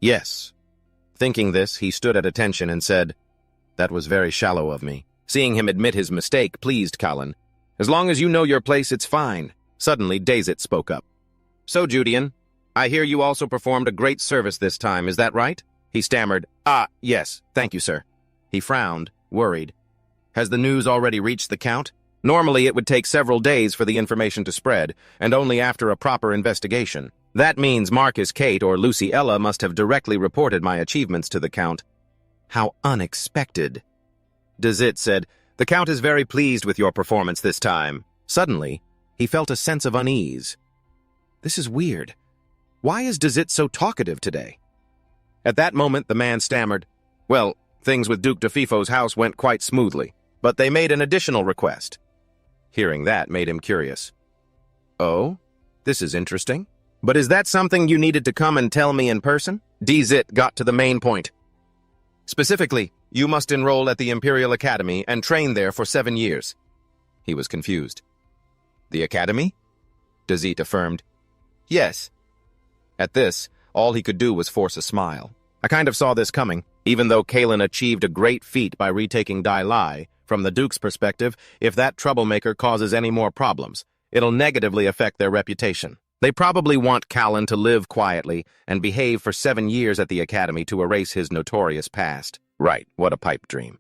"Yes." Thinking this, he stood at attention and said, "That was very shallow of me." Seeing him admit his mistake pleased Kalen. "As long as you know your place, it's fine." Suddenly, Dazit spoke up. "So, Judian, I hear you also performed a great service this time, is that right?" He stammered, Yes, thank you, sir." He frowned, worried. "Has the news already reached the Count? Normally, it would take several days for the information to spread, and only after a proper investigation. That means Marcus Kate or Lucy Ella must have directly reported my achievements to the Count." "How unexpected." Dazit said, "The Count is very pleased with your performance this time." Suddenly, he felt a sense of unease. This is weird. Why is Dazit so talkative today? At that moment, the man stammered, "Well, things with Duke de Fifo's house went quite smoothly, but they made an additional request." Hearing that made him curious. "Oh, this is interesting. But is that something you needed to come and tell me in person?" Dazit got to the main point. "Specifically, you must enroll at the Imperial Academy and train there for 7 years." He was confused. "The Academy?" Dazit affirmed. "Yes." At this, all he could do was force a smile. I kind of saw this coming. Even though Kalen achieved a great feat by retaking Dai Lai, from the Duke's perspective, if that troublemaker causes any more problems, it'll negatively affect their reputation. They probably want Kalen to live quietly and behave for 7 years at the Academy to erase his notorious past. Right, what a pipe dream.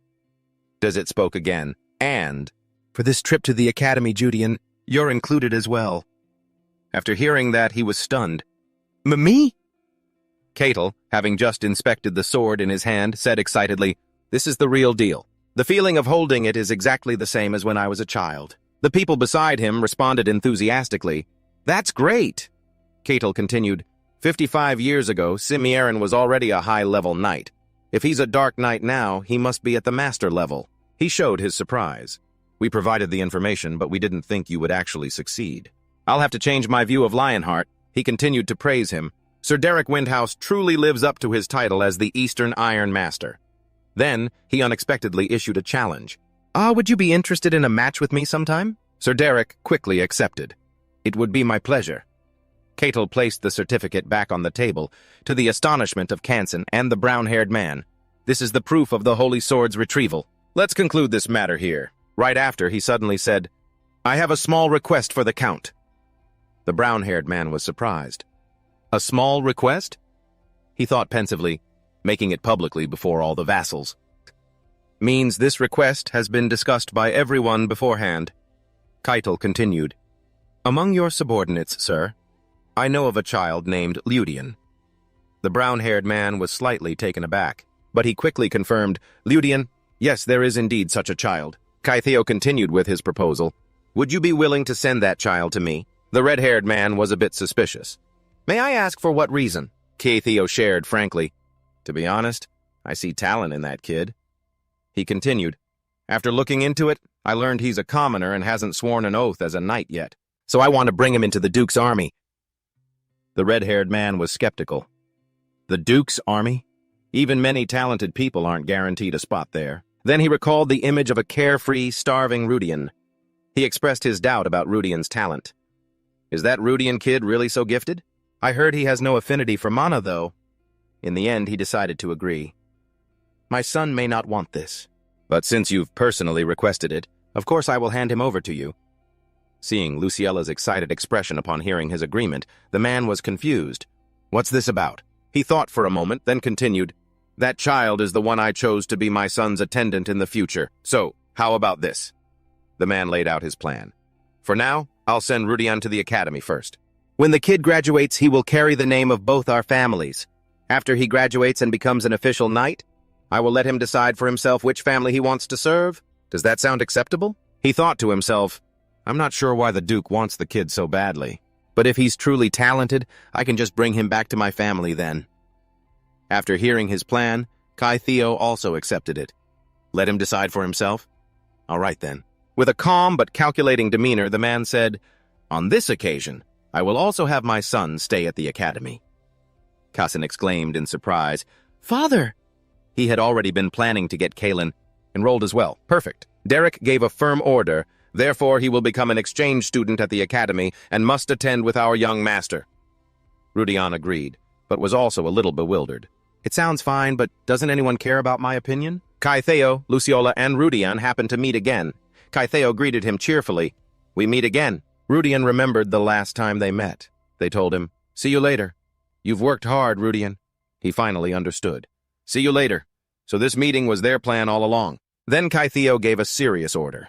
Dazit spoke again, "And, for this trip to the Academy, Judian, you're included as well." After hearing that, he was stunned. "Me?" Catel, having just inspected the sword in his hand, said excitedly, "This is the real deal. The feeling of holding it is exactly the same as when I was a child." The people beside him responded enthusiastically. "That's great!" Catel continued, 55 years ago, Simierin was already a high-level knight. If he's a dark knight now, he must be at the master level." He showed his surprise. "We provided the information, but we didn't think you would actually succeed." "I'll have to change my view of Lionheart." He continued to praise him. "Sir Derek Windhouse truly lives up to his title as the Eastern Iron Master." Then, he unexpectedly issued a challenge. Would you be interested in a match with me sometime?" Sir Derek quickly accepted. "It would be my pleasure." Catel placed the certificate back on the table, to the astonishment of Canson and the brown-haired man. "This is the proof of the Holy Sword's retrieval. Let's conclude this matter here." Right after, he suddenly said, "I have a small request for the Count." The brown-haired man was surprised. "A small request?" He thought pensively, making it publicly before all the vassals. "Means this request has been discussed by everyone beforehand." Keitel continued, "Among your subordinates, sir, I know of a child named Ludian." The brown-haired man was slightly taken aback, but he quickly confirmed, "Ludian, yes, there is indeed such a child." Kaitheo continued with his proposal. "Would you be willing to send that child to me?" The red-haired man was a bit suspicious. "May I ask for what reason?" Kaitheo shared frankly. "To be honest, I see talent in that kid." He continued, "After looking into it, I learned he's a commoner and hasn't sworn an oath as a knight yet. So I want to bring him into the Duke's army." The red-haired man was skeptical. The Duke's army? Even many talented people aren't guaranteed a spot there. Then he recalled the image of a carefree, starving Rudian. He expressed his doubt about Rudian's talent. "Is that Rudian kid really so gifted? I heard he has no affinity for mana, though." In the end, he decided to agree. "My son may not want this, but since you've personally requested it, Of course I will hand him over to you. Seeing Luciella's excited expression upon hearing his agreement, the man was confused. What's this about? He thought for a moment, then continued, That child is the one I chose to be my son's attendant in the future. So, how about this? The man laid out his plan. For now, I'll send Rudian to the academy first. When the kid graduates, he will carry the name of both our families. After he graduates and becomes an official knight, I will let him decide for himself which family he wants to serve. Does that sound acceptable? He thought to himself, I'm not sure why the Duke wants the kid so badly. But if he's truly talented, I can just bring him back to my family then. After hearing his plan, Kai Theo also accepted it. Let him decide for himself? All right then. With a calm but calculating demeanor, the man said, On this occasion, I will also have my son stay at the academy. Kassan exclaimed in surprise, Father! He had already been planning to get Kalen enrolled as well. Perfect. Derek gave a firm order. Therefore, he will become an exchange student at the academy and must attend with our young master. Rudian agreed, but was also a little bewildered. It sounds fine, but doesn't anyone care about my opinion? Kai Theo, Luciola, and Rudian happened to meet again. Kai Theo greeted him cheerfully. We meet again. Rudian remembered the last time they met. They told him, See you later. You've worked hard, Rudian. He finally understood. See you later. So this meeting was their plan all along. Then Kai Theo gave a serious order.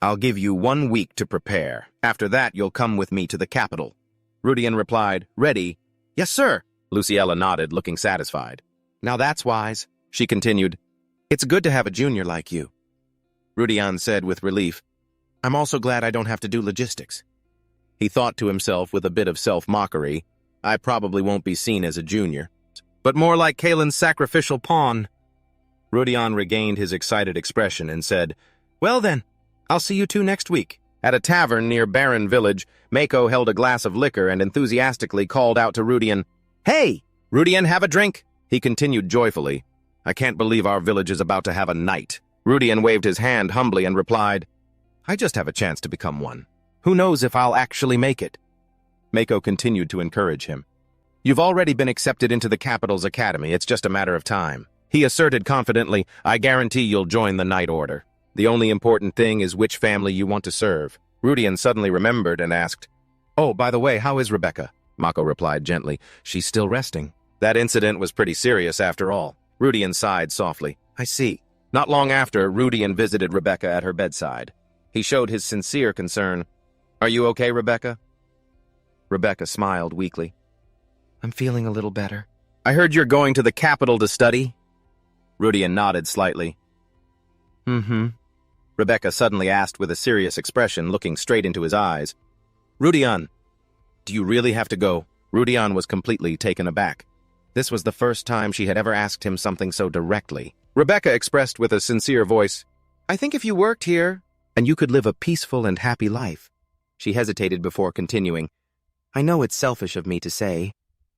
I'll give you 1 week to prepare. After that, you'll come with me to the capital. Rudian replied, Ready? Yes, sir. Luciella nodded, looking satisfied. Now that's wise. She continued, It's good to have a junior like you. Rudian said with relief, I'm also glad I don't have to do logistics. He thought to himself with a bit of self-mockery, I probably won't be seen as a junior, but more like Kalen's sacrificial pawn. Rudian regained his excited expression and said, Well then, I'll see you two next week. At a tavern near Barren Village, Mako held a glass of liquor and enthusiastically called out to Rudian, Hey, Rudian, have a drink. He continued joyfully, I can't believe our village is about to have a knight. Rudian waved his hand humbly and replied, I just have a chance to become one. Who knows if I'll actually make it? Mako continued to encourage him. You've already been accepted into the capital's academy. It's just a matter of time. He asserted confidently, I guarantee you'll join the Knight Order. The only important thing is which family you want to serve. Rudian suddenly remembered and asked, Oh, by the way, how is Rebecca? Mako replied gently, She's still resting. That incident was pretty serious after all. Rudian sighed softly. I see. Not long after, Rudian visited Rebecca at her bedside. He showed his sincere concern. Are you okay, Rebecca? Rebecca smiled weakly. I'm feeling a little better. I heard you're going to the capital to study. Rudian nodded slightly. Mm-hmm. Rebecca suddenly asked with a serious expression, looking straight into his eyes. Rudian, do you really have to go? Rudian was completely taken aback. This was the first time she had ever asked him something so directly. Rebecca expressed with a sincere voice, I think if you worked here, and you could live a peaceful and happy life. She hesitated before continuing. I know it's selfish of me to say,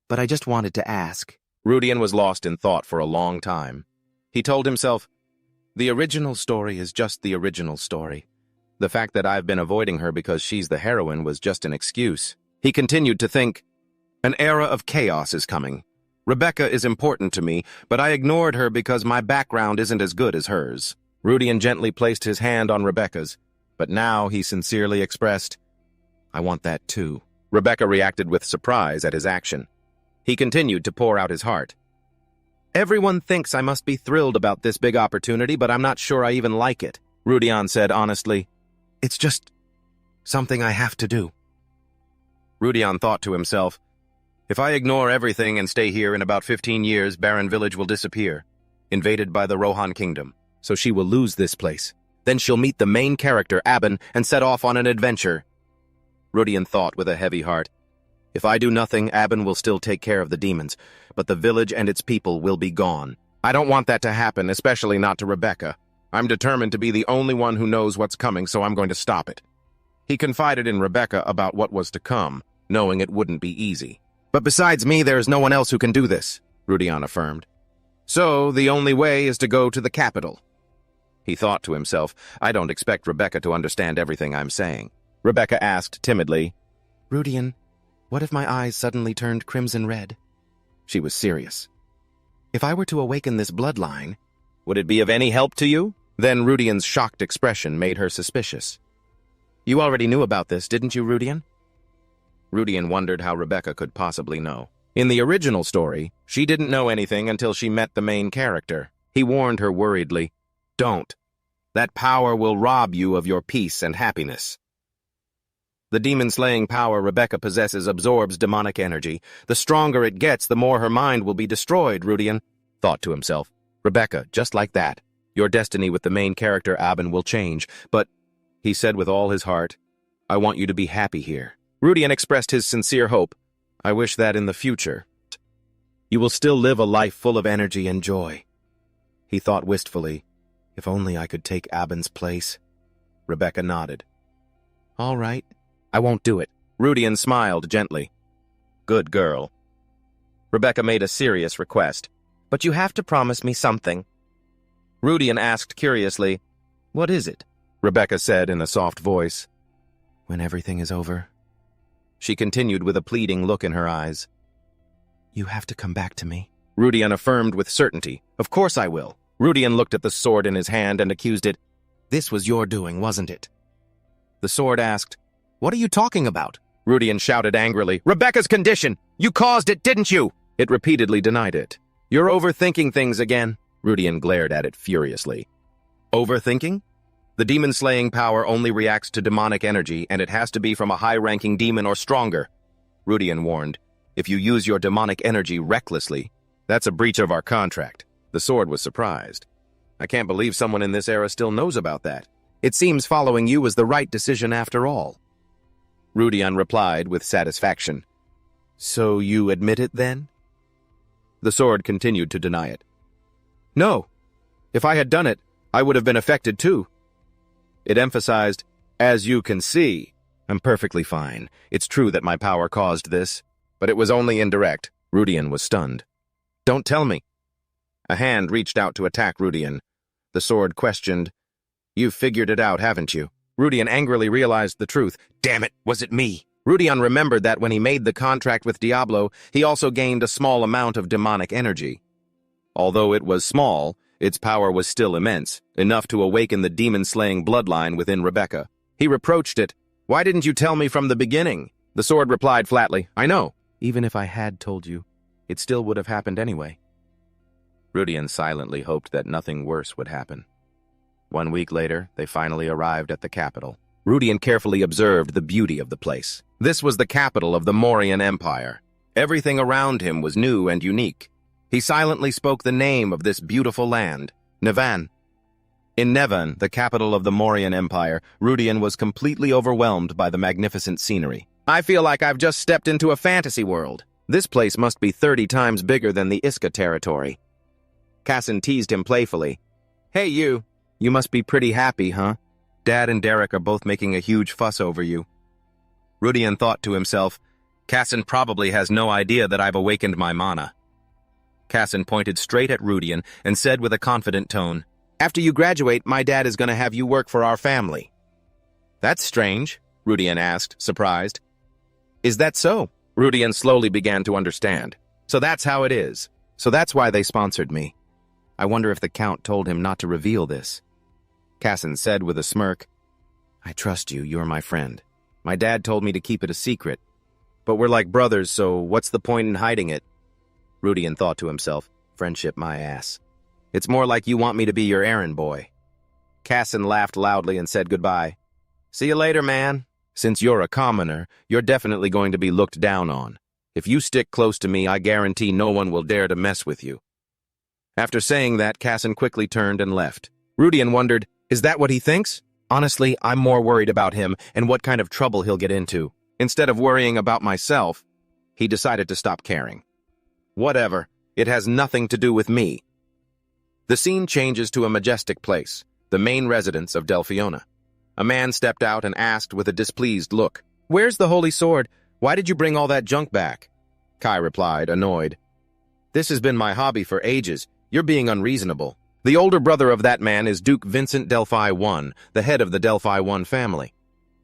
but I just wanted to ask. Rudian was lost in thought for a long time. He told himself, the original story is just the original story. The fact that I've been avoiding her because she's the heroine was just an excuse. He continued to think, an era of chaos is coming. Rebecca is important to me, but I ignored her because my background isn't as good as hers. Rudian gently placed his hand on Rebecca's, but now he sincerely expressed, I want that too. Rebecca reacted with surprise at his action. He continued to pour out his heart. Everyone thinks I must be thrilled about this big opportunity, but I'm not sure I even like it. Rudian said honestly, it's just something I have to do. Rudian thought to himself, if I ignore everything and stay here in about 15 years, Barren Village will disappear, invaded by the Rohan Kingdom, so she will lose this place. Then she'll meet the main character, Abin, and set off on an adventure. Rudian thought with a heavy heart. If I do nothing, Abin will still take care of the demons, but the village and its people will be gone. I don't want that to happen, especially not to Rebecca. I'm determined to be the only one who knows what's coming, so I'm going to stop it. He confided in Rebecca about what was to come, knowing it wouldn't be easy. But besides me, there's no one else who can do this, Rudian affirmed. So, the only way is to go to the capital. He thought to himself, I don't expect Rebecca to understand everything I'm saying. Rebecca asked timidly, Rudian, what if my eyes suddenly turned crimson red? She was serious. If I were to awaken this bloodline, would it be of any help to you? Then Rudian's shocked expression made her suspicious. "You already knew about this, didn't you, Rudian?" Rudian wondered how Rebecca could possibly know. In the original story, she didn't know anything until she met the main character. He warned her worriedly, "Don't. That power will rob you of your peace and happiness." The demon-slaying power Rebecca possesses absorbs demonic energy. The stronger it gets, the more her mind will be destroyed, Rudian thought to himself. "Rebecca, just like that. Your destiny with the main character, Abin, will change. But," he said with all his heart, "I want you to be happy here." Rudian expressed his sincere hope. "I wish that in the future, you will still live a life full of energy and joy." He thought wistfully, "If only I could take Abin's place." Rebecca nodded. "All right, I won't do it." Rudian smiled gently. "Good girl." Rebecca made a serious request. "But you have to promise me something." Rudian asked curiously, "What is it?" Rebecca said in a soft voice, "When everything is over." She continued with a pleading look in her eyes. "You have to come back to me." Rudian affirmed with certainty, "Of course I will." Rudian looked at the sword in his hand and accused it. "This was your doing, wasn't it?" The sword asked, "What are you talking about?" Rudian shouted angrily, "Rebecca's condition! You caused it, didn't you?" It repeatedly denied it. "You're overthinking things again." Rudian glared at it furiously. "Overthinking? The demon-slaying power only reacts to demonic energy, and it has to be from a high-ranking demon or stronger." Rudian warned, "If you use your demonic energy recklessly, that's a breach of our contract." The sword was surprised. "I can't believe someone in this era still knows about that. It seems following you was the right decision after all." Rudian replied with satisfaction. "So you admit it then?" The sword continued to deny it. "No. If I had done it, I would have been affected too." It emphasized, "As you can see, I'm perfectly fine. It's true that my power caused this, but it was only indirect." Rudian was stunned. "Don't tell me." A hand reached out to attack Rudian. The sword questioned, "You've figured it out, haven't you?" Rudian angrily realized the truth. "Damn it, was it me?" Rudian remembered that when he made the contract with Diablo, he also gained a small amount of demonic energy. Although it was small, its power was still immense, enough to awaken the demon-slaying bloodline within Rebecca. He reproached it. "Why didn't you tell me from the beginning?" The sword replied flatly, "I know. Even if I had told you, it still would have happened anyway." Rudian silently hoped that nothing worse would happen. 1 week later, they finally arrived at the capital. Rudian carefully observed the beauty of the place. This was the capital of the Morian Empire. Everything around him was new and unique. He silently spoke the name of this beautiful land, Nevan. In Nevan, the capital of the Morian Empire, Rudian was completely overwhelmed by the magnificent scenery. "I feel like I've just stepped into a fantasy world. This place must be 30 times bigger than the Iska territory." Cassin teased him playfully. "Hey you must be pretty happy, huh? Dad and Derek are both making a huge fuss over you." Rudian thought to himself, "Cassin probably has no idea that I've awakened my mana." Cassin pointed straight at Rudian and said with a confident tone, "After you graduate, my dad is going to have you work for our family." "That's strange," Rudian asked, surprised. "Is that so?" Rudian slowly began to understand. "So that's how it is. So that's why they sponsored me. I wonder if the Count told him not to reveal this." Cassin said with a smirk, "I trust you, you're my friend. My dad told me to keep it a secret. But we're like brothers, so what's the point in hiding it?" Rudian thought to himself, "Friendship my ass. It's more like you want me to be your errand boy." Cassin laughed loudly and said goodbye. "See you later, man. Since you're a commoner, you're definitely going to be looked down on. If you stick close to me, I guarantee no one will dare to mess with you." After saying that, Cassin quickly turned and left. Rudian wondered, is that what he thinks? Honestly, I'm more worried about him and what kind of trouble he'll get into. Instead of worrying about myself, he decided to stop caring. Whatever, it has nothing to do with me. The scene changes to a majestic place, the main residence of Delphiona. A man stepped out and asked with a displeased look, "Where's the holy sword? Why did you bring all that junk back?" Kai replied, annoyed, "This has been my hobby for ages. You're being unreasonable." The older brother of that man is Duke Vincent Delphi I, the head of the Delphi I family.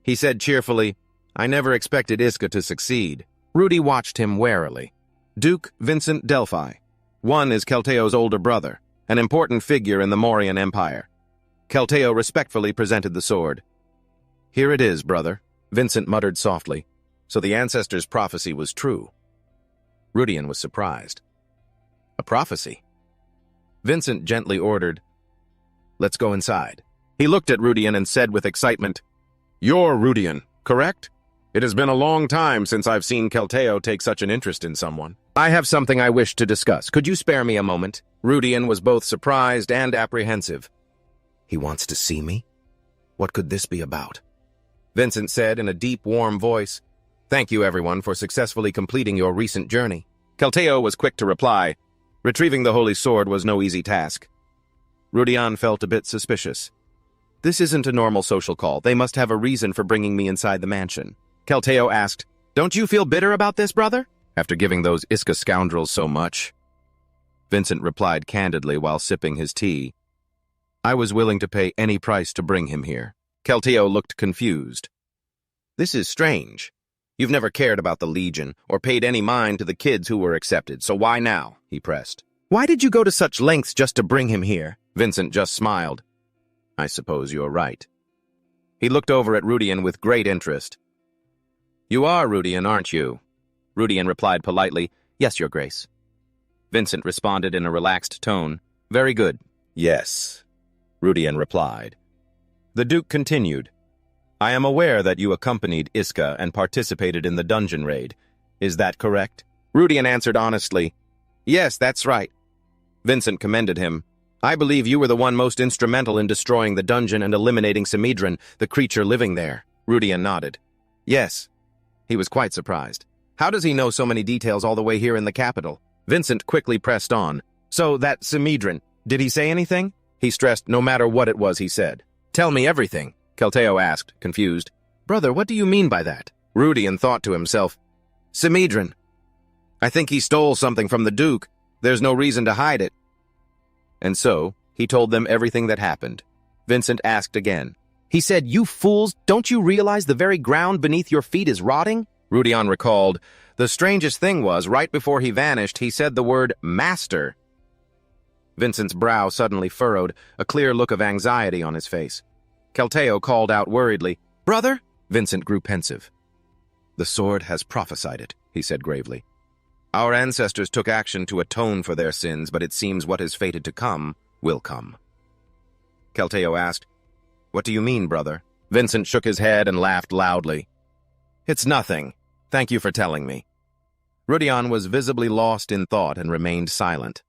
He said cheerfully, "I never expected Iska to succeed." Rudy watched him warily. Duke Vincent Delphi I is Kelteo's older brother, an important figure in the Morian Empire. Kelteo respectfully presented the sword. "Here it is, brother," Vincent muttered softly. So the ancestor's prophecy was true. Rudian was surprised. A prophecy? Vincent gently ordered, "Let's go inside." He looked at Rudian and said with excitement, "You're Rudian, correct? It has been a long time since I've seen Kelteo take such an interest in someone. I have something I wish to discuss. Could you spare me a moment?" Rudian was both surprised and apprehensive. "He wants to see me? What could this be about?" Vincent said in a deep, warm voice, "Thank you, everyone, for successfully completing your recent journey." Kelteo was quick to reply. Retrieving the holy sword was no easy task. Rudian felt a bit suspicious. "This isn't a normal social call. They must have a reason for bringing me inside the mansion." Kelteo asked, "Don't you feel bitter about this, brother? After giving those Iska scoundrels so much?" Vincent replied candidly while sipping his tea, "I was willing to pay any price to bring him here." Kelteo looked confused. "This is strange. You've never cared about the Legion or paid any mind to the kids who were accepted, so why now?" he pressed. "Why did you go to such lengths just to bring him here?" Vincent just smiled. "I suppose you're right." He looked over at Rudian with great interest. "You are Rudian, aren't you?" Rudian replied politely, "Yes, Your Grace." Vincent responded in a relaxed tone, "Very good." "Yes," Rudian replied. The Duke continued, "I am aware that you accompanied Iska and participated in the dungeon raid. Is that correct?" Rudian answered honestly, "Yes, that's right." Vincent commended him. "I believe you were the one most instrumental in destroying the dungeon and eliminating Samidran, the creature living there." Rudian nodded. "Yes." He was quite surprised. How does he know so many details all the way here in the capital? Vincent quickly pressed on. "So that Samidran, did he say anything?" He stressed no matter what it was he said. "Tell me everything," Kelteo asked, confused. "Brother, what do you mean by that?" Rudian thought to himself, "Samidran. I think he stole something from the Duke. There's no reason to hide it." And so, he told them everything that happened. Vincent asked again. "He said, 'You fools, don't you realize the very ground beneath your feet is rotting?'" Rudian recalled. The strangest thing was, right before he vanished, he said the word master. Vincent's brow suddenly furrowed, a clear look of anxiety on his face. Kelteo called out worriedly, "Brother?" Vincent grew pensive. "The sword has prophesied it," he said gravely. "Our ancestors took action to atone for their sins, but it seems what is fated to come will come." Kelteo asked, "What do you mean, brother?" Vincent shook his head and laughed loudly. "It's nothing. Thank you for telling me." Rudian was visibly lost in thought and remained silent.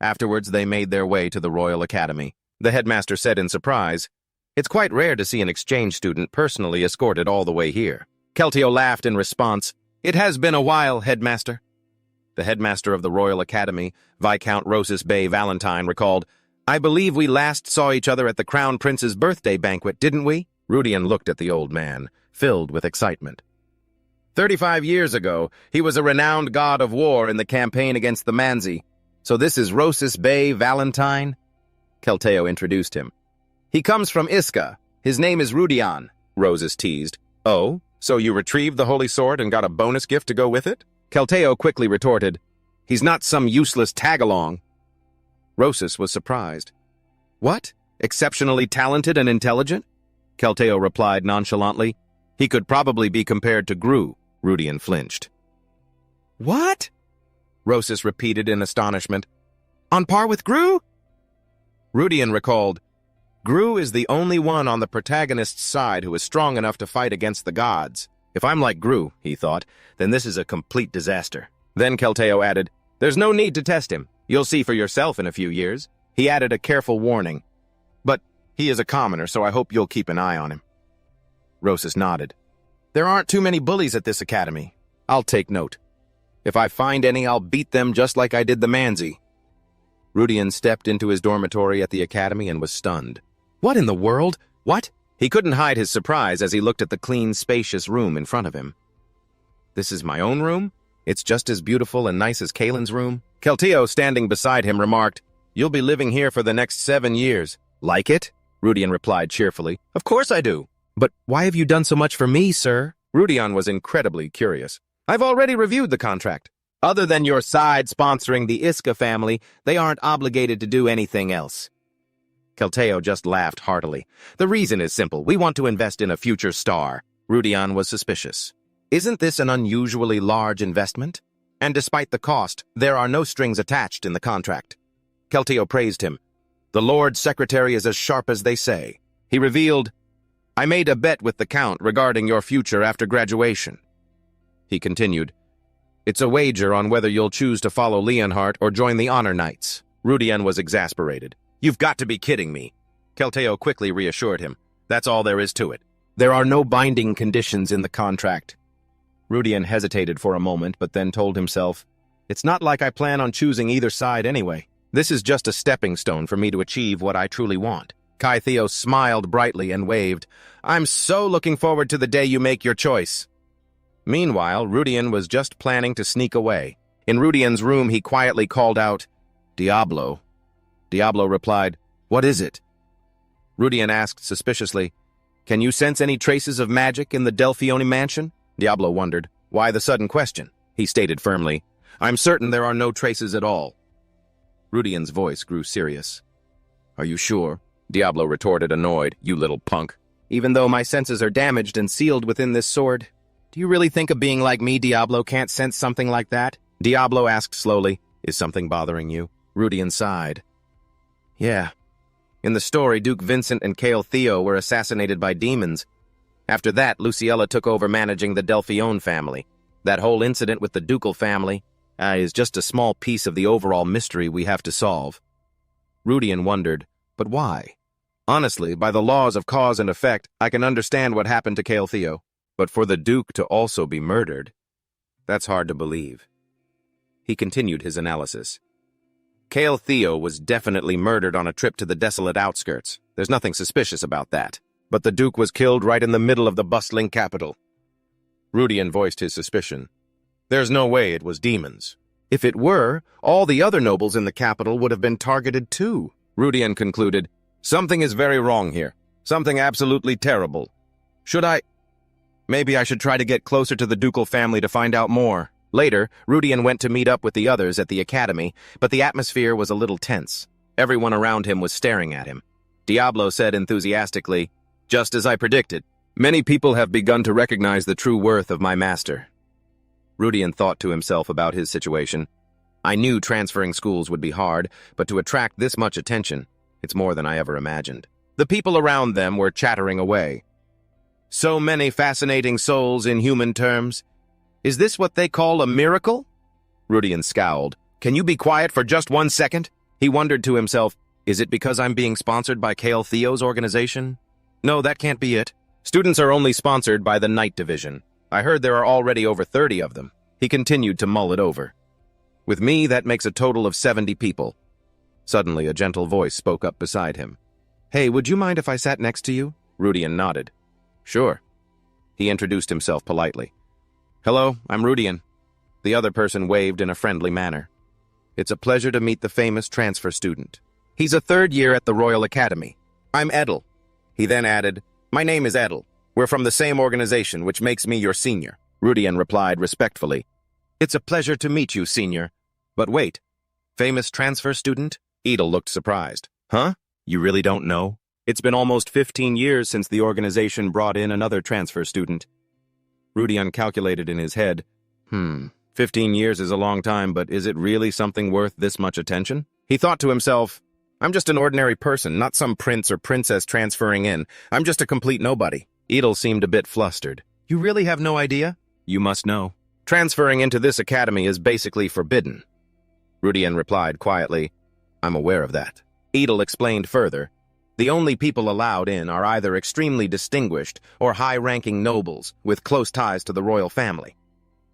Afterwards, they made their way to the Royal Academy. The headmaster said in surprise, "It's quite rare to see an exchange student personally escorted all the way here." Kelteo laughed in response. "It has been a while, headmaster." The headmaster of the Royal Academy, Viscount Rosus Bay Valentine, recalled, "I believe we last saw each other at the Crown Prince's birthday banquet, didn't we?" Rudian looked at the old man, filled with excitement. 35 years ago, he was a renowned god of war in the campaign against the Manzi. So this is Rosus Bay Valentine? Kelteo introduced him. "He comes from Iska. His name is Rudian," Rosus teased. "Oh, so you retrieved the holy sword and got a bonus gift to go with it?" Kelteo quickly retorted, "He's not some useless tag-along." Rosus was surprised. "What? Exceptionally talented and intelligent?" Kelteo replied nonchalantly. "He could probably be compared to Gru." Rudian flinched. "What?" Rosus repeated in astonishment. "On par with Gru?" Rudian recalled, "Gru is the only one on the protagonist's side who is strong enough to fight against the gods. If I'm like Gru," he thought, "then this is a complete disaster." Then Kelteo added, "There's no need to test him. You'll see for yourself in a few years." He added a careful warning. "But he is a commoner, so I hope you'll keep an eye on him." Rosus nodded. "There aren't too many bullies at this academy. I'll take note. If I find any, I'll beat them just like I did the Manzi." Rudian stepped into his dormitory at the academy and was stunned. "What in the world? What?" He couldn't hide his surprise as he looked at the clean, spacious room in front of him. "This is my own room? It's just as beautiful and nice as Kalen's room?" Kelteo, standing beside him, remarked, "You'll be living here for the next 7 years. Like it?" Rudian replied cheerfully, "Of course I do." "But why have you done so much for me, sir?" Rudian was incredibly curious. "I've already reviewed the contract. Other than your side sponsoring the Iska family, they aren't obligated to do anything else." Kelteo just laughed heartily. The reason is simple. We want to invest in a future star. Rudian was suspicious. Isn't this an unusually large investment? And despite the cost, there are no strings attached in the contract. Kelteo praised him. The Lord Secretary is as sharp as they say. He revealed, I made a bet with the Count regarding your future after graduation. He continued, it's a wager on whether you'll choose to follow Leonhardt or join the Honor Knights. Rudian was exasperated. You've got to be kidding me. Kelteo quickly reassured him. That's all there is to it. There are no binding conditions in the contract. Rudian hesitated for a moment, but then told himself, it's not like I plan on choosing either side anyway. This is just a stepping stone for me to achieve what I truly want. Kelteo smiled brightly and waved. I'm so looking forward to the day you make your choice. Meanwhile, Rudian was just planning to sneak away. In Rudian's room, he quietly called out, Diablo. Diablo replied, What is it? Rudian asked suspiciously, Can you sense any traces of magic in the Delphione mansion? Diablo wondered, Why the sudden question? He stated firmly, I'm certain there are no traces at all. Rudian's voice grew serious. Are you sure? Diablo retorted, annoyed, You little punk. Even though my senses are damaged and sealed within this sword, do you really think a being like me, Diablo, can't sense something like that? Diablo asked slowly, Is something bothering you? Rudian sighed. Yeah. In the story, Duke Vincent and Kelteo were assassinated by demons. After that, Luciella took over managing the Delphione family. That whole incident with the ducal family is just a small piece of the overall mystery we have to solve. Rudian wondered, but why? Honestly, by the laws of cause and effect, I can understand what happened to Kelteo. But for the Duke to also be murdered, that's hard to believe. He continued his analysis. Kelteo was definitely murdered on a trip to the desolate outskirts. There's nothing suspicious about that. But the Duke was killed right in the middle of the bustling capital. Rudian voiced his suspicion. There's no way it was demons. If it were, all the other nobles in the capital would have been targeted too. Rudian concluded, Something is very wrong here. Something absolutely terrible. Maybe I should try to get closer to the ducal family to find out more. Later, Rudian went to meet up with the others at the academy, but the atmosphere was a little tense. Everyone around him was staring at him. Diablo said enthusiastically, Just as I predicted, many people have begun to recognize the true worth of my master. Rudian thought to himself about his situation. I knew transferring schools would be hard, but to attract this much attention, it's more than I ever imagined. The people around them were chattering away. So many fascinating souls in human terms. Is this what they call a miracle? Rudian scowled. Can you be quiet for just 1 second? He wondered to himself, is it because I'm being sponsored by Kelteo's organization? No, that can't be it. Students are only sponsored by the Night Division. I heard there are already over 30 of them. He continued to mull it over. With me, that makes a total of 70 people. Suddenly, a gentle voice spoke up beside him. Hey, would you mind if I sat next to you? Rudian nodded. Sure. He introduced himself politely. Hello, I'm Rudian. The other person waved in a friendly manner. It's a pleasure to meet the famous transfer student. He's a third year at the Royal Academy. I'm Edel. He then added, My name is Edel. We're from the same organization, which makes me your senior. Rudian replied respectfully. It's a pleasure to meet you, senior. But wait, famous transfer student? Edel looked surprised. Huh? You really don't know? It's been almost 15 years since the organization brought in another transfer student. Rudian calculated in his head, 15 years is a long time, but is it really something worth this much attention? He thought to himself, I'm just an ordinary person, not some prince or princess transferring in. I'm just a complete nobody. Edel seemed a bit flustered. You really have no idea? You must know. Transferring into this academy is basically forbidden. Rudian replied quietly, I'm aware of that. Edel explained further, the only people allowed in are either extremely distinguished or high-ranking nobles with close ties to the royal family.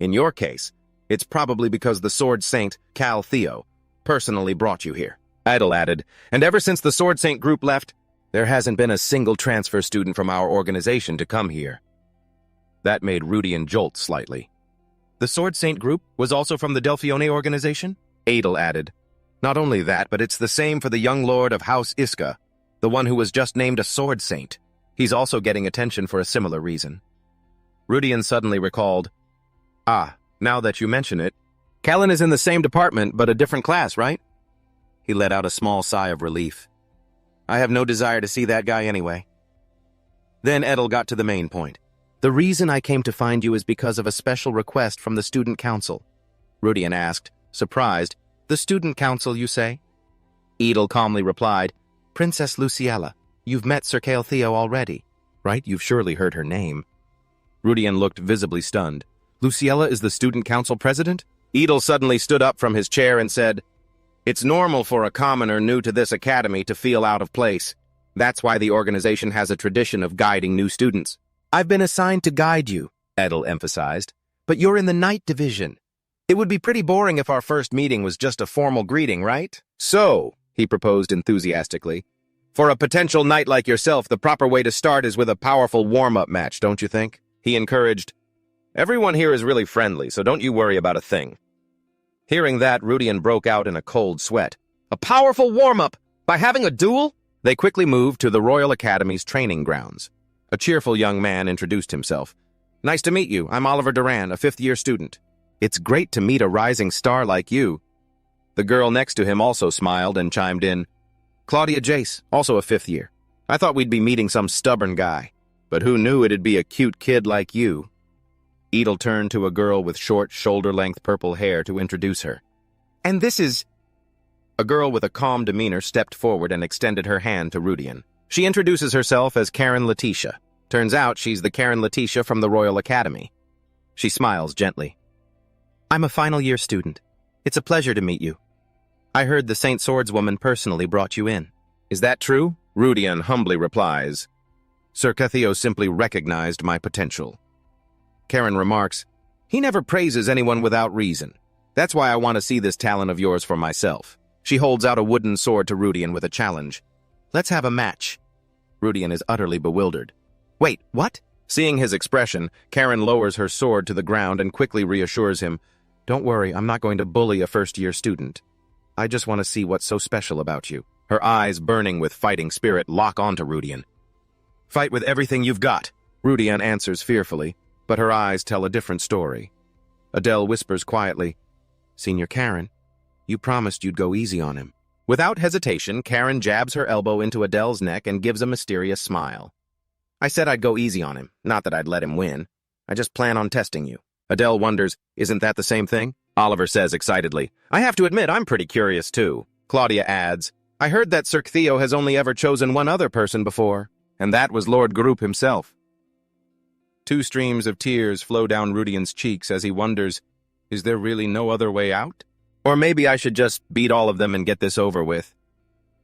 In your case, it's probably because the Sword Saint, Kelteo, personally brought you here. Edel added, and ever since the Sword Saint group left, there hasn't been a single transfer student from our organization to come here. That made Rudian jolt slightly. The Sword Saint group was also from the Delphione organization? Edel added, not only that, but it's the same for the young lord of House Iska, the one who was just named a Sword Saint. He's also getting attention for a similar reason. Rudian suddenly recalled, now that you mention it, Callan is in the same department but a different class, right? He let out a small sigh of relief. I have no desire to see that guy anyway. Then Edel got to the main point. The reason I came to find you is because of a special request from the student council. Rudian asked, surprised. The student council, you say? Edel calmly replied, Princess Luciella, you've met Sir Theo already, right? You've surely heard her name. Rudian looked visibly stunned. Luciella is the student council president? Edel suddenly stood up from his chair and said, It's normal for a commoner new to this academy to feel out of place. That's why the organization has a tradition of guiding new students. I've been assigned to guide you, Edel emphasized, but you're in the night division. It would be pretty boring if our first meeting was just a formal greeting, right? So, he proposed enthusiastically, for a potential knight like yourself, the proper way to start is with a powerful warm-up match, don't you think? He encouraged, Everyone here is really friendly, so don't you worry about a thing. Hearing that, Rudian broke out in a cold sweat. A powerful warm-up? By having a duel? They quickly moved to the Royal Academy's training grounds. A cheerful young man introduced himself. Nice to meet you. I'm Oliver Duran, a fifth-year student. It's great to meet a rising star like you. The girl next to him also smiled and chimed in. Claudia Jace, also a fifth year. I thought we'd be meeting some stubborn guy, but who knew it'd be a cute kid like you? Edel turned to a girl with short, shoulder-length purple hair to introduce her. And this is... A girl with a calm demeanor stepped forward and extended her hand to Rudian. She introduces herself as Karen Letitia. Turns out she's the Karen Letitia from the Royal Academy. She smiles gently. I'm a final-year student. It's a pleasure to meet you. I heard the Saint Swordswoman personally brought you in. Is that true? Rudian humbly replies. Sir Theo simply recognized my potential. Karen remarks, He never praises anyone without reason. That's why I want to see this talent of yours for myself. She holds out a wooden sword to Rudian with a challenge. Let's have a match. Rudian is utterly bewildered. Wait, what? Seeing his expression, Karen lowers her sword to the ground and quickly reassures him, Don't worry, I'm not going to bully a first-year student. I just want to see what's so special about you. Her eyes, burning with fighting spirit, lock onto Rudian. Fight with everything you've got, Rudian answers fearfully, but her eyes tell a different story. Adele whispers quietly, Senior Karen, you promised you'd go easy on him. Without hesitation, Karen jabs her elbow into Adele's neck and gives a mysterious smile. I said I'd go easy on him, not that I'd let him win. I just plan on testing you. Adele wonders, isn't that the same thing? Oliver says excitedly, I have to admit, I'm pretty curious too. Claudia adds, I heard that Sir Theo has only ever chosen one other person before, and that was Lord Group himself. Two streams of tears flow down Rudian's cheeks as he wonders, is there really no other way out? Or maybe I should just beat all of them and get this over with.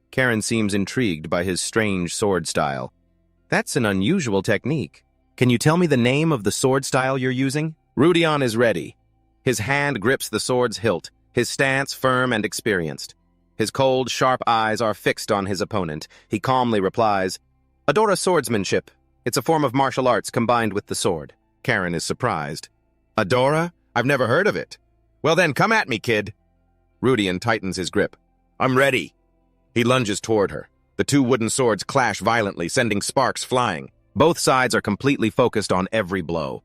Karen seems intrigued by his strange sword style. That's an unusual technique. Can you tell me the name of the sword style you're using? Rudian is ready. His hand grips the sword's hilt, his stance firm and experienced. His cold, sharp eyes are fixed on his opponent. He calmly replies, Adora swordsmanship. It's a form of martial arts combined with the sword. Karen is surprised. Adora? I've never heard of it. Well then, come at me, kid. Rudian tightens his grip. I'm ready. He lunges toward her. The two wooden swords clash violently, sending sparks flying. Both sides are completely focused on every blow.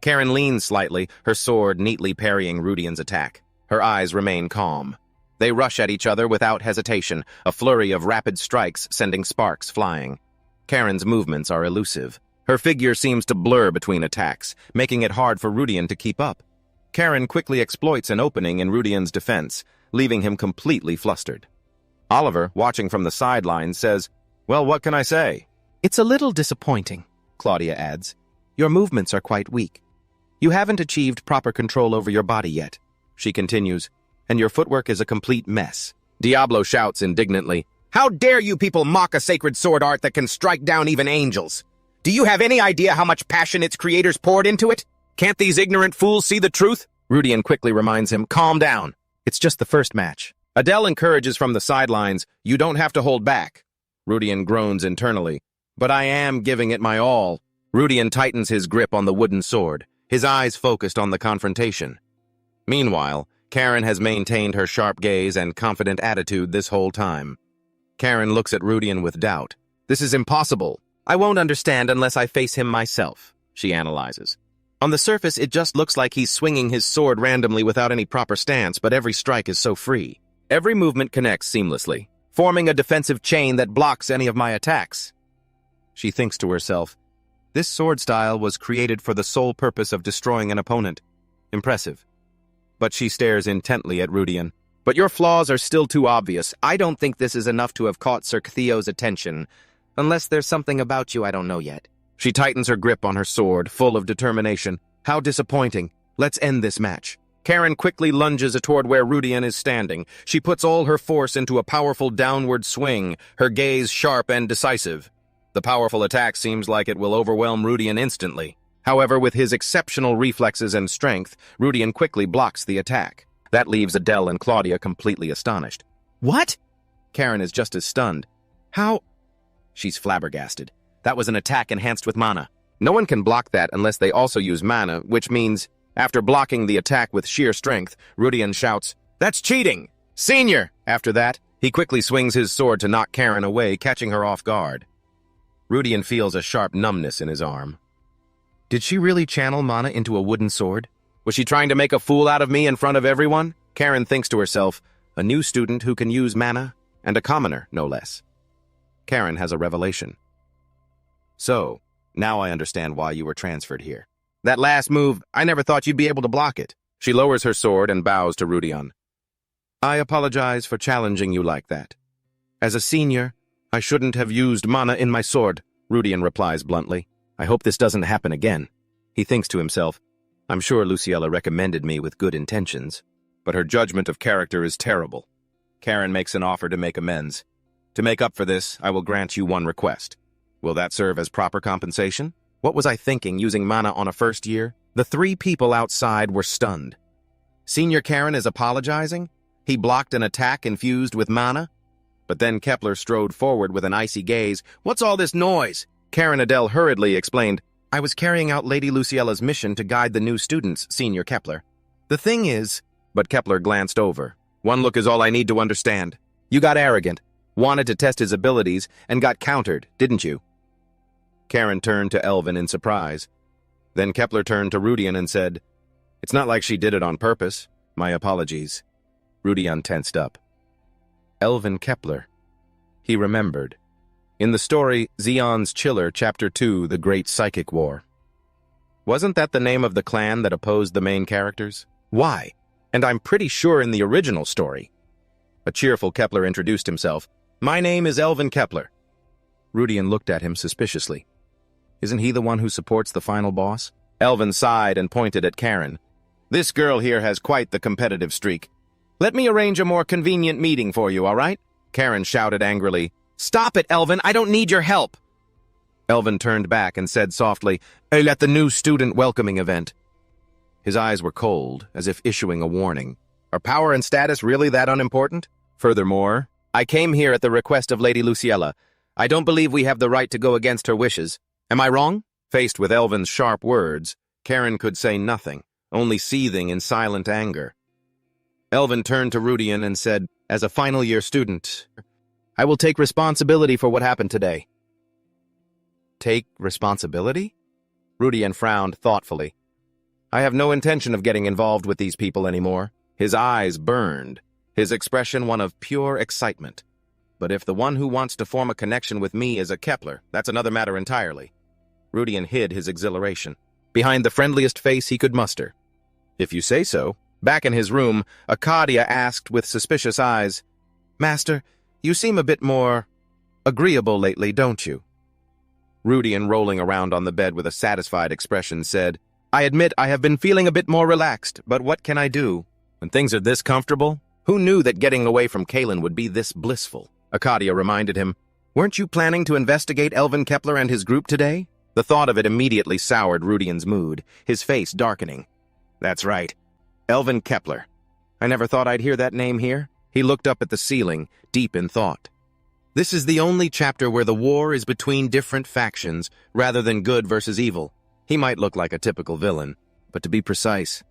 Karen leans slightly, her sword neatly parrying Rudian's attack. Her eyes remain calm. They rush at each other without hesitation, a flurry of rapid strikes sending sparks flying. Karen's movements are elusive. Her figure seems to blur between attacks, making it hard for Rudian to keep up. Karen quickly exploits an opening in Rudian's defense, leaving him completely flustered. Oliver, watching from the sidelines, says, Well, what can I say? It's a little disappointing, Claudia adds. Your movements are quite weak. You haven't achieved proper control over your body yet, she continues, and your footwork is a complete mess. Diablo shouts indignantly, How dare you people mock a sacred sword art that can strike down even angels? Do you have any idea how much passion its creators poured into it? Can't these ignorant fools see the truth? Rudian quickly reminds him, Calm down. It's just the first match. Adele encourages from the sidelines, You don't have to hold back. Rudian groans internally, But I am giving it my all. Rudian tightens his grip on the wooden sword, his eyes focused on the confrontation. Meanwhile, Karen has maintained her sharp gaze and confident attitude this whole time. Karen looks at Rudian with doubt. This is impossible. I won't understand unless I face him myself, she analyzes. On the surface, it just looks like he's swinging his sword randomly without any proper stance, but every strike is so free. Every movement connects seamlessly. forming a defensive chain that blocks any of my attacks. She thinks to herself, this sword style was created for the sole purpose of destroying an opponent. Impressive. But she stares intently at Rudian. But your flaws are still too obvious. I don't think this is enough to have caught Sir Ctheo's attention. Unless there's something about you I don't know yet. She tightens her grip on her sword, full of determination. How disappointing. Let's end this match. Karen quickly lunges toward where Rudian is standing. She puts all her force into a powerful downward swing, her gaze sharp and decisive. The powerful attack seems like it will overwhelm Rudian instantly. However, with his exceptional reflexes and strength, Rudian quickly blocks the attack. That leaves Adele and Claudia completely astonished. What? Karen is just as stunned. How? She's flabbergasted. That was an attack enhanced with mana. No one can block that unless they also use mana, which means, after blocking the attack with sheer strength, Rudian shouts, "That's cheating! Senior!" After that, he quickly swings his sword to knock Karen away, catching her off guard. Rudian feels a sharp numbness in his arm. Did she really channel mana into a wooden sword? Was she trying to make a fool out of me in front of everyone? Karen thinks to herself, a new student who can use mana, and a commoner, no less. Karen has a revelation. So, now I understand why you were transferred here. That last move, I never thought you'd be able to block it. She lowers her sword and bows to Rudian. I apologize for challenging you like that. As a senior, I shouldn't have used mana in my sword, Rudian replies bluntly. I hope this doesn't happen again. He thinks to himself, I'm sure Luciella recommended me with good intentions, but her judgment of character is terrible. Karen makes an offer to make amends. To make up for this, I will grant you one request. Will that serve as proper compensation? What was I thinking using mana on a first year? The three people outside were stunned. Senior Karen is apologizing? He blocked an attack infused with mana? But then Kepler strode forward with an icy gaze. What's all this noise? Karen Adele hurriedly explained, I was carrying out Lady Luciella's mission to guide the new students, Senior Kepler. The thing is... But Kepler glanced over. One look is all I need to understand. You got arrogant, wanted to test his abilities, and got countered, didn't you? Karen turned to Elvin in surprise. Then Kepler turned to Rudian and said, It's not like she did it on purpose. My apologies. Rudian tensed up. Elvin Kepler. He remembered. In the story, Xeon's Chiller, Chapter 2, The Great Psychic War. Wasn't that the name of the clan that opposed the main characters? Why? And I'm pretty sure in the original story. A cheerful Kepler introduced himself. My name is Elvin Kepler. Rudian looked at him suspiciously. Isn't he the one who supports the final boss? Elvin sighed and pointed at Karen. This girl here has quite the competitive streak. Let me arrange a more convenient meeting for you, all right? Karen shouted angrily. Stop it, Elvin! I don't need your help! Elvin turned back and said softly, at the new student welcoming event. His eyes were cold, as if issuing a warning. Are power and status really that unimportant? Furthermore, I came here at the request of Lady Luciella. I don't believe we have the right to go against her wishes. Am I wrong? Faced with Elvin's sharp words, Karen could say nothing, only seething in silent anger. Elvin turned to Rudian and said, As a final-year student, I will take responsibility for what happened today. Take responsibility? Rudian frowned thoughtfully. I have no intention of getting involved with these people anymore. His eyes burned, his expression one of pure excitement. But if the one who wants to form a connection with me is a Kepler, that's another matter entirely. Rudian hid his exhilaration, behind the friendliest face he could muster. If you say so. Back in his room, Arcadia asked with suspicious eyes, Master, you seem a bit more agreeable lately, don't you? Rudian, rolling around on the bed with a satisfied expression, said, I admit I have been feeling a bit more relaxed, but what can I do? When things are this comfortable, who knew that getting away from Kalen would be this blissful? Arcadia reminded him, Weren't you planning to investigate Elvin Kepler and his group today? The thought of it immediately soured Rudian's mood, his face darkening. That's right. Elvin Kepler. I never thought I'd hear that name here. He looked up at the ceiling, deep in thought. This is the only chapter where the war is between different factions, rather than good versus evil. He might look like a typical villain, but to be precise,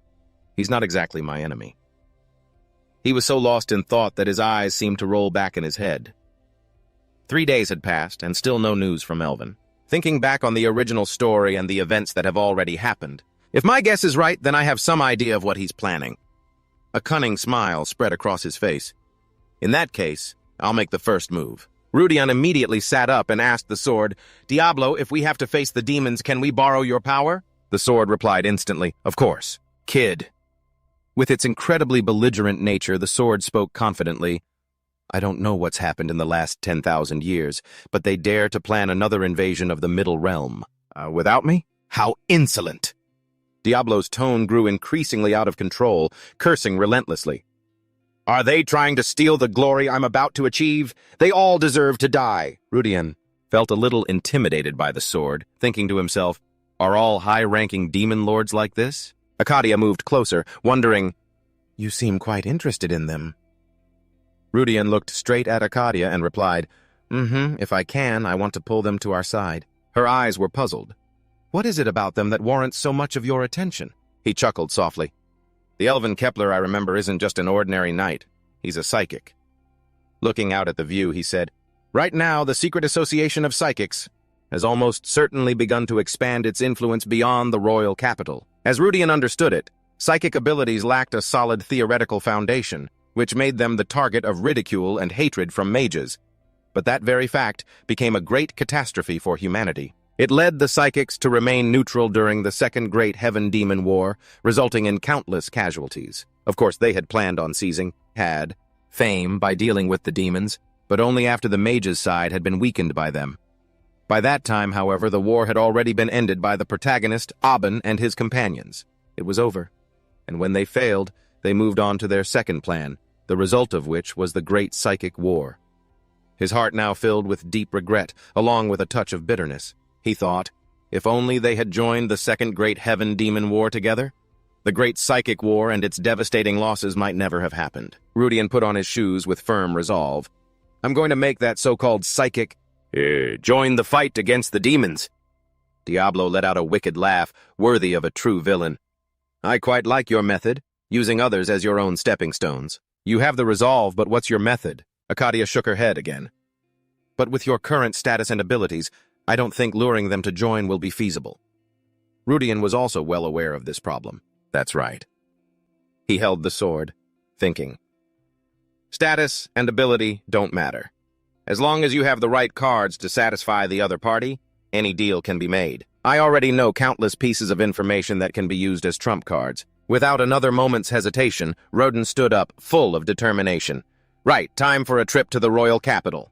he's not exactly my enemy. He was so lost in thought that his eyes seemed to roll back in his head. 3 days had passed, and still no news from Elvin. Thinking back on the original story and the events that have already happened, if my guess is right, then I have some idea of what he's planning. A cunning smile spread across his face. In that case, I'll make the first move. Rudian immediately sat up and asked the sword, Diablo, if we have to face the demons, can we borrow your power? The sword replied instantly, of course. Kid. With its incredibly belligerent nature, the sword spoke confidently. I don't know what's happened in the last 10,000 years, but they dare to plan another invasion of the Middle Realm. Without me? How insolent! Diablo's tone grew increasingly out of control, cursing relentlessly. Are they trying to steal the glory I'm about to achieve? They all deserve to die. Rudian felt a little intimidated by the sword, thinking to himself, are all high-ranking demon lords like this? Arcadia moved closer, wondering, you seem quite interested in them. Rudian looked straight at Arcadia and replied, if I can, I want to pull them to our side. Her eyes were puzzled. What is it about them that warrants so much of your attention? He chuckled softly. The elven Kepler I remember isn't just an ordinary knight. He's a psychic. Looking out at the view, he said, right now, the secret association of psychics has almost certainly begun to expand its influence beyond the royal capital. As Rudian understood it, psychic abilities lacked a solid theoretical foundation, which made them the target of ridicule and hatred from mages. But that very fact became a great catastrophe for humanity. It led the psychics to remain neutral during the Second Great Heaven-Demon War, resulting in countless casualties. Of course, they had planned on seizing, fame by dealing with the demons, but only after the mages' side had been weakened by them. By that time, however, the war had already been ended by the protagonist, Aben, and his companions. It was over, and when they failed, they moved on to their second plan, the result of which was the Great Psychic War. His heart now filled with deep regret, along with a touch of bitterness. He thought, if only they had joined the Second Great Heaven-Demon War together, the Great Psychic War and its devastating losses might never have happened. Rudian put on his shoes with firm resolve. I'm going to make that so-called psychic join the fight against the demons. Diablo let out a wicked laugh, worthy of a true villain. I quite like your method, using others as your own stepping stones. You have the resolve, but what's your method? Arcadia shook her head again. But with your current status and abilities, I don't think luring them to join will be feasible. Rudian was also well aware of this problem. That's right. He held the sword, thinking. Status and ability don't matter. As long as you have the right cards to satisfy the other party, any deal can be made. I already know countless pieces of information that can be used as trump cards. Without another moment's hesitation, Rodin stood up, full of determination. Right, time for a trip to the royal capital.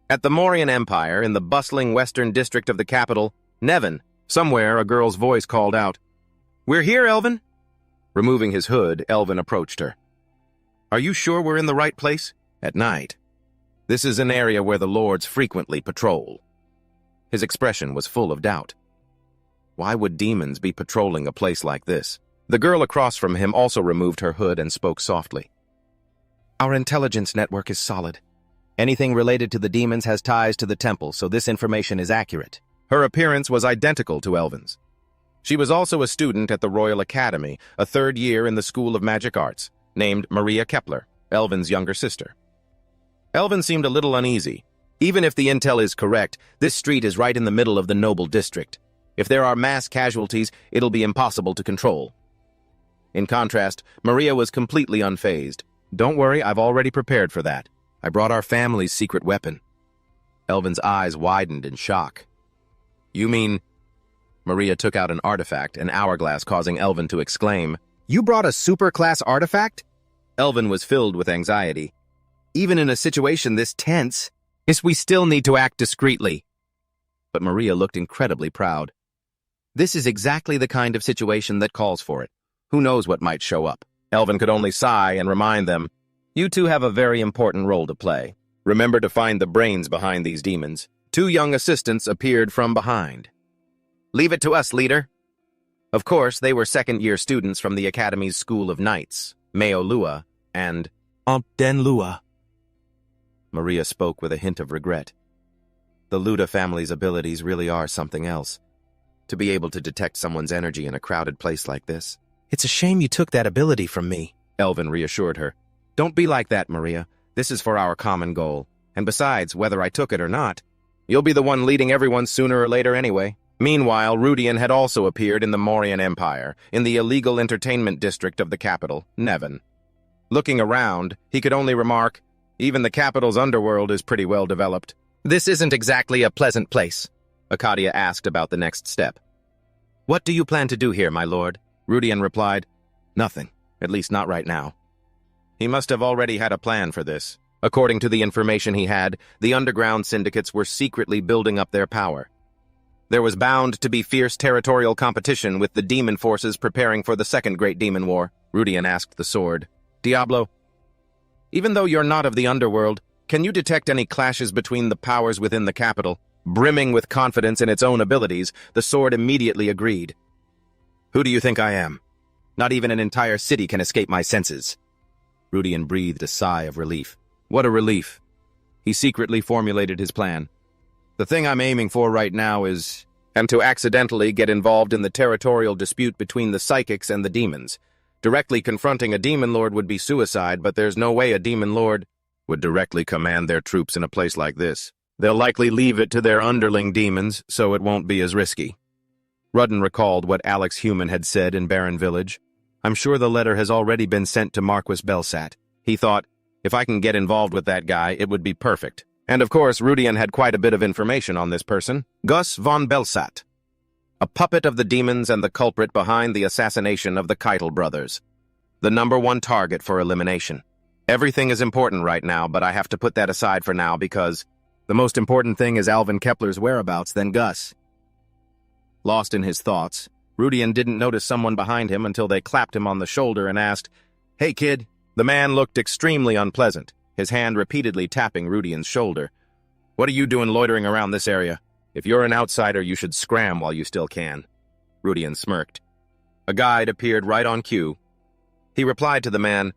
At the Mauryan Empire, in the bustling western district of the capital, Nevin, somewhere a girl's voice called out, We're here, Elvin. Removing his hood, Elvin approached her. Are you sure we're in the right place? At night. This is an area where the lords frequently patrol. His expression was full of doubt. Why would demons be patrolling a place like this? The girl across from him also removed her hood and spoke softly. Our intelligence network is solid. Anything related to the demons has ties to the temple, so this information is accurate. Her appearance was identical to Elvin's. She was also a student at the Royal Academy, a third year in the School of Magic Arts, named Maria Kepler, Elvin's younger sister. Elvin seemed a little uneasy. Even if the intel is correct, this street is right in the middle of the noble district. If there are mass casualties, it'll be impossible to control. In contrast, Maria was completely unfazed. Don't worry, I've already prepared for that. I brought our family's secret weapon. Elvin's eyes widened in shock. You mean... Maria took out an artifact, an hourglass, causing Elvin to exclaim, You brought a super-class artifact? Elvin was filled with anxiety. Even in a situation this tense, yes, we still need to act discreetly. But Maria looked incredibly proud. This is exactly the kind of situation that calls for it. Who knows what might show up? Elvin could only sigh and remind them, You two have a very important role to play. Remember to find the brains behind these demons. 2 young assistants appeared from behind. Leave it to us, leader. Of course, they were second-year students from the Academy's School of Knights, Meo Lua and Den Lua. Maria spoke with a hint of regret. The Luda family's abilities really are something else. To be able to detect someone's energy in a crowded place like this. It's a shame you took that ability from me, Elvin reassured her. Don't be like that, Maria. This is for our common goal. And besides, whether I took it or not, you'll be the one leading everyone sooner or later anyway. Meanwhile, Rudian had also appeared in the Mauryan Empire, in the illegal entertainment district of the capital, Nevin. Looking around, he could only remark, Even the capital's underworld is pretty well developed. This isn't exactly a pleasant place, Arcadia asked about the next step. What do you plan to do here, my lord? Rudian replied, Nothing, at least not right now. He must have already had a plan for this. According to the information he had, the underground syndicates were secretly building up their power. There was bound to be fierce territorial competition with the demon forces preparing for the Second Great Demon War, Rudian asked the sword. Diablo, even though you're not of the underworld, can you detect any clashes between the powers within the capital? Brimming with confidence in its own abilities, the sword immediately agreed. Who do you think I am? Not even an entire city can escape my senses. Rudian breathed a sigh of relief. What a relief. He secretly formulated his plan. The thing I'm aiming for right now is to accidentally get involved in the territorial dispute between the psychics and the demons. Directly confronting a demon lord would be suicide, but there's no way a demon lord would directly command their troops in a place like this. They'll likely leave it to their underling demons, so it won't be as risky. Rudden recalled what Alex Human had said in Barren Village. I'm sure the letter has already been sent to Marquis Belsat. He thought, if I can get involved with that guy, it would be perfect. And of course, Rudian had quite a bit of information on this person. Gus von Belsat, a puppet of the demons and the culprit behind the assassination of the Keitel brothers. The #1 target for elimination. Everything is important right now, but I have to put that aside for now because the most important thing is Alvin Kepler's whereabouts than Gus. Lost in his thoughts, Rudian didn't notice someone behind him until they clapped him on the shoulder and asked, Hey kid. The man looked extremely unpleasant, his hand repeatedly tapping Rudian's shoulder. What are you doing loitering around this area? If you're an outsider, you should scram while you still can. Rudian smirked. A guide appeared right on cue. He replied to the man,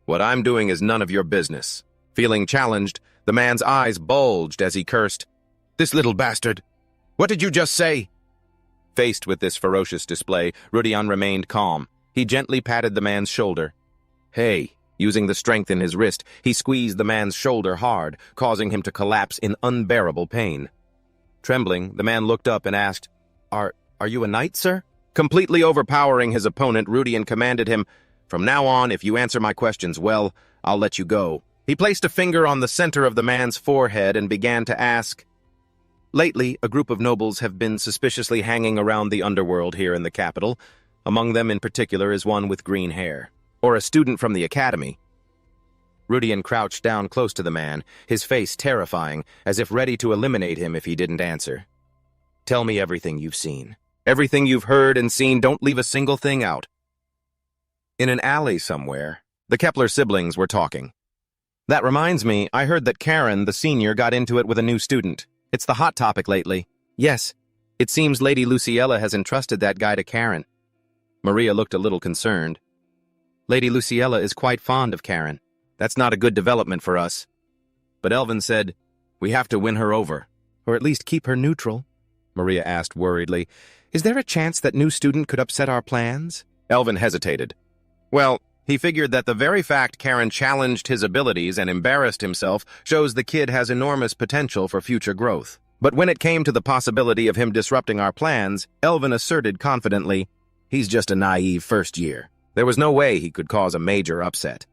What I'm doing is none of your business. Feeling challenged, the man's eyes bulged as he cursed, This little bastard! What did you just say? Faced with this ferocious display, Rudian remained calm. He gently patted the man's shoulder. Hey, using the strength in his wrist, he squeezed the man's shoulder hard, causing him to collapse in unbearable pain. Trembling, the man looked up and asked, Are you a knight, sir? Completely overpowering his opponent, Rudian commanded him, From now on, if you answer my questions well, I'll let you go. He placed a finger on the center of the man's forehead and began to ask, Lately, a group of nobles have been suspiciously hanging around the underworld here in the capital. Among them in particular is one with green hair. Or a student from the academy. Rudian crouched down close to the man, his face terrifying, as if ready to eliminate him if he didn't answer. Tell me everything you've seen. Everything you've heard and seen, don't leave a single thing out. In an alley somewhere, the Kepler siblings were talking. That reminds me, I heard that Karen, the senior, got into it with a new student. It's the hot topic lately. Yes, it seems Lady Luciella has entrusted that guy to Karen. Maria looked a little concerned. Lady Luciella is quite fond of Karen. That's not a good development for us. But Elvin said, We have to win her over. Or at least keep her neutral. Maria asked worriedly, Is there a chance that new student could upset our plans? Elvin hesitated. Well, he figured that the very fact Karen challenged his abilities and embarrassed himself shows the kid has enormous potential for future growth. But when it came to the possibility of him disrupting our plans, Elvin asserted confidently, He's just a naive first year. There was no way he could cause a major upset.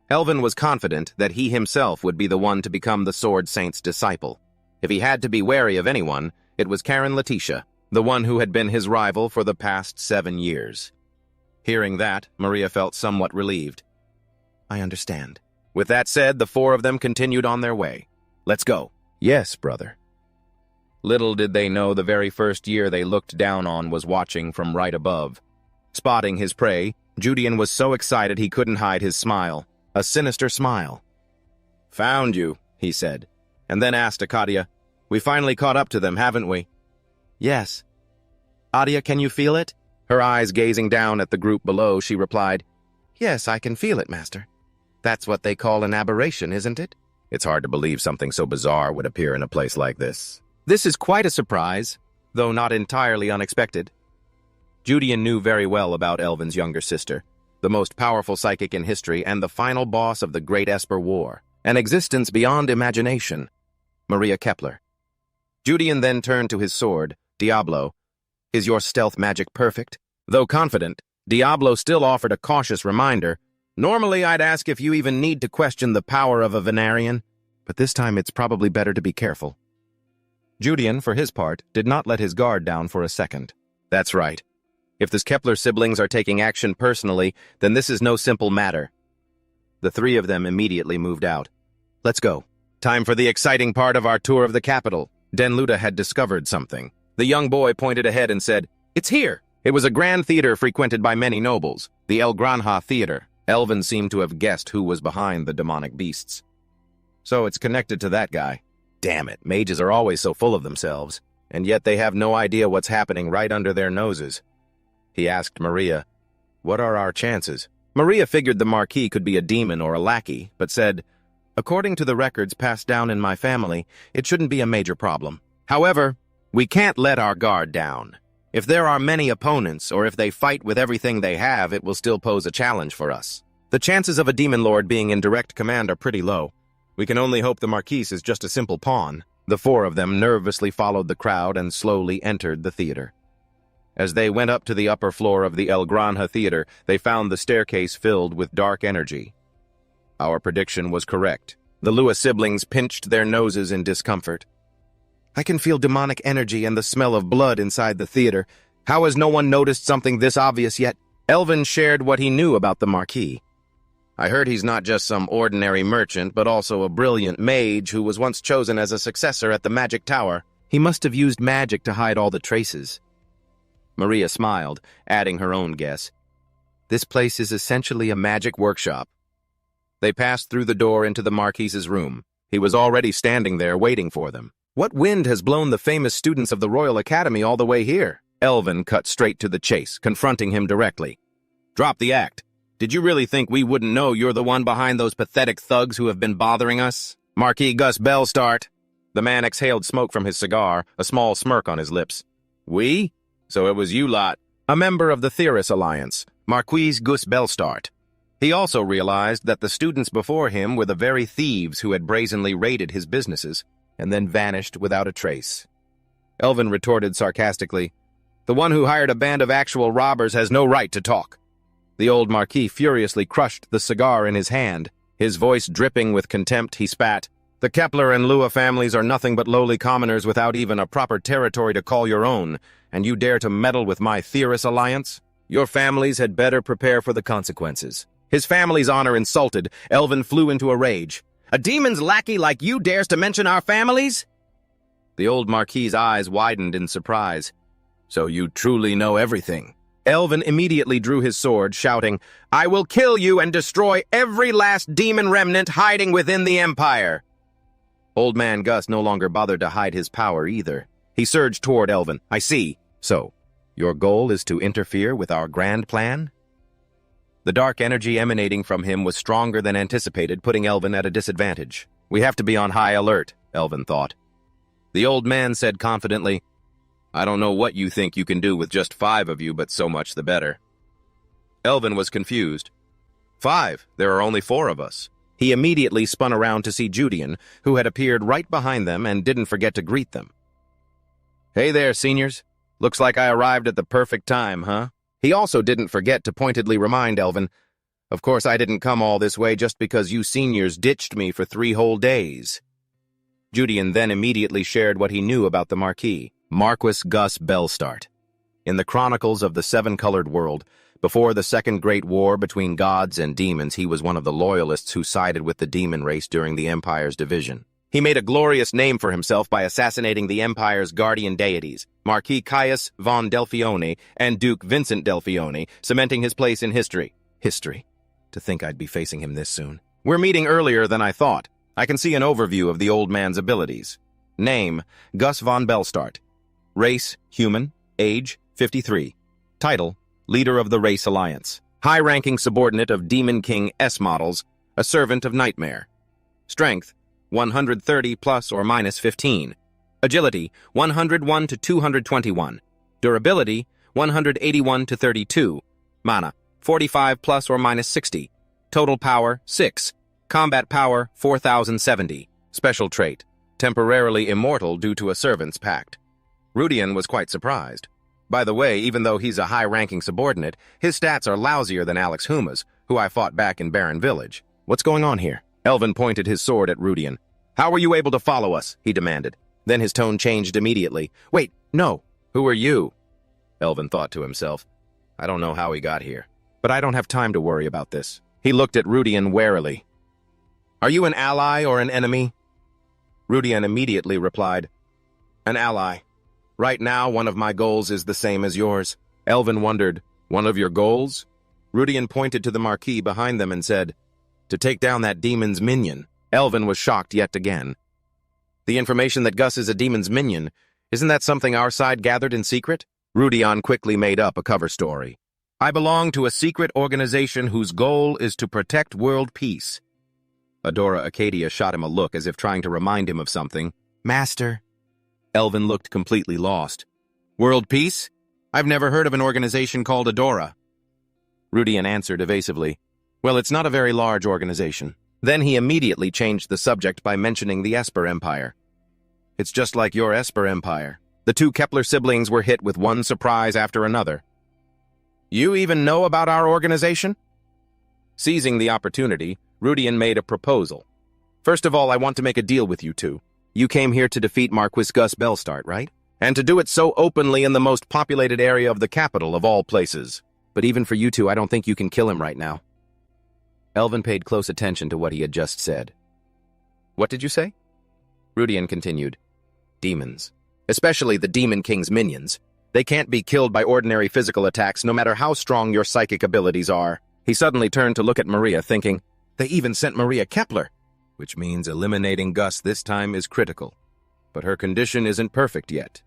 Elvin was confident that he himself would be the one to become the Sword Saint's disciple. If he had to be wary of anyone, it was Karen Letitia, the one who had been his rival for the past 7 years. Hearing that, Maria felt somewhat relieved. I understand. With that said, the four of them continued on their way. Let's go. Yes, brother. Little did they know the very first year they looked down on was watching from right above. Spotting his prey, Judian was so excited he couldn't hide his smile, a sinister smile. Found you, he said, and then asked Arcadia, We finally caught up to them, haven't we? Yes. Adia, can you feel it? Her eyes gazing down at the group below, she replied, Yes, I can feel it, Master. That's what they call an aberration, isn't it? It's hard to believe something so bizarre would appear in a place like this. This is quite a surprise, though not entirely unexpected. Judian knew very well about Elvin's younger sister, the most powerful psychic in history and the final boss of the Great Esper War, an existence beyond imagination, Maria Kepler. Judian then turned to his sword, Diablo. Is your stealth magic perfect? Though confident, Diablo still offered a cautious reminder, Normally, I'd ask if you even need to question the power of a Venarian, but this time it's probably better to be careful. Judean, for his part, did not let his guard down for a second. That's right. If the Kepler siblings are taking action personally, then this is no simple matter. The three of them immediately moved out. Let's go. Time for the exciting part of our tour of the capital. Denluda had discovered something. The young boy pointed ahead and said, "It's here!" It was a grand theater frequented by many nobles, the El Granja Theater. Elvin seemed to have guessed who was behind the demonic beasts. So it's connected to that guy. Damn it, mages are always so full of themselves, and yet they have no idea what's happening right under their noses. He asked Maria, "What are our chances?" Maria figured the Marquis could be a demon or a lackey, but said, "According to the records passed down in my family, it shouldn't be a major problem. However, we can't let our guard down. If there are many opponents, or if they fight with everything they have, it will still pose a challenge for us. The chances of a demon lord being in direct command are pretty low. We can only hope the Marquis is just a simple pawn." The four of them nervously followed the crowd and slowly entered the theater. As they went up to the upper floor of the El Granja Theater, they found the staircase filled with dark energy. Our prediction was correct. The Lewis siblings pinched their noses in discomfort. "I can feel demonic energy and the smell of blood inside the theater. How has no one noticed something this obvious yet?" Elvin shared what he knew about the Marquis. "I heard he's not just some ordinary merchant, but also a brilliant mage who was once chosen as a successor at the Magic Tower. He must have used magic to hide all the traces." Maria smiled, adding her own guess. "This place is essentially a magic workshop." They passed through the door into the Marquis's room. He was already standing there waiting for them. "What wind has blown the famous students of the Royal Academy all the way here?" Elvin cut straight to the chase, confronting him directly. "Drop the act. Did you really think we wouldn't know you're the one behind those pathetic thugs who have been bothering us? Marquis Gus Belstart." The man exhaled smoke from his cigar, a small smirk on his lips. "We? So it was you lot." A member of the Theris Alliance, Marquis Gus Belstart. He also realized that the students before him were the very thieves who had brazenly raided his businesses and then vanished without a trace. Elvin retorted sarcastically, "The one who hired a band of actual robbers has no right to talk." The old Marquis furiously crushed the cigar in his hand. His voice dripping with contempt, he spat, "The Kepler and Lua families are nothing but lowly commoners without even a proper territory to call your own, and you dare to meddle with my Theris alliance? Your families had better prepare for the consequences." His family's honor insulted, Elvin flew into a rage. "A demon's lackey like you dares to mention our families?" The old Marquis's eyes widened in surprise. "So you truly know everything?" Elvin immediately drew his sword, shouting, "I will kill you and destroy every last demon remnant hiding within the Empire." Old man Gus no longer bothered to hide his power either. He surged toward Elvin. "I see. So, your goal is to interfere with our grand plan?" The dark energy emanating from him was stronger than anticipated, putting Elvin at a disadvantage. "We have to be on high alert," Elvin thought. The old man said confidently, "I don't know what you think you can do with just 5 of you, but so much the better." Elvin was confused. 5? There are only 4 of us." He immediately spun around to see Judean, who had appeared right behind them and didn't forget to greet them. "Hey there, seniors. Looks like I arrived at the perfect time, huh?" He also didn't forget to pointedly remind Elvin, "Of course I didn't come all this way just because you seniors ditched me for 3 whole days." Judean then immediately shared what he knew about the Marquis, Marquis Gus Belstart. In the chronicles of the Seven-Colored World, before the Second Great War between gods and demons, he was one of the loyalists who sided with the demon race during the Empire's division. He made a glorious name for himself by assassinating the Empire's guardian deities, Marquis Caius von Delfione and Duke Vincent Delfione, cementing his place in history. History. To think I'd be facing him this soon. "We're meeting earlier than I thought. I can see an overview of the old man's abilities. Name, Gus von Belstart. Race, human. Age, 53. Title, Leader of the Race Alliance. High-ranking subordinate of Demon King S models, a servant of Nightmare. Strength, 130 plus or minus 15. Agility, 101 to 221. Durability, 181 to 32. Mana, 45 plus or minus 60. Total power, 6. Combat power, 4070. Special trait, temporarily immortal due to a servant's pact. Rudian was quite surprised. By the way, even though he's a high-ranking subordinate, his stats are lousier than Alex Huma's, who I fought back in Barren Village. What's going on here? Elvin pointed his sword at Rudian. How were you able to follow us? He demanded. Then his tone changed immediately. Wait, no. Who are you? Elvin thought to himself. I don't know how he got here, but I don't have time to worry about this. He looked at Rudian warily. Are you an ally or an enemy? Rudian immediately replied, An ally. Right now, one of my goals is the same as yours. Elvin wondered, One of your goals? Rudian pointed to the marquee behind them and said, To take down that demon's minion. Elvin was shocked yet again. The information that Gus is a demon's minion, isn't that something our side gathered in secret? Rudian quickly made up a cover story. I belong to a secret organization whose goal is to protect world peace. Adora Acadia shot him a look as if trying to remind him of something. Master. Elvin looked completely lost. World peace? I've never heard of an organization called Adora. Rudian answered evasively. Well, it's not a very large organization. Then he immediately changed the subject by mentioning the Esper Empire. It's just like your Esper Empire. The two Kepler siblings were hit with one surprise after another. You even know about our organization? Seizing the opportunity, Rudian made a proposal. First of all, I want to make a deal with you two. You came here to defeat Marquis Gus Bellstart, right? And to do it so openly in the most populated area of the capital of all places. But even for you two, I don't think you can kill him right now. Elvin paid close attention to what he had just said. What did you say? Rudian continued. Demons. Especially the Demon King's minions. They can't be killed by ordinary physical attacks, no matter how strong your psychic abilities are. He suddenly turned to look at Maria, thinking, They even sent Maria Kepler, which means eliminating Gus this time is critical. But her condition isn't perfect yet.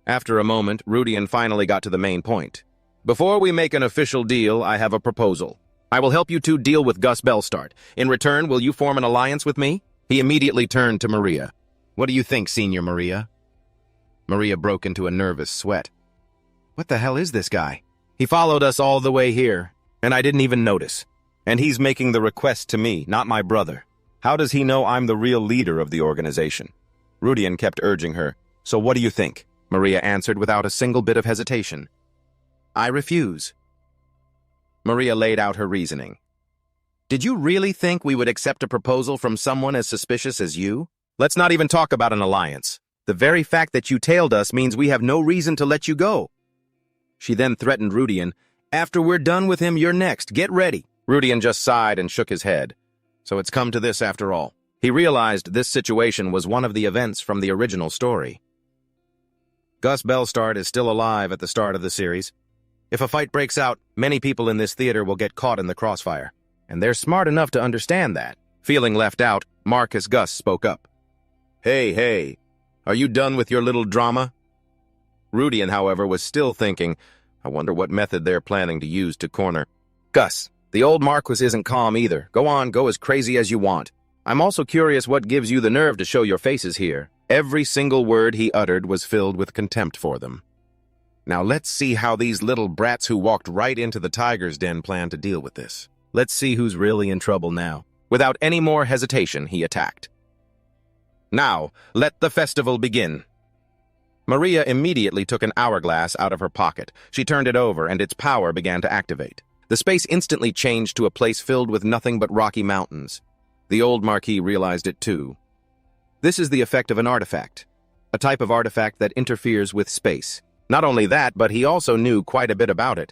After a moment, Rudian finally got to the main point. Before we make an official deal, I have a proposal. I will help you two deal with Gus Bellstart. In return, will you form an alliance with me? He immediately turned to Maria. What do you think, Senior Maria? Maria broke into a nervous sweat. What the hell is this guy? He followed us all the way here, and I didn't even notice. And he's making the request to me, not my brother. How does he know I'm the real leader of the organization? Rudian kept urging her. So what do you think? Maria answered without a single bit of hesitation. I refuse. Maria laid out her reasoning. Did you really think we would accept a proposal from someone as suspicious as you? Let's not even talk about an alliance. The very fact that you tailed us means we have no reason to let you go. She then threatened Rudian, After we're done with him, you're next. Get ready. Rudian just sighed and shook his head. So it's come to this after all. He realized this situation was one of the events from the original story. Gus Bellstart is still alive at the start of the series. If a fight breaks out, many people in this theater will get caught in the crossfire. And they're smart enough to understand that. Feeling left out, Marcus Gus spoke up. Hey, are you done with your little drama? Rudian, however, was still thinking, I wonder what method they're planning to use to corner. Gus, the old Marquis isn't calm either. Go on, go as crazy as you want. I'm also curious what gives you the nerve to show your faces here. Every single word he uttered was filled with contempt for them. Now let's see how these little brats who walked right into the tiger's den plan to deal with this. Let's see who's really in trouble now. Without any more hesitation, he attacked. Now, let the festival begin. Maria immediately took an hourglass out of her pocket. She turned it over, and its power began to activate. The space instantly changed to a place filled with nothing but rocky mountains. The old Marquis realized it too. This is the effect of an artifact, a type of artifact that interferes with space. Not only that, but he also knew quite a bit about it.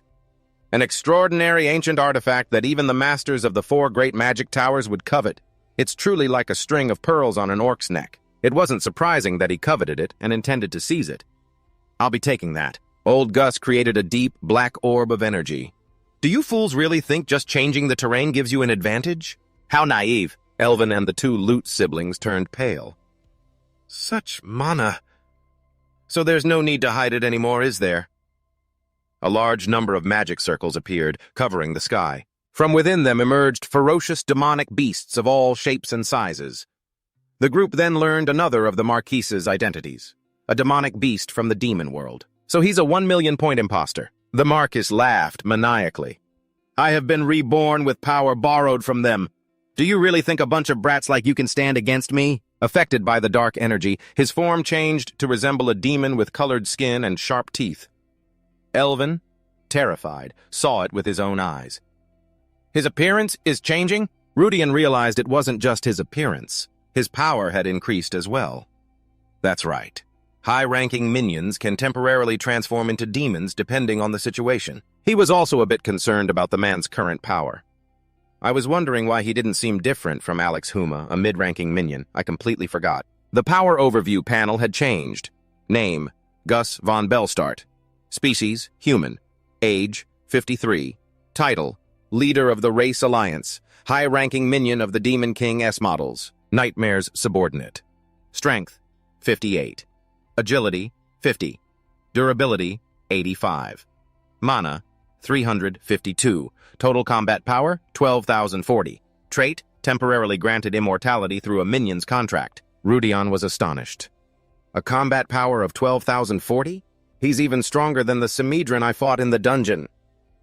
An extraordinary ancient artifact that even the masters of the 4 great magic towers would covet. It's truly like a string of pearls on an orc's neck. It wasn't surprising that he coveted it and intended to seize it. I'll be taking that. Old Gus created a deep, black orb of energy. Do you fools really think just changing the terrain gives you an advantage? How naive. Elvin and the 2 Lute siblings turned pale. Such mana. So there's no need to hide it anymore, is there? A large number of magic circles appeared, covering the sky. From within them emerged ferocious demonic beasts of all shapes and sizes. The group then learned another of the Marquise's identities, a demonic beast from the demon world. So he's a 1 million point imposter. The Marquis laughed maniacally. I have been reborn with power borrowed from them. Do you really think a bunch of brats like you can stand against me? Affected by the dark energy, his form changed to resemble a demon with colored skin and sharp teeth. Elvin, terrified, saw it with his own eyes. His appearance is changing? Rudian realized it wasn't just his appearance. His power had increased as well. That's right. High-ranking minions can temporarily transform into demons depending on the situation. He was also a bit concerned about the man's current power. I was wondering why he didn't seem different from Alex Huma, a mid-ranking minion. I completely forgot. The power overview panel had changed. Name, Gus von Bellstart. Species, human. Age, 53. Title, Leader of the Race Alliance. High-ranking minion of the Demon King S models. Nightmare's subordinate. Strength, 58. Agility, 50. Durability, 85. Mana, 352. Total combat power, 12,040. Trait, temporarily granted immortality through a minion's contract. Rudian was astonished. A combat power of 12,040? He's even stronger than the Samedran I fought in the dungeon.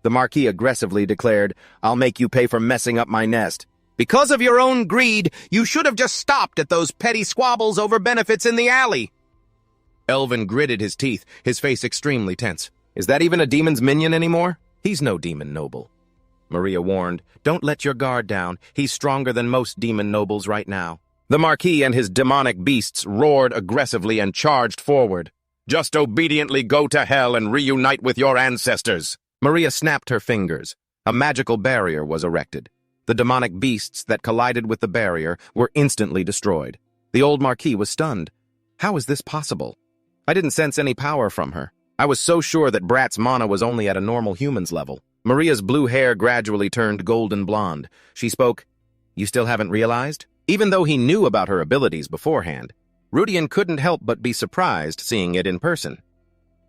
The Marquis aggressively declared, "I'll make you pay for messing up my nest. Because of your own greed, you should have just stopped at those petty squabbles over benefits in the alley." Elvin gritted his teeth, his face extremely tense. Is that even a demon's minion anymore? He's no demon noble. Maria warned, "Don't let your guard down. He's stronger than most demon nobles right now." The Marquis and his demonic beasts roared aggressively and charged forward. "Just obediently go to hell and reunite with your ancestors." Maria snapped her fingers. A magical barrier was erected. The demonic beasts that collided with the barrier were instantly destroyed. The old Marquis was stunned. How is this possible? I didn't sense any power from her. I was so sure that Brat's mana was only at a normal human's level. Maria's blue hair gradually turned golden blonde. She spoke, "You still haven't realized?" Even though he knew about her abilities beforehand, Rudian couldn't help but be surprised seeing it in person.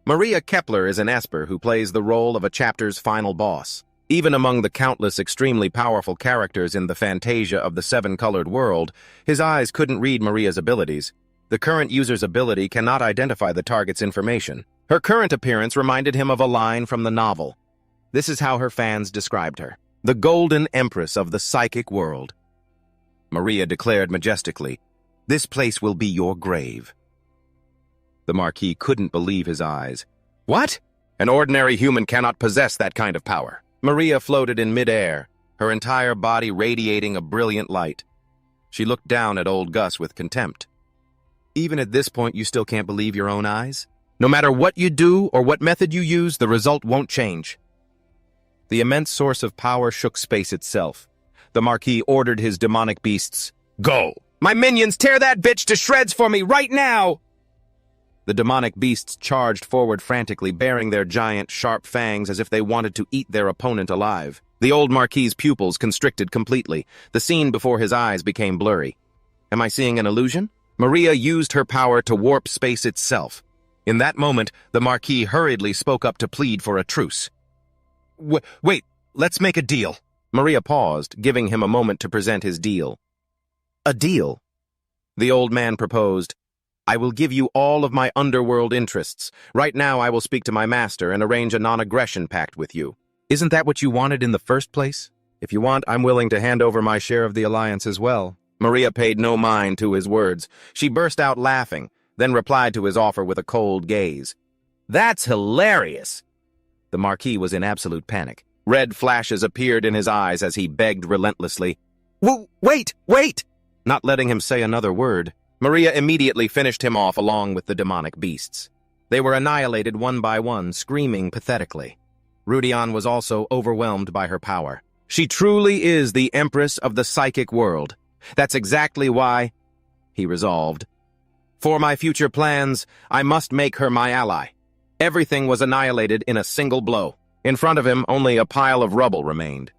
Maria Kepler is an Esper who plays the role of a chapter's final boss. Even among the countless extremely powerful characters in the Fantasia of the Seven-Colored World, his eyes couldn't read Maria's abilities. The current user's ability cannot identify the target's information. Her current appearance reminded him of a line from the novel. This is how her fans described her: the Golden Empress of the psychic world. Maria declared majestically, "This place will be your grave." The Marquis couldn't believe his eyes. What? An ordinary human cannot possess that kind of power. Maria floated in midair, her entire body radiating a brilliant light. She looked down at old Gus with contempt. Even at this point, you still can't believe your own eyes? No matter what you do or what method you use, the result won't change. The immense source of power shook space itself. The Marquis ordered his demonic beasts, "Go! My minions, tear that bitch to shreds for me right now!" The demonic beasts charged forward frantically, baring their giant, sharp fangs as if they wanted to eat their opponent alive. The old Marquis's pupils constricted completely. The scene before his eyes became blurry. Am I seeing an illusion? Maria used her power to warp space itself. In that moment, the Marquis hurriedly spoke up to plead for a truce. Wait, let's make a deal." Maria paused, giving him a moment to present his deal. "A deal?" The old man proposed. "I will give you all of my underworld interests. Right now I will speak to my master and arrange a non-aggression pact with you. Isn't that what you wanted in the first place? If you want, I'm willing to hand over my share of the alliance as well." Maria paid no mind to his words. She burst out laughing, then replied to his offer with a cold gaze. "That's hilarious!" The Marquis was in absolute panic. Red flashes appeared in his eyes as he begged relentlessly. Wait! Not letting him say another word, Maria immediately finished him off along with the demonic beasts. They were annihilated one by one, screaming pathetically. Rudian was also overwhelmed by her power. She truly is the Empress of the psychic world. That's exactly why, he resolved. For my future plans, I must make her my ally. Everything was annihilated in a single blow. In front of him, only a pile of rubble remained.